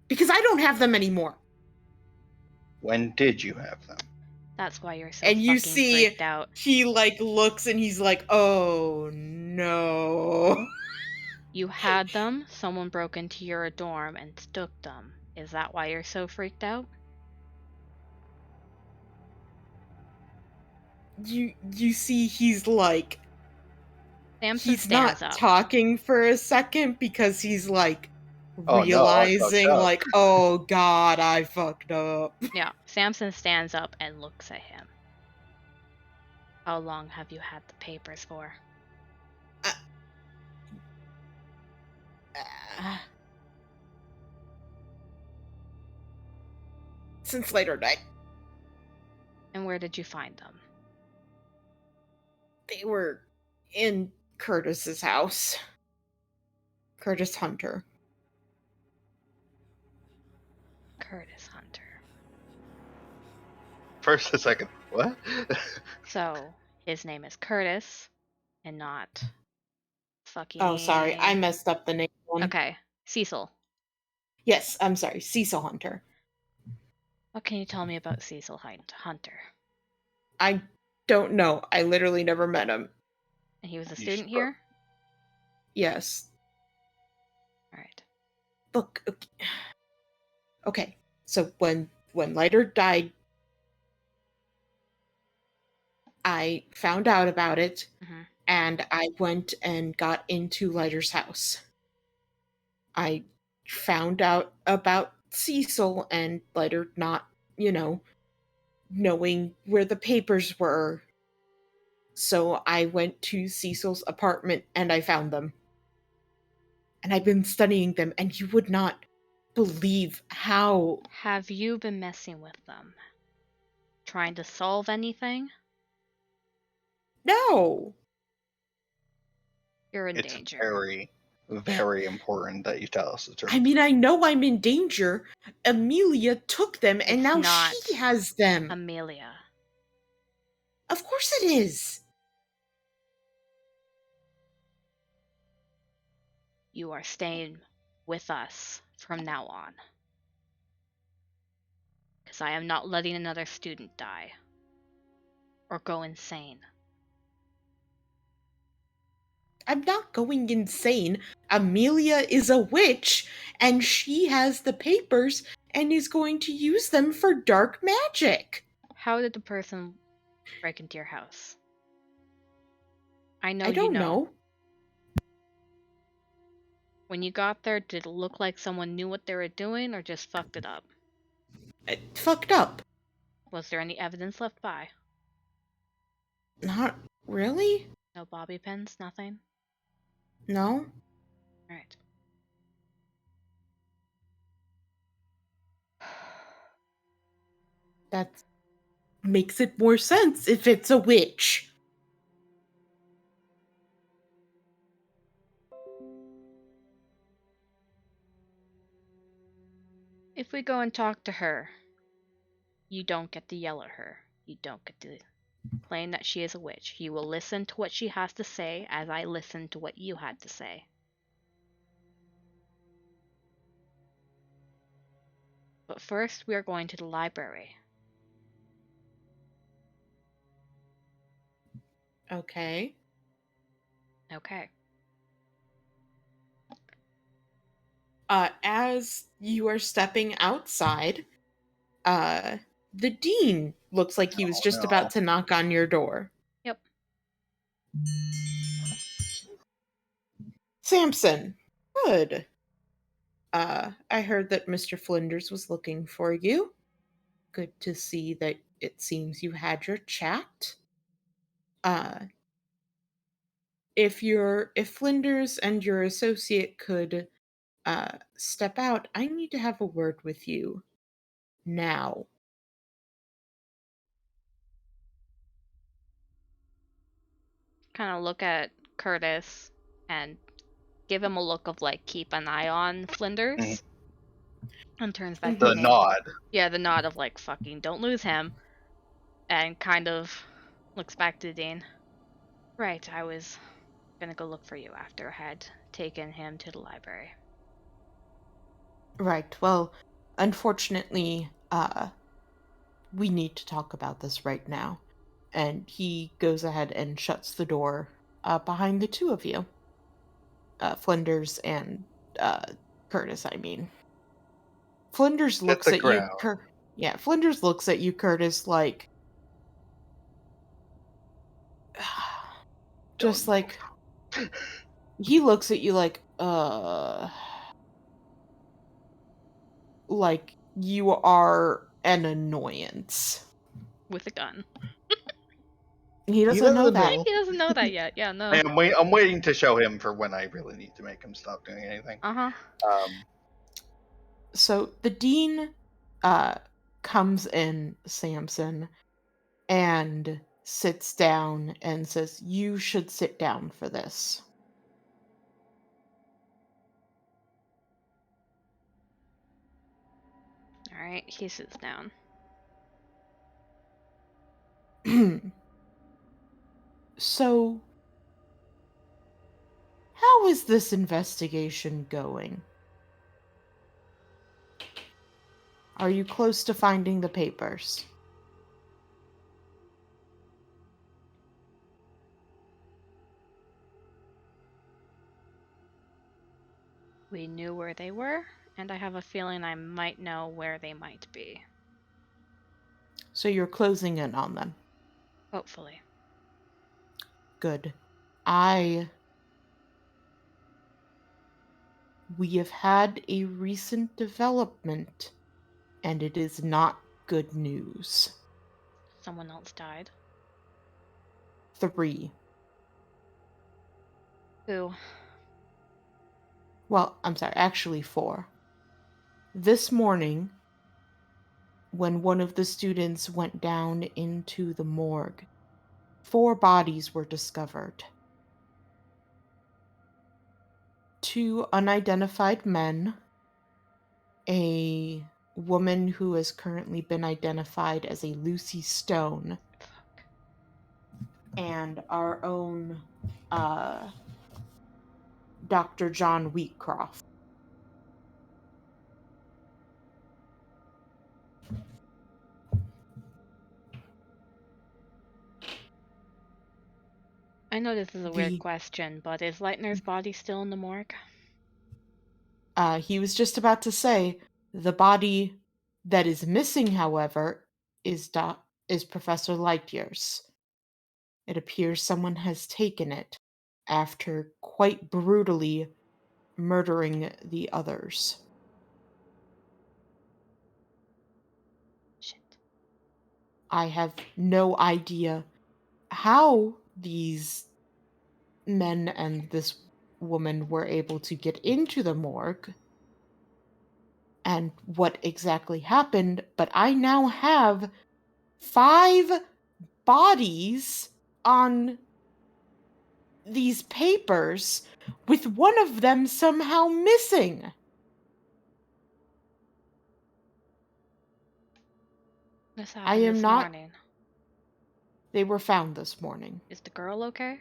Because I don't have them anymore. When did you have them? That's why you're so And you fucking see, freaked out. he like looks and he's like, "Oh no." You had them, someone broke into your dorm and took them. Is that why you're so freaked out? You see, he's like, Samson he's stands not up. talking for a second because he's like Oh, no, I fucked realizing, up. like, "Oh God, I fucked up." Yeah, Samson stands up and looks at him. How long have you had the papers for? Since later night, And where did you find them? they were in Curtis's house. Curtis Hunter. Curtis Hunter. First a second. What? So, his name is Curtis, and not fucking... Oh, sorry, I messed up the name one. Okay, Cecil. Yes, I'm sorry, Cecil Hunter. What can you tell me about Cecil Hunter? I don't know. I literally never met him. And he was a You student spoke. here? Yes. Alright. Look. Okay. So when Leiter died, I found out about it, and I went and got into Leiter's house. I found out about Cecil and Leiter not, knowing where the papers were. So I went to Cecil's apartment and I found them. And I've been studying them, and you would not believe how... Have you been messing with them? Trying to solve anything? No! You're in It's danger. very, very important that you tell us the truth. I mean, I know I'm in danger. Amelia took them, and It's now not she has them. Amelia. Of course it is. You are staying with us from now on. Because I am not letting another student die. Or go insane. I'm not going insane. Amelia is a witch, and she has the papers and is going to use them for dark magic. How did the person break into your house? I know I you don't know. know. When you got there, did it look like someone knew what they were doing or just fucked it up? It fucked up. Was there any evidence left by? Not really? No bobby pins? Nothing? No? Alright. That makes it more sense if it's a witch. If we go and talk to her, you don't get to yell at her. You don't get to claim that she is a witch. You will listen to what she has to say as I listened to what you had to say. But first, we are going to the library. Okay. Okay. As you are stepping outside, the dean looks like he was Oh, just no. about to knock on your door. Yep. Samson. Good. I heard that Mr. Flinders was looking for you. Good to see that it seems you had your chat. Uh, if Flinders and your associate could step out, I need to have a word with you now. Kind of look at Curtis and give him a look of like, keep an eye on Flinders. Mhm. And turns back The to Dean. nod. Yeah, the nod of like, fucking don't lose him. And kind of looks back to Dean. Right, I was gonna go look for you after I had taken him to the library. Right. Well, unfortunately, we need to talk about this right now. And he goes ahead and shuts the door behind the two of you. Flinders and Curtis, I mean. Flinders Hit looks the at you, ground. yeah, Flinders looks at you, Curtis, like, just Don't like, he looks at you like you are an annoyance. With a gun. He doesn't know doesn't that. know. He doesn't know that yet. Yeah, no. I'm waiting to show him for when I really need to make him stop doing anything. Uh-huh. So the dean comes in, Samson, and sits down and says, "You should sit down for this." Alright, he sits down. So, how is this investigation going? Are you close to finding the papers? We knew where they were, and I have a feeling I might know where they might be. So you're closing in on them. Hopefully. Good. We have had a recent development, and it is not good news. Someone else died. 3. Who? Well, I'm sorry, actually 4. This morning, when one of the students went down into the morgue, 4 bodies were discovered. two unidentified men, a woman who has currently been identified as a Lucy Stone, and our own Dr. John Wheatcroft. I know this is a weird The question, but is Leitner's body still in the morgue? he was just about to say the body that is missing, however, is Professor Lightyear's. It appears someone has taken it after quite brutally murdering the others. Shit. I have no idea how these men and this woman were able to get into the morgue and what exactly happened, but I now have 5 bodies on these papers with one of them somehow missing. This I happened am this not. morning. They were found this morning. Is the girl okay?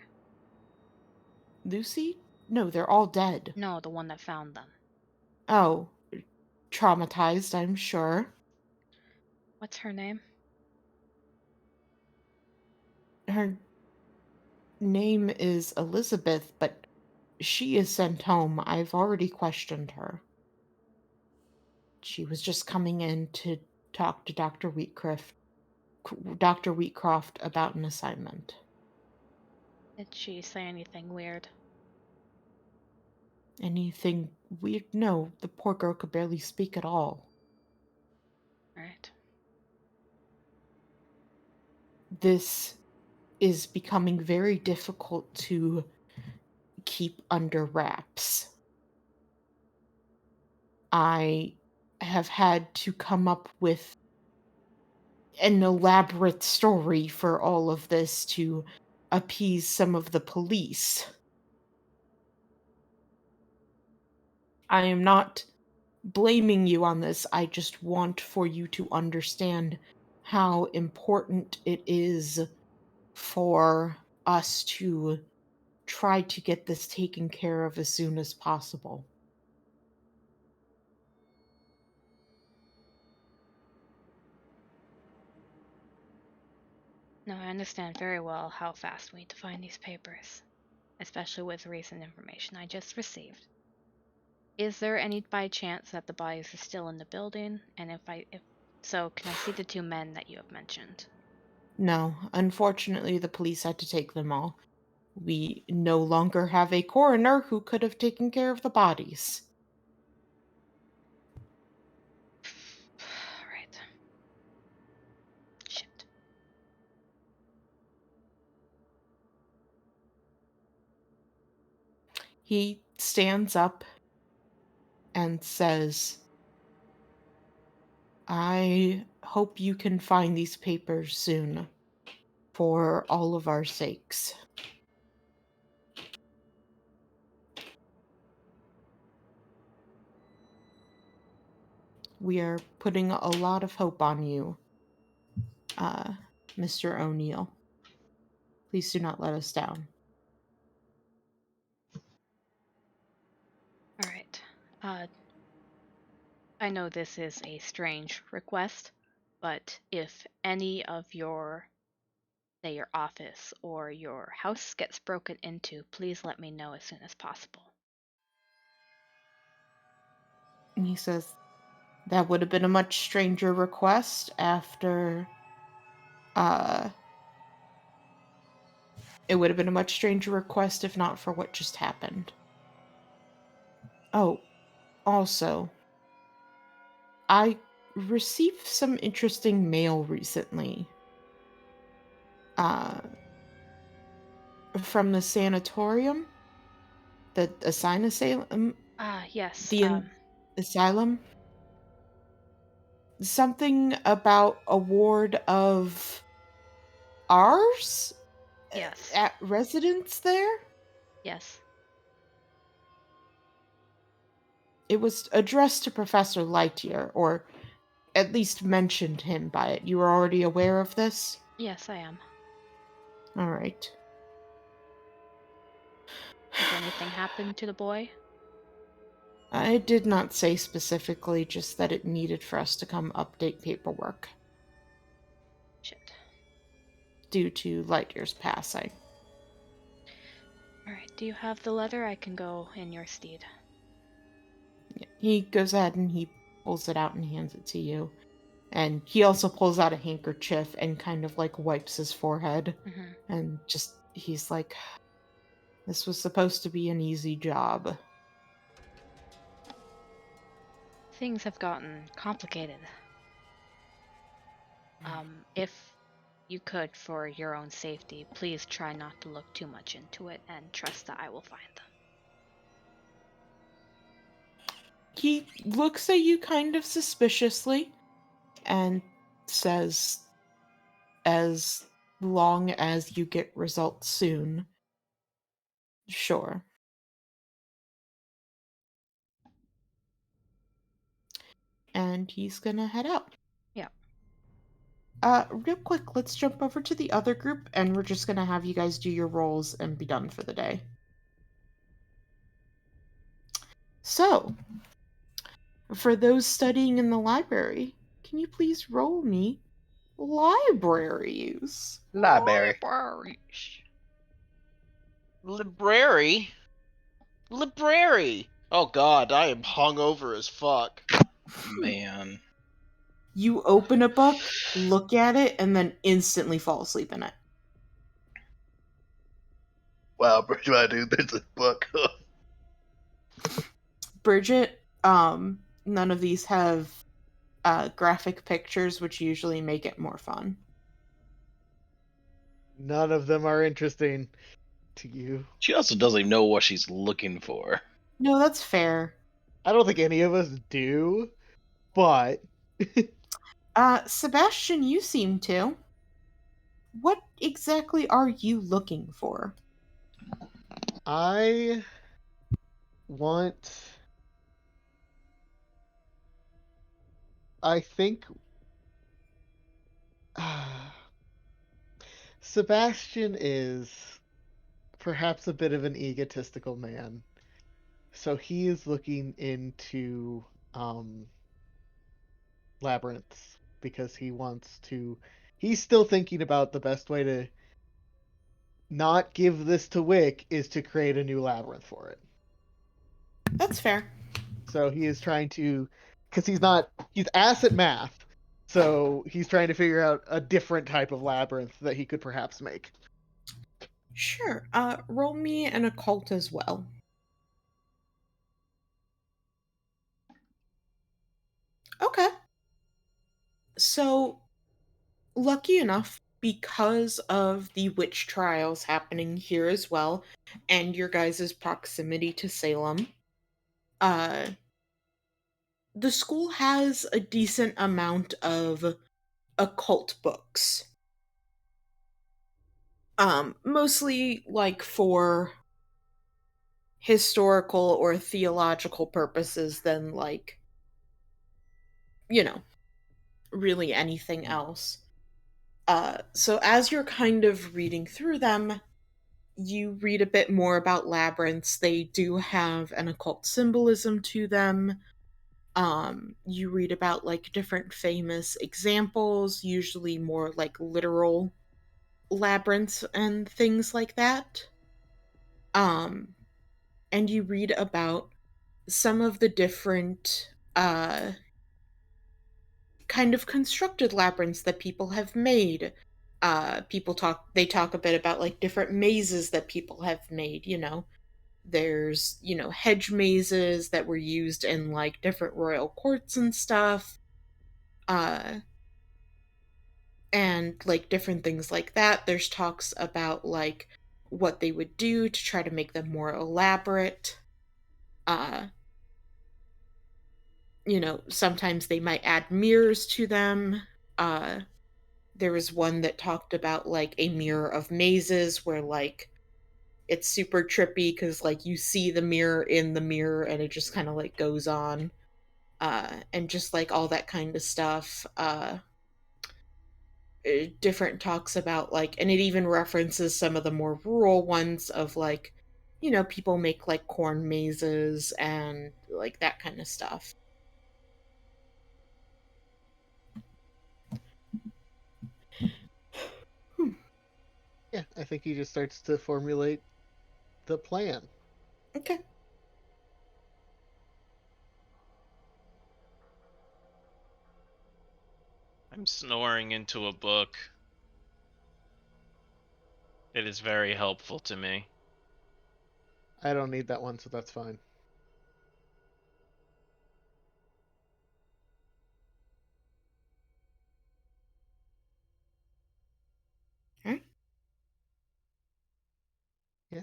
Lucy? No, they're all dead. No, the one that found them. Oh, traumatized, I'm sure. What's her name? Her name is Elizabeth, but she is sent home. I've already questioned her. She was just coming in to talk to Dr. Wheatcroft about an assignment. Did she say anything weird? Anything weird? No, the poor girl could barely speak at all. Alright. This is becoming very difficult to keep under wraps. I have had to come up with an elaborate story for all of this to appease some of the police. I am not blaming you on this. I just want for you to understand how important it is for us to try to get this taken care of as soon as possible. No, I understand very well how fast we need to find these papers, especially with recent information I just received. Is there any by chance that the bodies are still in the building? And if so, can I see the 2 men that you have mentioned? No, unfortunately, the police had to take them all. We no longer have a coroner who could have taken care of the bodies. Alright. Shit. He stands up and says, I hope you can find these papers soon, for all of our sakes. We are putting a lot of hope on you, Mr. O'Neill. Please do not let us down. Alright. I know this is a strange request, but if any of your, say, your office or your house gets broken into, please let me know as soon as possible. And he says, that would have been a much stranger request after, it would have been a much stranger request if not for what just happened. Oh, also, I received some interesting mail recently. From the sanatorium? The asylum? Yes, Asylum? Something about a ward of ours? yes, At residence there? yes. It was addressed to Professor Lightyear, or at least mentioned him by it. You were already aware of this? Yes, I am. All right. Has anything happened to the boy? I did not say specifically, just that it needed for us to come update paperwork Shit. due to Lightyear's passing. Alright, do you have the letter? I can go in your stead. He goes ahead and he pulls it out and hands it to you. And he also pulls out a handkerchief and kind of like wipes his forehead. Mm-hmm. And just, he's like, this was supposed to be an easy job. Things have gotten complicated. If you could, for your own safety, please try not to look too much into it and trust that I will find them. He looks at you kind of suspiciously and says, as long as you get results soon. Sure. And he's gonna head out. Yeah. Real quick, let's jump over to the other group, and we're just gonna have you guys do your roles and be done for the day. So, for those studying in the library, can you please roll me libraries? Library. Library? Library! Oh god, I am hungover as fuck. Man. You open a book, look at it, and then instantly fall asleep in it. Wow, Bridget, dude, there's a book. Bridget, none of these have graphic pictures, which usually make it more fun. None of them are interesting to you. She also doesn't even know what she's looking for. No, that's fair. I don't think any of us do, but Sebastian, you seem to. What exactly are you looking for? I want. I think. Sebastian is perhaps a bit of an egotistical man. So he is looking into labyrinths because he wants to. He's still thinking about the best way to not give this to Wick is to create a new labyrinth for it. That's fair. So he is trying to, because he's ass at math, so he's trying to figure out a different type of labyrinth that he could perhaps make. Sure. Roll me an occult as well. Okay. So, lucky enough, because of the witch trials happening here as well, and your guys' proximity to Salem, the school has a decent amount of occult books. Mostly like for historical or theological purposes than like, really anything else. So as you're kind of reading through them, you read a bit more about labyrinths. They do have an occult symbolism to them. You read about like different famous examples, usually more like literal labyrinths and things like that. And you read about some of the different kind of constructed labyrinths that people have made. They talk a bit about like different mazes that people have made, There's, hedge mazes that were used in like different royal courts and stuff. And like different things like that. There's talks about like what they would do to try to make them more elaborate. Uh, sometimes they might add mirrors to them. There was one that talked about like a mirror of mazes where like it's super trippy because like you see the mirror in the mirror and it just kind of like goes on, and just like all that kind of stuff. Different talks about like, and it even references some of the more rural ones of like, people make like corn mazes and like that kind of stuff. Hmm. Yeah, I think he just starts to formulate the plan. Okay. I'm snoring into a book. It is very helpful to me. I don't need that one, so that's fine. All right. Yeah.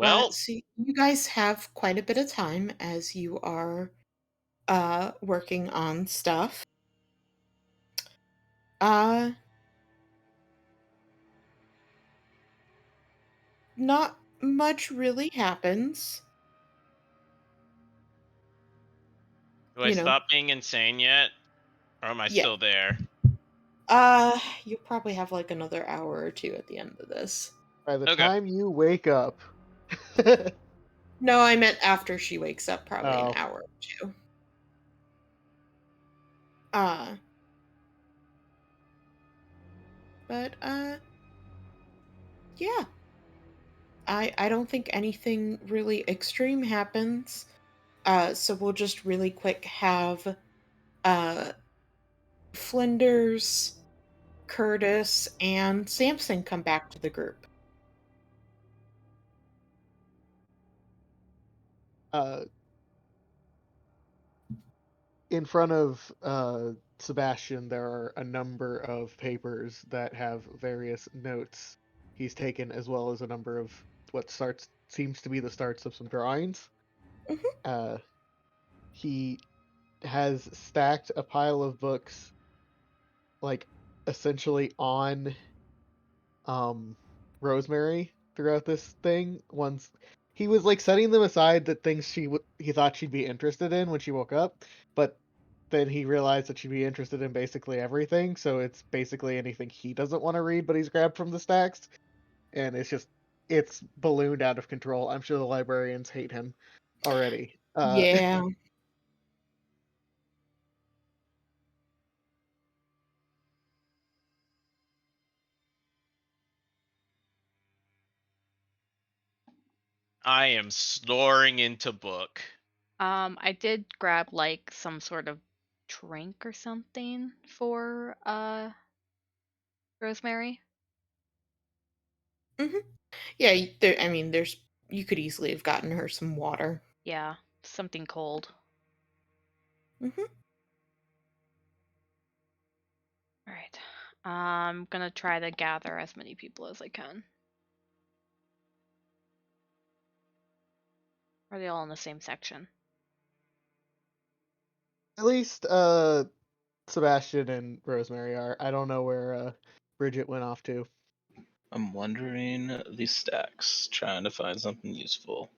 Well, So you guys have quite a bit of time as you are working on stuff. Uh Not much really happens. do I You know. stop being insane yet? Or am I Yeah. still there? You'll probably have like another hour or two at the end of this. By the Okay. time you wake up, No, I meant after she wakes up, probably an oh, hour or two. Uh, but yeah. I don't think anything really extreme happens. So we'll just really quick have uh Flinders, Curtis, and Samson come back to the group. uh, in front of Sebastian, there are a number of papers that have various notes he's taken, as well as a number of what starts seems to be the starts of some drawings. Mhm. Uh, he has stacked a pile of books, like essentially on um Rosemary throughout this thing. Once he was like setting them aside, that things he thought she'd be interested in when she woke up, but then he realized that she'd be interested in basically everything. So it's basically anything he doesn't want to read, but he's grabbed from the stacks, and it's ballooned out of control. I'm sure the librarians hate him already. Yeah. I am snoring into book. I did grab like some sort of drink or something for Rosemary. Hmm. Yeah, I mean, you could easily have gotten her some water. Yeah, something cold. Hmm. All right. I'm gonna try to gather as many people as I can. Are they all in the same section? At least Sebastian and Rosemary are. I don't know where Bridget went off to. I'm wondering these stacks, trying to find something useful.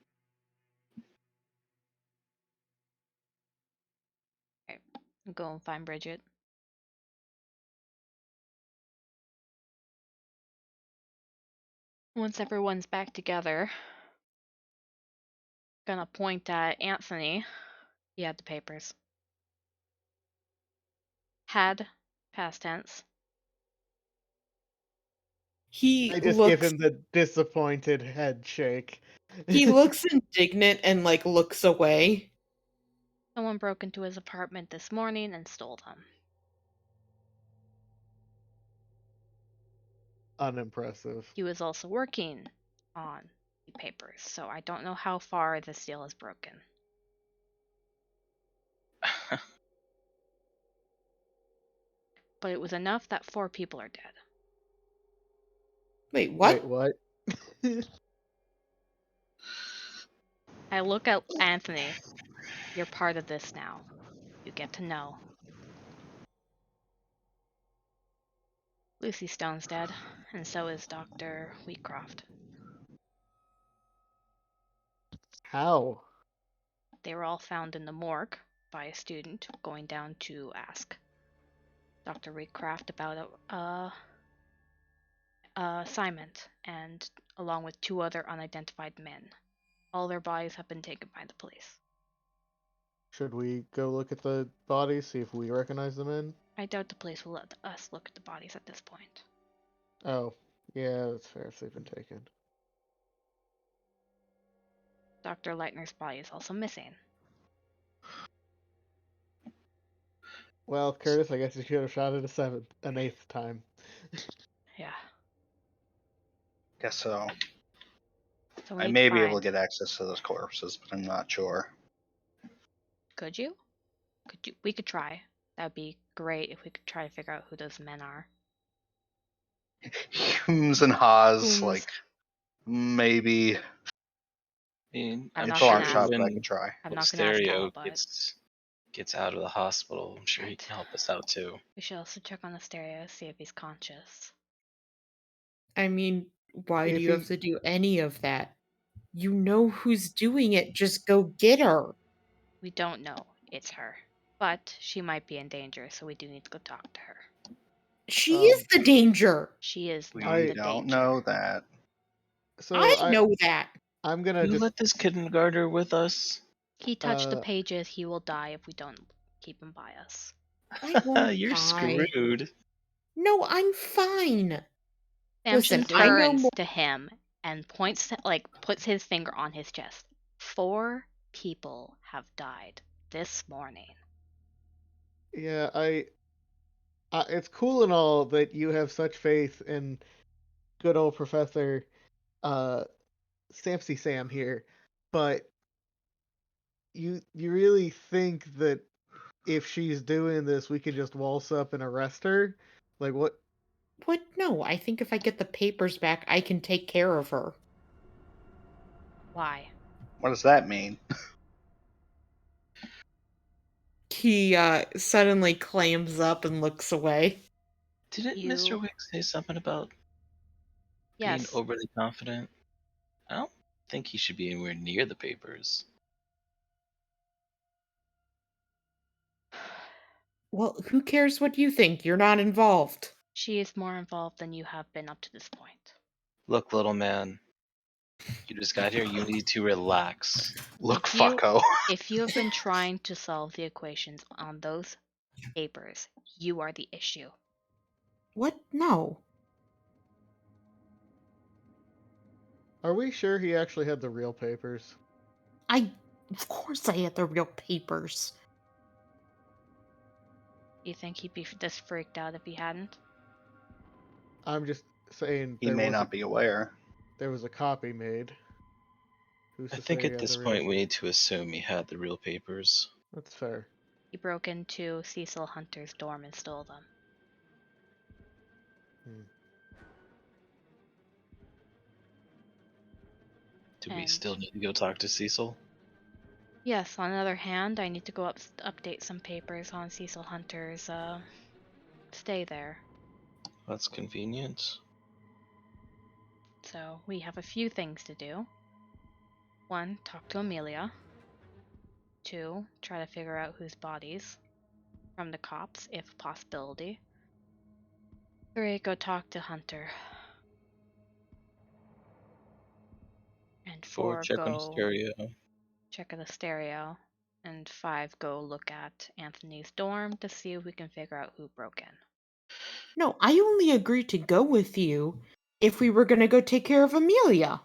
Okay, I'll go and find Bridget. Once everyone's back together, gonna point at Anthony. He had the papers. Had, past tense. He I just give looks him the disappointed head shake. he looks indignant and like looks away. Someone broke into his apartment this morning and stole them. Unimpressive. He was also working on the papers, so I don't know how far the seal is broken. But it was enough that 4 people are dead. Wait, Wait, what? what? I look at Anthony. You're part of this now. You get to know. Lucy Stone's dead, and so is Dr. Wheatcroft. How? They were all found in the morgue by a student going down to ask Dr. Wheatcroft about a assignment, and along with 2 other unidentified men. All their bodies have been taken by the police. Should we go look at the bodies, see if we recognize them in? I doubt the police will let us look at the bodies at this point. Oh, yeah, that's fair if they've been taken. Dr. Leitner's body is also missing. Well, Curtis, I guess you should have shot it an 8th time. Yeah. Guess so. So we I need may to be able find. to get access to those corpses, but I'm not sure. Could you? We could try. That would be great if we could try to figure out who those men are. Hums and haws, Hums. like maybe. I mean, I'm I'm not Full sure on gonna shot, ask. but I when could try. I'm not gonna ask Al, Stereo but gets out of the hospital, I'm sure he can help us out too. we should also check on the stereo, see if he's conscious. I mean, why do If you have he- to do any of that? You know who's doing it. Just go get her. We don't know it's her, but she might be in danger, so we do need to go talk to her. She is the danger. She is We not the don't danger. know that. So I know that. I'm gonna You just let this kindergartner with us? He touched the uh pages. He will die if we don't keep him by us. I won't You're die. screwed. No, I'm fine. Samson Listen, I know turns more. to him and puts his finger on his chest. 4 people have died this morning. yeah, it's cool and all that you have such faith in good old Professor Sampsy Sam here, but you really think that if she's doing this, we can just waltz up and arrest her? Like what? What? No, I think if I get the papers back, I can take care of her. Why? What does that mean? He suddenly clams up and looks away. Didn't Mr. Wicks say something about being Yes. overly confident? I don't think he should be anywhere near the papers. Well, who cares what you think? You're not involved. She is more involved than you have been up to this point. Look, little man, you just got here. You need to relax. Look, If you- fucko. If you have been trying to solve the equations on those papers, you are the issue. What? No. Are we sure he actually had the real papers? Of course I had the real papers. You think he'd be this freaked out if he hadn't? I'm just saying He may not be aware. there was a copy made. Who's I to think say he at had this the real- point we need to assume he had the real papers. That's fair. He broke into Cecil Hunter's dorm and stole them. Do we And- still need to go talk to Cecil? Yes, on the other hand, I need to go update some papers on Cecil Hunter's stay there. That's convenient. So we have a few things to do. 1, talk to Amelia. 2, try to figure out whose bodies from the cops, if a possibility. 3, go talk to Hunter. And 4, Check on go stereo. check the stereo. And 5, go look at Anthony's dorm to see if we can figure out who broke in. No, I only agreed to go with you if we were going to go take care of Amelia.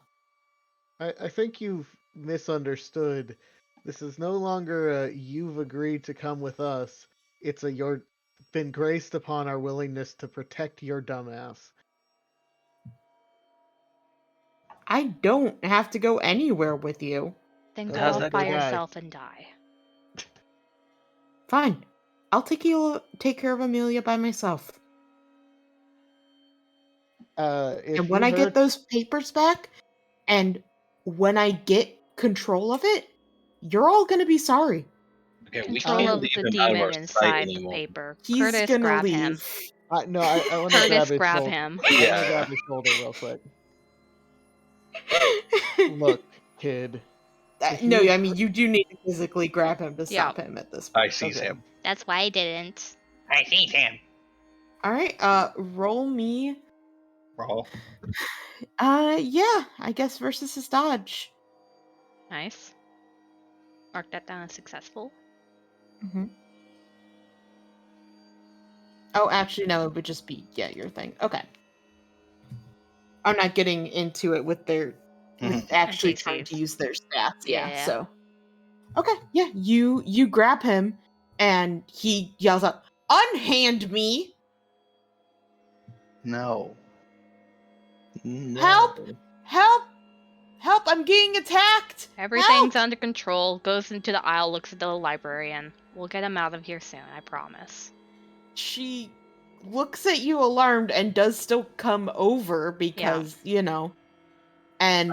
I think you've misunderstood. This is no longer a you've agreed to come with us. It's a you're been graced upon our willingness to protect your dumbass. I don't have to go anywhere with you. Then Oh, go how's off that by gonna die? yourself and die. Fine. I'll take care of Amelia by myself. If And when you I hurt, get those papers back, and when I get control of it, you're all going to be sorry. Okay, we Control can't of leave the him out of demon our sight inside the anymore. paper. He's Curtis, going to grab leave. him. No, I want to grab Curtis, his grab shoulder. him. I want Yeah. to grab his shoulder real quick. Look, kid. If No, you I mean, you do need to physically grab him to Yeah. stop him at this I point. seize Okay. him. That's why I didn't. I see him. All right, roll me. Roll. Yeah, I guess versus his dodge. Nice. Mark that down as successful. Mm-hmm. Oh, actually, no, it would just be your thing. Okay. I'm not getting into it with their with actually trying to NPCs. use their stats. Yeah. Yeah. So. Okay. Yeah. You grab him, and he yells out, "Unhand me! No. No. Help! Help! Help! I'm getting attacked! Everything's Help!" under control. Goes into the aisle, looks at the librarian. We'll get him out of here soon, I promise. She looks at you alarmed and does still come over because, and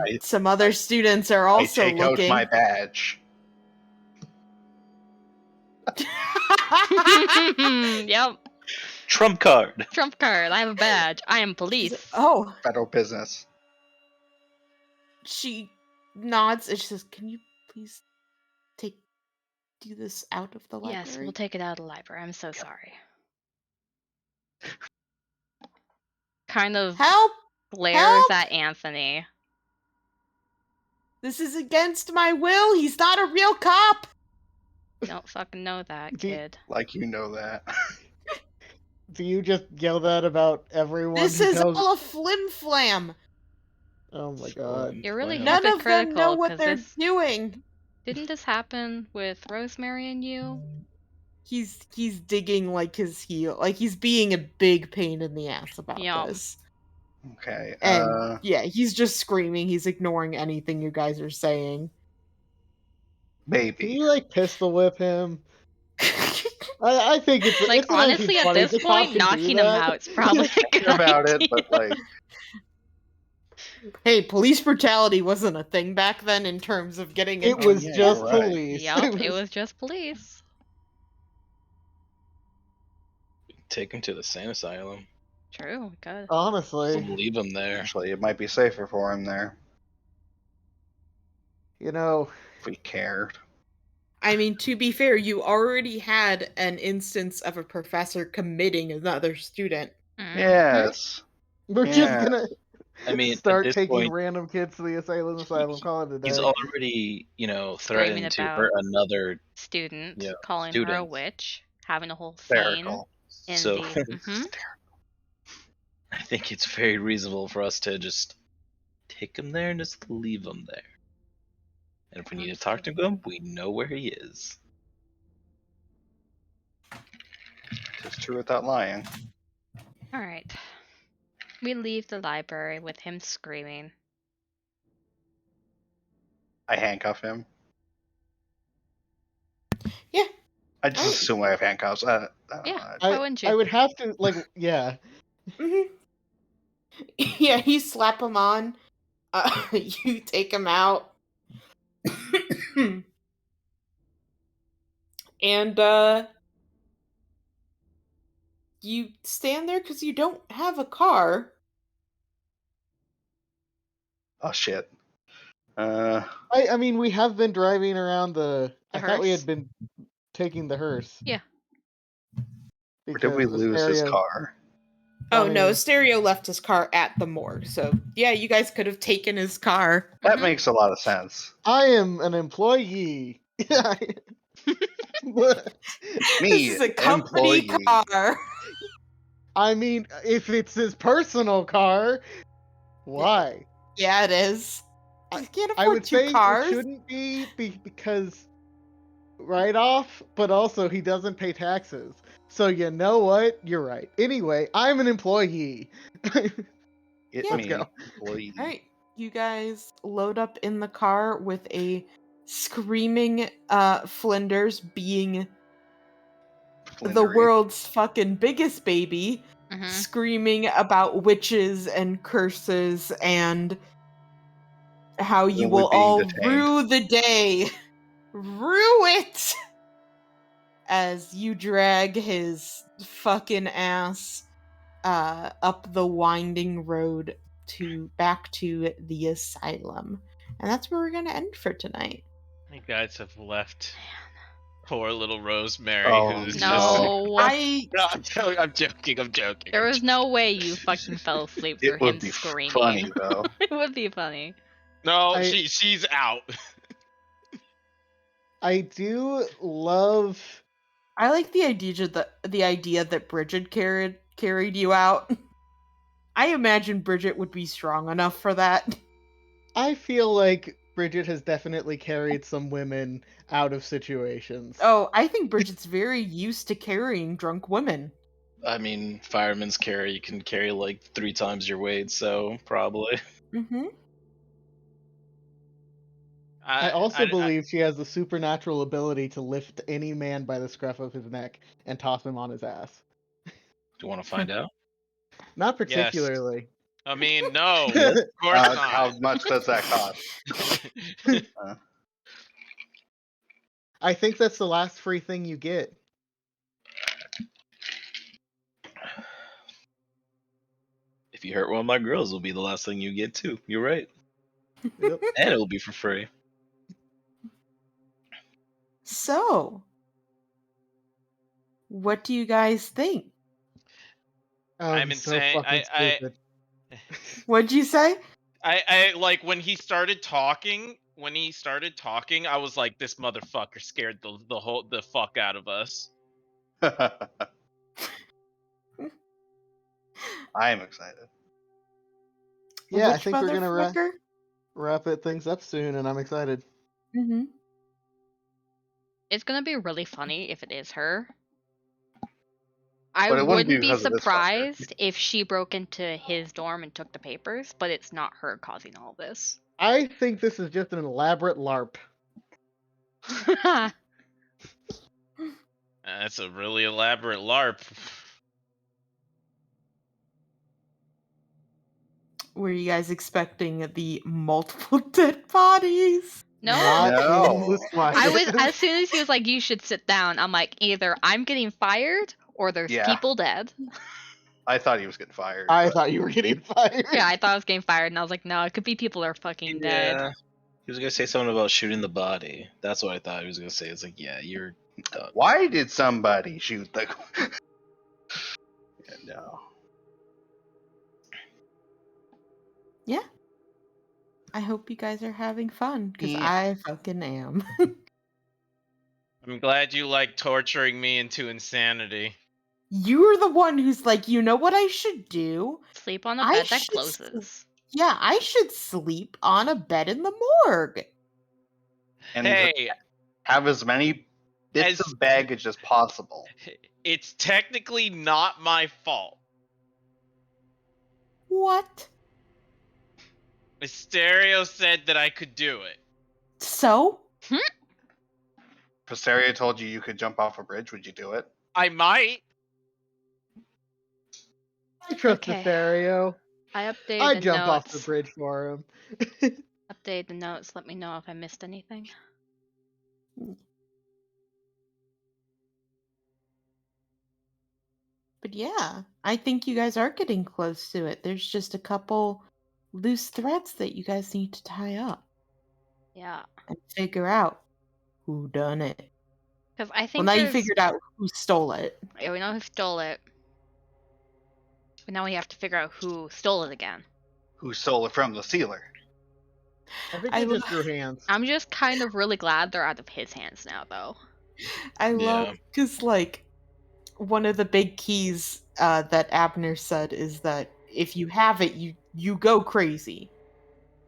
I- some other students are I also take out looking. my badge. Yep. Trump card. Trump card. I have a badge. I am police. Oh, Federal business. she nods and she says, "Can you please do this out of the library?" Yes, we'll take it out of the library. I'm so sorry. Kind of Help! glares Help! at Anthony. This is against my will. He's not a real cop. You don't fucking know that, Do you- kid. Like you know that. Do you just yell that about everyone? This who is tells... all a flim flam. Oh my god. You're really Wow. None of them know hypocritical, what 'cause they're this- doing. Didn't this happen with Rosemary and you? He's digging like his heel, like he's being a big pain in the ass about Yep. this. Okay. And yeah, he's just screaming. He's ignoring anything you guys are saying. Can Maybe. you like pistol whip him? I think it's Like, it's not even honestly, at funny. this The cop point, can do knocking him that. out's probably a good About idea. it, but like, Hey, police brutality wasn't a thing back then in terms of getting It into was yeah, just you're right. police. Yup, it was just police. Take him to the sane asylum. True, good. Honestly, Leave him there. Actually, it might be safer for him there you know, if we cared. I mean, to be fair, you already had an instance of a professor committing another student. Mhm. Yes. we're Yeah. just gonna I mean, at start this taking point, random kids to the asylum, call it a day. he's already, Screaming threatened to about hurt another student, Yeah, calling her a students. witch, having a whole scene Hysterical. in So the. Mhm. I think it's very reasonable for us to just take him there and just leave him there. And if we need to talk to him, we know where he is. It's true without lying. All right. We leave the library with him screaming. I handcuff him. Yeah. I just Alright. assume I have handcuffs. I don't Yeah. know. Why wouldn't you? I would have to yeah. Mm-hmm. Yeah, you slap him on. You take him out. And you stand there because you don't have a car. Oh shit. I mean, we have been driving around the. The I thought we hearse? had been taking the hearse. Yeah. Or did we because lose his Asteria- car? Oh I no, mean- Stereo left his car at the morgue. So yeah, you guys could have taken his car. That Mhm. makes a lot of sense. I am an employee. Me, This is a company employee. car. I mean, if it's his personal car, why? Yeah, it is. You can't afford I would two say cars. it shouldn't be because write off, but also he doesn't pay taxes. So you know what? You're right. Anyway, I'm an employee. It Yeah. me, go. employee. All right, you guys load up in the car with a screaming Flinders being the Flindery. world's fucking biggest baby, Mhm. screaming about witches and curses and how you When we're will being all detained. rue the day. Rue it! As you drag his fucking ass up the winding road back to the asylum. And that's where we're going to end for tonight. You guys have left poor little Rosemary, Oh, who's no. just. No. No, I'm joking. There was no way you fucking fell asleep It through would him be screaming. funny, though. It would be funny. No, I- she's out. I do love. I like the idea that Bridget carried you out. I imagine Bridget would be strong enough for that. I feel like Bridget has definitely carried some women out of situations. Oh, I think Bridget's very used to carrying drunk women. I mean, fireman's carry, you can carry like 3 times your weight, so probably. Mm-hmm. I also believe she has the supernatural ability to lift any man by the scruff of his neck and toss him on his ass. Do you want to find out? Not particularly. I mean, no, of course not. How much does that cost? I think that's the last free thing you get. If you hurt one of my girls, it'll be the last thing you get too. You're right. Yep. And it'll be for free. So, what do you guys think? I'm He's so insane. fucking stupid. What'd you say? I like when he started talking. When he started talking, I was like, "This motherfucker scared the fuck out of us." I am excited. Yeah, I Which think we're gonna motherfucker? wrap it things up soon, and I'm excited. Mm-hmm. It's gonna be really funny if it is her. But I it wouldn't be wouldn't be because of this fucker. surprised if she broke into his dorm and took the papers, but it's not her causing all this. I think this is just an elaborate LARP. That's a really elaborate LARP. Were you guys expecting the multiple dead bodies? No, Not No. in the I was slightest. as soon as he was like, "You should sit down," I'm like, either I'm getting fired or there's Yeah. people dead. I thought he was getting fired. I but- thought you were getting fired. Yeah, I thought I was getting fired, and I was like, no, it could be people are fucking dead. Yeah. He was gonna say something about shooting the body. That's what I thought he was gonna say. It's like, yeah, you're done. Why did somebody shoot the? Yeah, no. Yeah. I hope you guys are having fun, because Yeah. I fucking am. I'm glad you like torturing me into insanity. You're the one who's like, you know what I should do? Sleep on a I bed that should closes. Yeah, I should sleep on a bed in the morgue. And Hey, have as many bits As- of baggage as possible. it's technically not my fault. What? Mysterio said that I could do it. So? Presaria told you could jump off a bridge. Would you do it? I might. I trust Okay. the stereo. I updated I'd the jump off notes. the bridge for him. Update the notes. Let me know if I missed anything. But yeah, I think you guys are getting close to it. There's just a couple loose threads that you guys need to tie up Yeah, and figure out who done it. because I Well, think now you there's- figured out who stole it. Yeah, we know who stole it. But now we have to figure out who stole it again. Who stole it from the sealer? I think I they just lo- drew hands. I'm just kind of really glad they're out of his hands now, though. I Yeah. love because like one of the big keys that Abner said is that if you have it, you go crazy.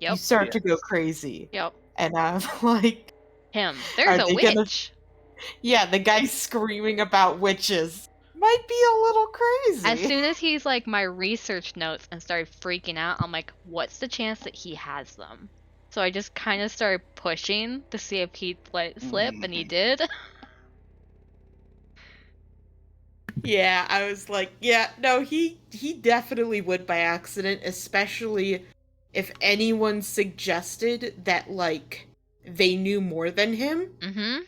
You Yep. start to go crazy, Yep. and I'm like, Him. There's Are a they gonna- witch. yeah, the guy screaming about witches might be a little crazy. As soon as he's like my research notes and started freaking out, I'm like, what's the chance that he has them? So I just kind of started pushing to see if he'd let it slip, and he did. Yeah, I was like, yeah, no, he definitely would by accident, especially if anyone suggested that like they knew more than him. Mm-hmm.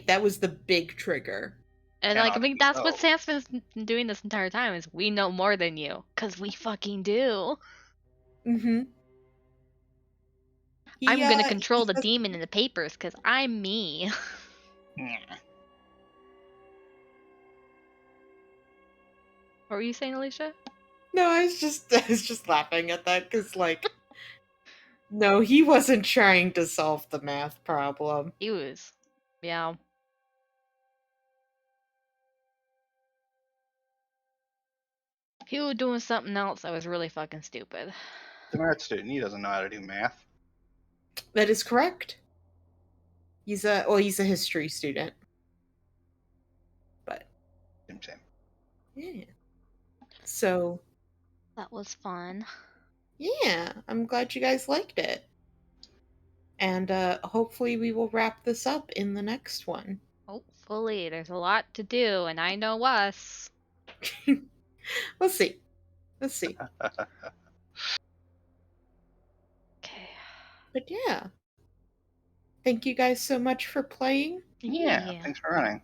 That was the big trigger. And like, I cannot mean, be that's what so. Sam's been doing this entire time is we know more than you. Cause we fucking do. Mm-hmm. I'm gonna He control the says, demon in the papers cause I'm me. Hmm. What were you saying, Alicia? no, I was just laughing at that because, like, no, he wasn't trying to solve the math problem. He was. Yeah. He was doing something else that was really fucking stupid. The math student, he doesn't know how to do math. That is correct. He's a history student. But Same. yeah. So That was fun. yeah, I'm glad you guys liked it. And hopefully we will wrap this up in the next one. Hopefully, there's a lot to do, and I know us. We'll see. Let's see. Okay. But yeah. Thank you guys so much for playing. Yeah, thanks for running.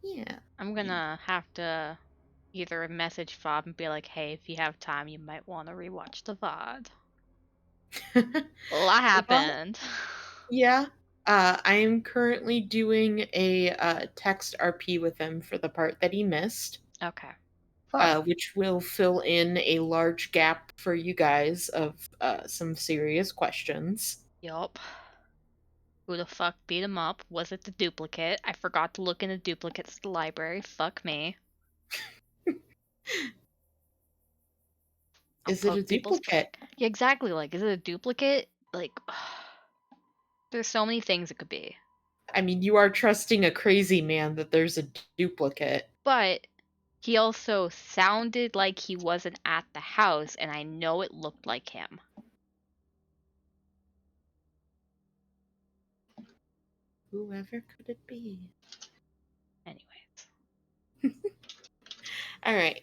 Yeah. I'm gonna have to either message Fob and be like, hey, if you have time, you might want to rewatch the VOD. A lot happened. Yeah. I am currently doing a text RP with him for the part that he missed, Okay. Fun. which will fill in a large gap for you guys of some serious questions. Yup. Who the fuck beat him up? Was it the duplicate? I forgot to look in the duplicates at the library. Fuck me. I'll Is it a poke people's duplicate? Yeah, exactly. Like, is it a duplicate? Like, there's so many things it could be. I mean, you are trusting a crazy man that there's a duplicate. But he also sounded like he wasn't at the house, and I know it looked like him. Whoever could it be? Anyways. All right.